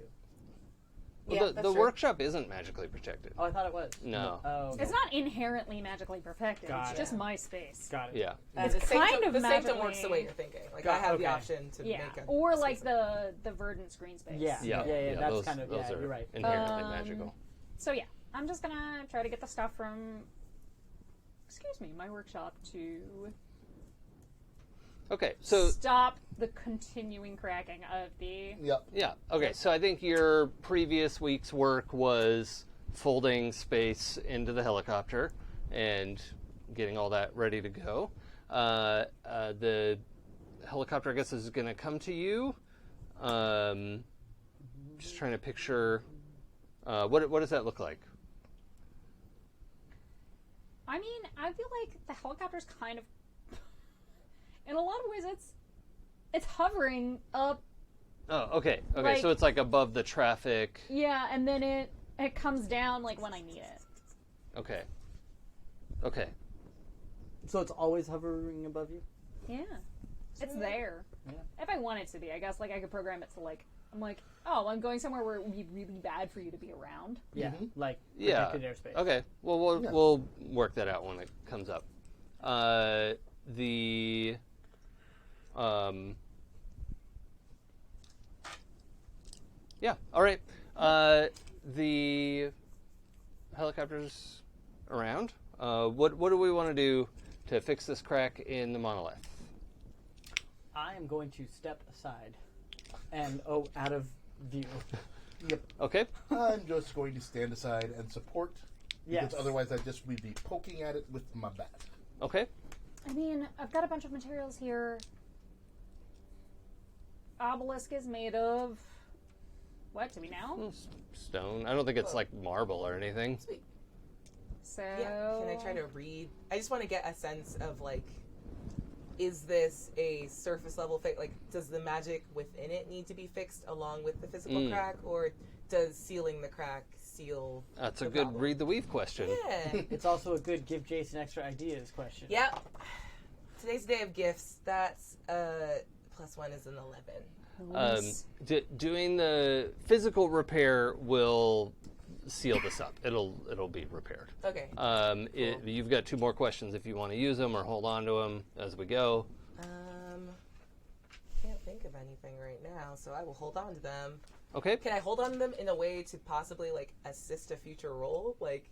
Well, Yeah, the that's true. workshop isn't magically protected. Oh, I thought it was. No. Oh, It's not inherently magically perfected. Got It's it. just my space. Got it. Yeah. It's the kind sanctum, of the sanctum magically- works the way you're thinking. Like Got- I have okay. the option to Yeah, make a or like system. the verdant screen space. Yeah. Yeah. That's those, kind of those are you're right. inherently magical. So yeah, I'm just gonna try to get the stuff from, my workshop to Okay. So stop the continuing cracking of the. Yep. yeah. Okay. So I think your previous week's work was folding space into the helicopter and getting all that ready to go. The helicopter, I guess, is going to come to you. Just trying to picture. What does that look like? I mean, I feel like the helicopter's kind of, in a lot of ways, it's hovering up. Oh, okay. Okay, Like- so it's like above the traffic. Yeah, and then it comes down like when I need it. Okay. Okay. So it's always hovering above you? Yeah, it's there. Yeah. If I want it to be, I guess like I could program it to like I'm like, oh, I'm going somewhere where it would be really bad for you to be around. Yeah, like Yeah. protected airspace. Okay. Well, we'll work that out when it comes up. Yeah. All right. The helicopter's around. What do we want to do to fix this crack in the monolith? I am going to step aside and out of view. Yep. Okay. I'm just going to stand aside and support. Yes. Because otherwise I'd just be poking at it with my bat. Okay. I mean, I've got a bunch of materials here. Obelisk is made of... What, do we know? Stone. I don't think it's like marble or anything. Sweet. So... Yeah. Can I try to read? I just want to get a sense of like, is this a surface level fix? Like, does the magic within it need to be fixed along with the physical crack, or does sealing the crack seal? That's a the good problem? read the weave question. Yeah. It's also a good give Jason extra ideas question. Yep. Today's day of gifts. That's +1 is an 11. Doing the physical repair will seal this up. It'll be repaired. Okay. You've got 2 more questions if you want to use them or hold on to them as we go. Can't think of anything right now, so I will hold on to them. Okay. Can I hold on to them in a way to possibly like assist a future roll? Like,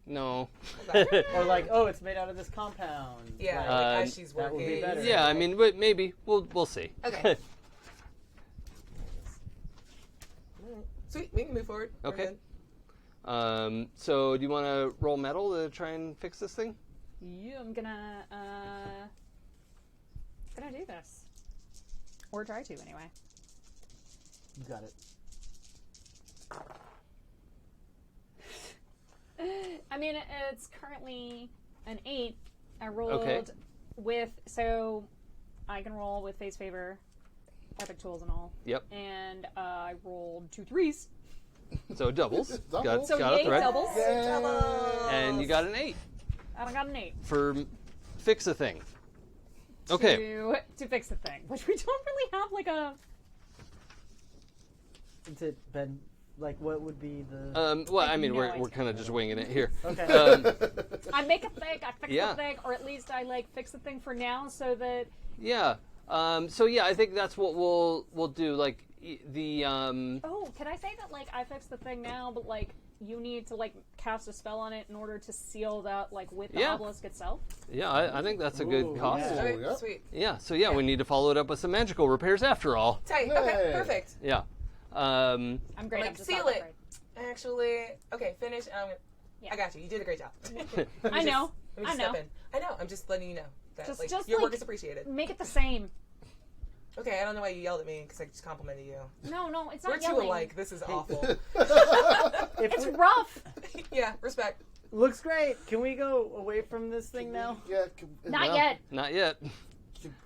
No. okay. Or like, oh, it's made out of this compound. Yeah, Like, like as she's that would working. be better. Yeah, I mean, but maybe we'll see. Okay. Alright. Sweet, we can move forward. We're Okay. good. So do you want to roll metal to try and fix this thing? Yeah, I'm gonna do this. Or try to, anyway. You got it. I mean, it's currently an 8. I rolled Okay. with, so I can roll with face favor, epic tools and all. Yep. And I rolled 2 3s. So doubles. Doubles. So got a yay, threat. doubles. And you got an 8 And I got an 8. for fix a thing. Okay. To fix the thing, which we don't really have like a... Is it Ben? Like, what would be the? Well, I mean, no we're idea. kind of just winging it here. Okay. I make a thing, I fix Yeah. the thing, or at least I like fix the thing for now so that... Yeah. So yeah, I think that's what we'll do. Like the Oh, can I say that like I fix the thing now, but like you need to like cast a spell on it in order to seal that like with the Yeah. obelisk itself? yeah, I think that's a good Ooh, cost. yeah. Okay, yeah. sweet. Yeah. So yeah, we need to follow it up with some magical repairs after all. Tight. Okay, Hey. perfect. Yeah. I'm great. Like, I'm just seal not that it. great. Actually, okay, finish. And I'm gonna, Yeah. I got you. You did a great job. I know. Let me I just know. step in. I know. I'm just letting you know that Just- like just your work like- is appreciated. Make it the same. Okay, I don't know why you yelled at me because I just complimented you. No, it's not We're too yelling. alike. This is awful. It's rough. Yeah, respect. Looks great. Can we go away from this thing now? Yeah. Not Well, yet. Not yet.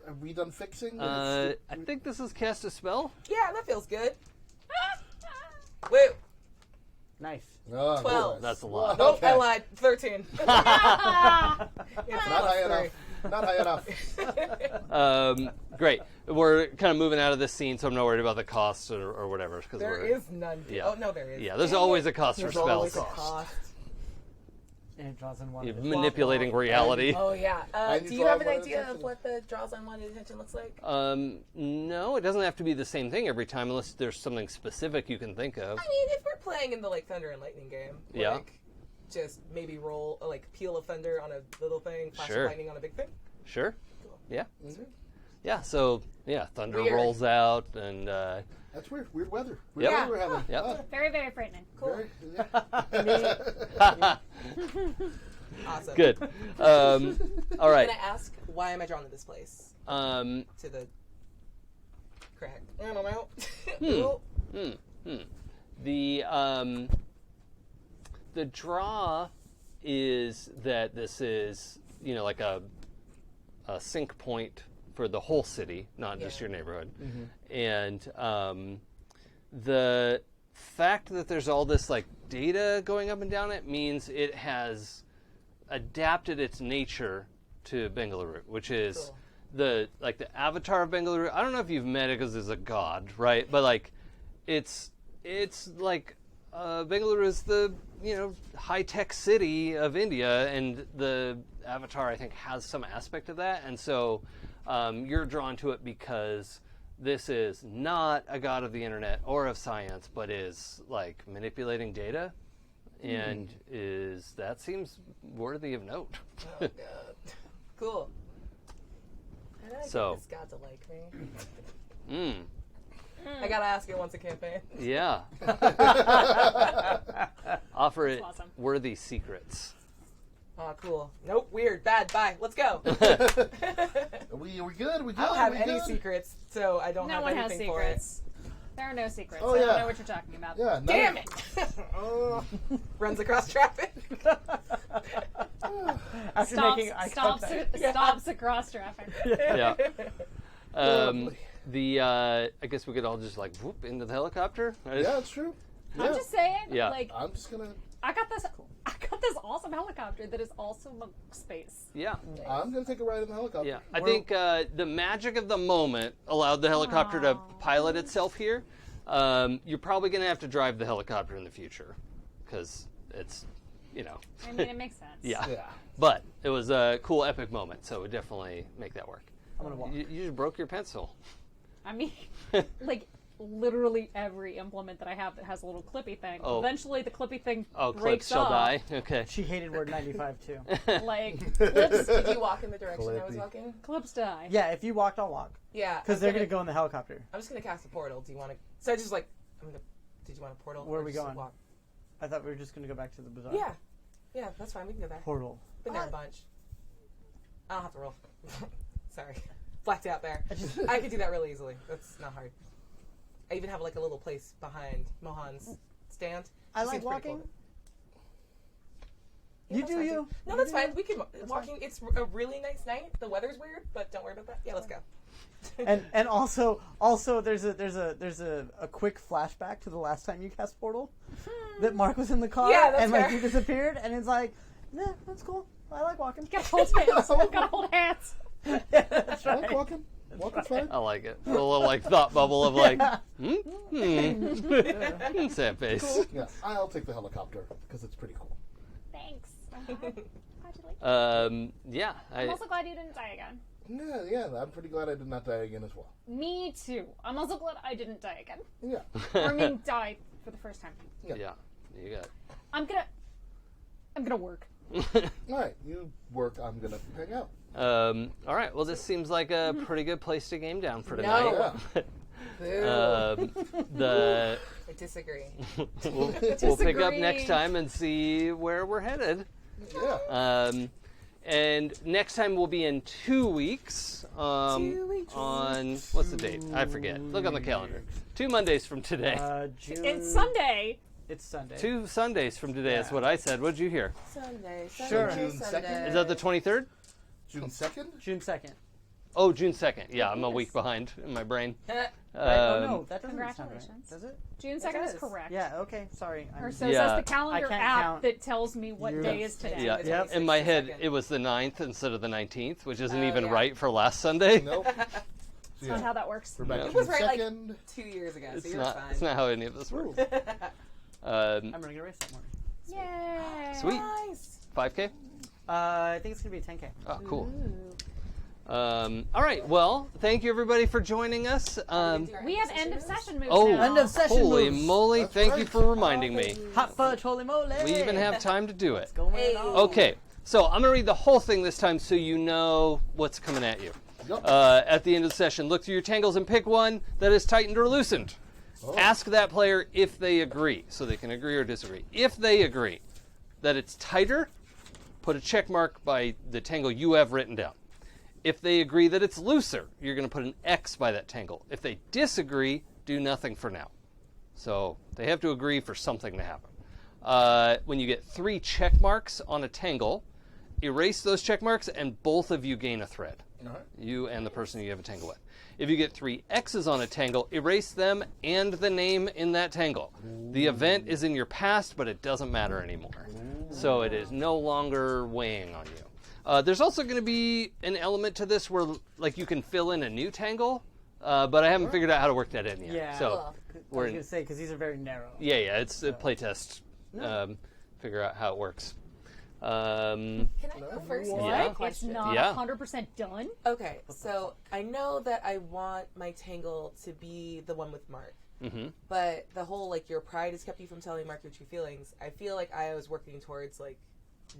Are we done fixing? I think this is cast a spell. Yeah, that feels good. Wait, Nice. Oh, 12. That's a lot. nope, Okay. I lied. 13. It's Not high +3. enough. Not high enough. Great. We're kind of moving out of this scene, so I'm not worried about the costs or whatever. Cause There we're, is none. Yeah. Oh no, there is. Yeah, there's Damn always it. a cost There's for always spells. a Cost. And it draws in one. You're of the- manipulating reality. Oh yeah. And Do you you have an draw one idea attention. of what the draws unwanted attention looks like? No, it doesn't have to be the same thing every time, unless there's something specific you can think of. I mean, if we're playing in the like thunder and lightning game, Yeah. like just maybe roll like peel of thunder on a little thing, flash Sure. of lightning on a big thing. Sure. Yeah. Mhm. Yeah. So yeah, thunder Weird. rolls out, and That's weird. Weird weather. Weird Yep. weather we're having. Yep. Ah, Very, very frightening. Cool. very- yeah. Awesome. good. All right. Can I ask why am I drawn to this place? Um, To the crack. I don't know. The draw is that this is, like a sync point for the whole city, not just Yeah. your neighborhood. And the fact that there's all this like data going up and down it means it has adapted its nature to Bengaluru, which is Cool. the avatar of Bengaluru. I don't know if you've met it because it's a god, right? But like, it's like Bengaluru is the high tech city of India, and the avatar I think has some aspect of that, and so you're drawn to it because this is not a god of the internet or of science, but is like manipulating data, and that seems worthy of note. Oh, God. Cool. I get So- this god to like me. I gotta ask it once a campaign. Yeah. Offer it awesome. worthy secrets. Oh, cool. Nope, weird, bad, bye. Let's go. We good? We good? I don't have we any good? secrets, so I don't No have one has anything for it. secrets. There are no secrets. Oh, I don't yeah. know what you're talking about. Yeah. No. Damn it! Runs across traffic. After Stops, making eye stops, contact. stops across traffic. Yeah. Lovely. I guess we could all just like whoop into the helicopter. Yeah, that's true. Yeah. I'm just saying, Yeah. like, I'm just gonna. I got this awesome helicopter that is also monk space. Yeah. I'm gonna take a ride in the helicopter. Yeah. I think the magic of the moment allowed the helicopter to pilot itself here. You're probably going to have to drive the helicopter in the future because it's, I mean, it makes sense. yeah. Yeah. But it was a cool, epic moment, so it would definitely make that work. I'm gonna walk. You just broke your pencil. I mean, like, literally every implement that I have that has a little clippy thing. Oh. Eventually, the clippy thing Oh, clips breaks shall off. die. Okay. She hated word 95 too. Like, clips, Did you walk in the direction I was Clippy. walking? clips die. Yeah, if you walked, I'll walk. Yeah. Because they're going to go in the helicopter. I'm just gonna cast a portal. Do you want to? So I just like. Did you want a portal? Where or are we just going? Walk? I thought we were just going to go back to the bazaar. Yeah. Yeah, that's fine. We can go there. Portal. Been there a bunch. I don't have to roll. Sorry. Blacked out there. I just- I could do that really easily. That's not hard. I even have like a little place behind Mohan's stand. I It like seems pretty walking. cool. You that's do fine, you. too. No, You that's do fine. you. We can walking. It's a really nice night. The weather's weird, but don't worry about that. Yeah, let's go. And also there's a quick flashback to the last time you cast Portal that Mark was in the car Yeah, that's and like fair. you disappeared and it's like, nah, that's cool. I like walking. Gotta hold hands. Gotta hold hands. Yeah, that's I like right. walking. Walking's fine. I like it. A little like thought bubble of like, Yeah. sad face. Yeah, I'll take the helicopter because it's pretty cool. Thanks. I'm glad you liked it. Yeah. I'm also glad you didn't die again. Yeah, I'm pretty glad I did not die again as well. Me too. I'm also glad I didn't die again. Yeah. Or I mean, die for the first time. Yeah. You got I'm gonna work. it. All right, you work. I'm gonna hang out. All right. Well, this seems like a pretty good place to game down for No. tonight. Boo. The I disagree. we'll pick up next time and see where we're headed. Yeah. And next time we'll be in 2 weeks. 2 weeks. On what's the date? I forget. Look on the calendar. 2 Mondays from today. June. It's Sunday. It's Sunday. 2 Sundays from today. That's what I said. What'd you hear? Sunday. Sure. Sunday, June Sunday. 2nd? Is that the 23rd? June 2nd? June 2nd. Oh, June 2nd. Yeah, I'm a week behind in my brain. Right? Oh no, Um, that doesn't sound right. Congratulations. Does it? June 2nd is does. correct. Yeah. Okay. Sorry. Or so Yeah. says the calendar I can't app count. that tells me what You're- day is today. Yeah, It's Yep. 26 in my head, second. it was the 9th instead of the 19th, which isn't Oh, even yeah. right for last Sunday. Nope. That's not how that works. We're back No. to It was June right, like- 2nd. 2 years ago, It's so you're not. fine. It's not how any of this works. I'm running a race that morning. Yay. Sweet. Nice. 5K. I think it's gonna be a 10K. Oh, cool. All right. Well, thank you everybody for joining us. We have end of session moves Oh, now. End of session holy moves. moly! That's Thank right. you for reminding me. Hot fudge, holy moly! We even have time to do it. What's going Hey. on? Okay. So I'm gonna read the whole thing this time, so you know what's coming at you. Yep. At the end of the session, look through your tangles and pick one that is tightened or loosened. Oh. Ask that player if they agree, so they can agree or disagree. If they agree that it's tighter, put a check mark by the tangle you have written down. If they agree that it's looser, you're going to put an X by that tangle. If they disagree, do nothing for now. So they have to agree for something to happen. When you get 3 check marks on a tangle, erase those check marks and both of you gain a thread. All right. You and the person you have a tangle with. If you get 3 X's on a tangle, erase them and the name in that tangle. The event is in your past, but it doesn't matter anymore. So it is no longer weighing on you. There's also going to be an element to this where like you can fill in a new tangle, but I haven't figured out how to work that in yet. Yeah. So Cool. I we're was gonna say because these are very narrow. yeah, it's a playtest. Figure out how it works. Can I go first? What? Yeah. It's not Yeah. 100% done? Okay, so I know that I want my tangle to be the one with Marc. Mm-hmm. But the whole, like, your pride has kept you from telling Marc your true feelings. I feel like I was working towards, like,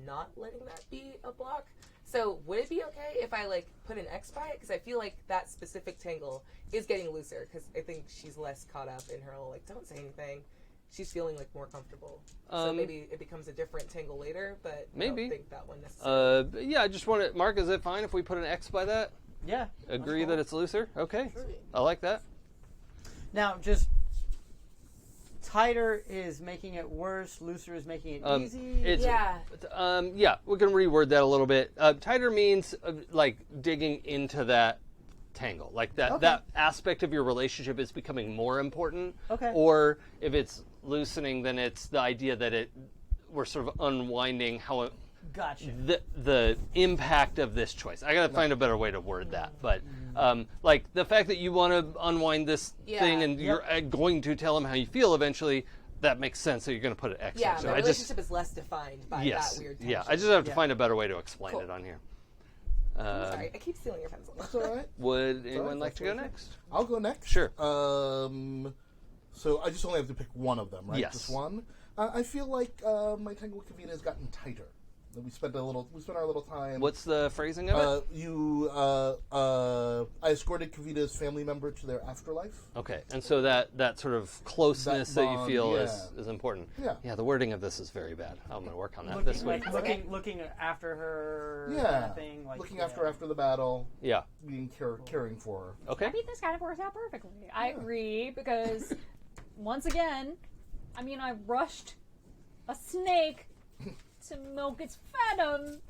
not letting that be a block. So would it be okay if I, like, put an X by it? Because I feel like that specific tangle is getting looser. Because I think she's less caught up in her whole, like, don't say anything. She's feeling, like, more comfortable. So maybe it becomes a different tangle later, but maybe. I don't think that one necessarily. Yeah, I just want to... Mark, is it fine if we put an X by that? Yeah. Agree that it's looser? Okay. I like that. Now, just tighter is making it worse. Looser is making it easy. It's, Yeah. Yeah, we can reword that a little bit. Tighter means like digging into that tangle, like that aspect of your relationship is becoming more important. Okay. Or if it's loosening, then it's the idea that we're sort of unwinding how Gotcha. the impact of this choice. I gotta find a better way to word that, but like the fact that you want to unwind this thing and you're going to tell him how you feel eventually, that makes sense. So you're going to put an X. Yeah, there. So my I relationship is less defined by yes, that weird tension. yeah. I just have to find a better way to explain Cool. it on here. I'm sorry, I keep stealing your pencil. That's all right. Would anyone Sorry, like to go that's okay. next? I'll go next. Sure. So I just only have to pick one of them, right? Yes. Just one. I feel like my tangle with Kavita has gotten tighter. We spent our little time. What's the phrasing of it? I escorted Kavita's family member to their afterlife. Okay, and so that sort of closeness that, you bond, feel yeah. is important. Yeah. Yeah, the wording of this is very bad. I'm going to work on that this week. Looking after her. Yeah. Kind of thing, like, Looking after the battle. Yeah. Being caring for her. Okay. I mean, this kind of works out perfectly. I agree, because, once again, I mean, I rushed a snake to milk its venom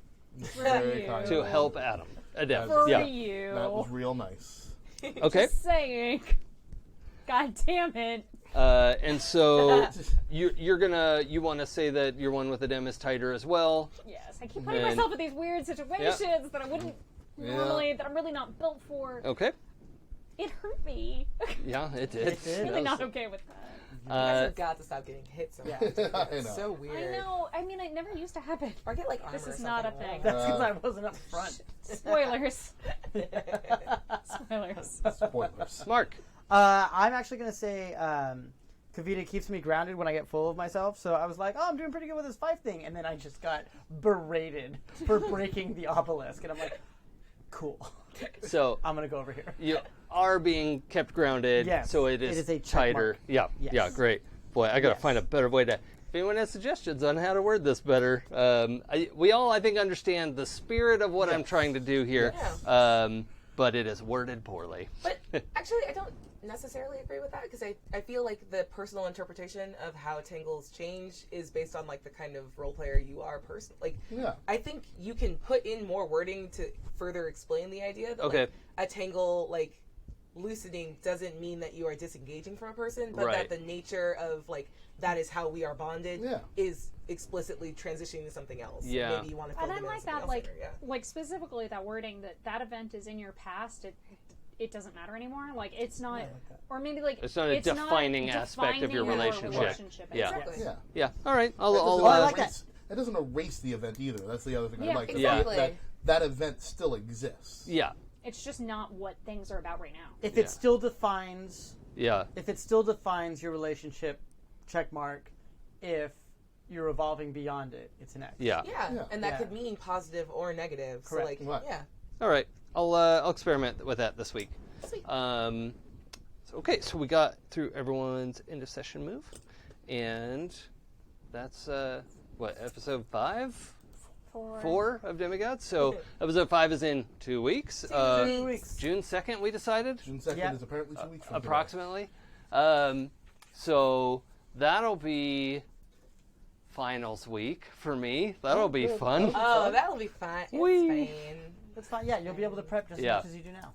for Very you. kind. To help Adam. For yeah. you. That was real nice. Okay. Just saying. God damn it. And so you want to say that your one with the dem is tighter as well. Yes, I keep putting And- myself in these weird situations that I wouldn't normally, that I'm really not built for. Okay. It hurt me. Yeah, it did. It did. Really not okay with that. You guys have got to stop getting hit so much. I It's know. so weird. I know. I mean, it never used to happen. Or get like armor This is or not a something. thing. That's because I wasn't up front. Spoilers. Spoilers. Spoilers. Mark. I'm actually going to say Kavita keeps me grounded when I get full of myself. So I was like, oh, I'm doing pretty good with this 5 thing. And then I just got berated for breaking the obelisk. And I'm like, cool. So I'm going to go over here. you are being kept grounded, Yes, so it is a check tighter. mark. Yeah, Yes. yeah, great. Boy, I got to Yes. find a better way to... If anyone has suggestions on how to word this better, we all, I think, understand the spirit of what I'm trying to do here, but it is worded poorly. But actually, I don't necessarily agree with that because I feel like the personal interpretation of how tangles change is based on like the kind of role player you are personally. Like, Yeah. I think you can put in more wording to further explain the idea that Okay. like, a tangle like loosening doesn't mean that you are disengaging from a person, but Right. that the nature of like that is how we are bonded Yeah. is explicitly transitioning to something else. Yeah. Maybe you want to And I like that, like, later, yeah. like specifically that wording that event is in your past. It doesn't matter anymore. Like it's not, or maybe like It's not a defining aspect of your relationship. Yeah. Exactly. Yeah. Yeah, all right. I'll Oh, I like erase, it doesn't erase the event either. That's the other thing Yeah, I like. exactly. That event still exists. yeah, It's just not what things are about right now. If Yeah. it still defines yeah. your relationship, check mark. If you're evolving beyond it, it's an X. Yeah. Yeah, and that Yeah. could mean positive or negative. Correct. So like, Right. yeah. All right. I'll experiment with that this week. Sweet. Okay, so we got through everyone's end of session move, and that's episode 5, 4 of Demigods. So episode 5 is in 2 weeks. 2 weeks. June 2nd, we decided, June 2nd Yeah. is apparently 2 weeks from today. approximately. So that'll be finals week for me. That'll be fun. Oh, that'll be fine. It's Whee. fine. That's fine. Yeah, you'll be able to prep just as Yeah. much as you do now.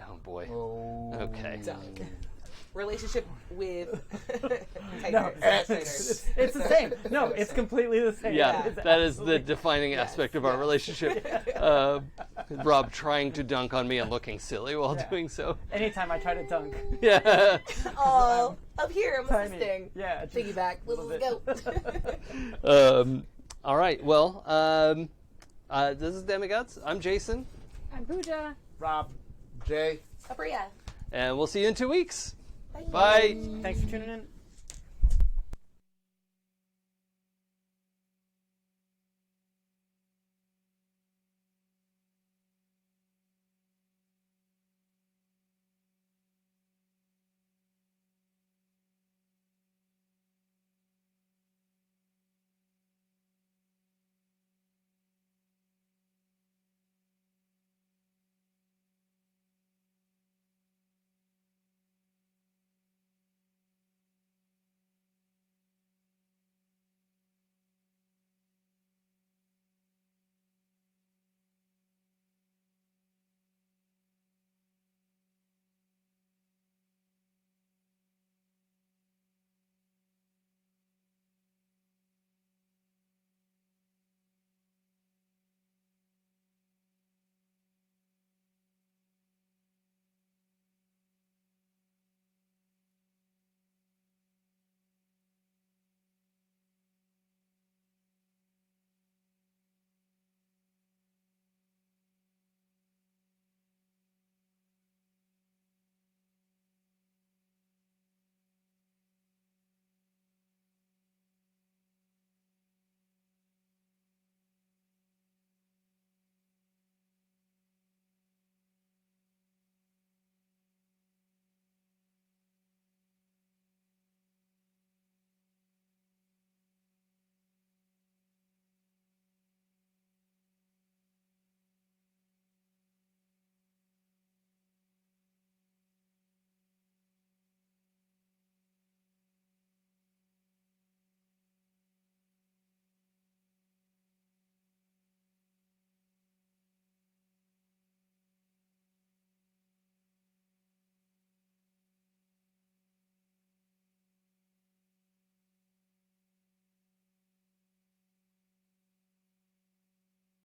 Oh boy. Oh. Okay. Done. Relationship with No, it's the same. No, it's completely the same. Yeah, It's that is the absolutely- defining aspect of our relationship. Rob trying to dunk on me and looking silly while Yeah. doing so. Anytime I try to dunk. Yeah. Oh, up here, I'm Tiny. assisting. Yeah. just Piggyback, a little let's bit. go. All right. Well, this is Demigods. I'm Jason, I'm Pooja. Rob, Jay. Aabria. and we'll see you in 2 weeks. Bye. Bye. thanks for tuning in.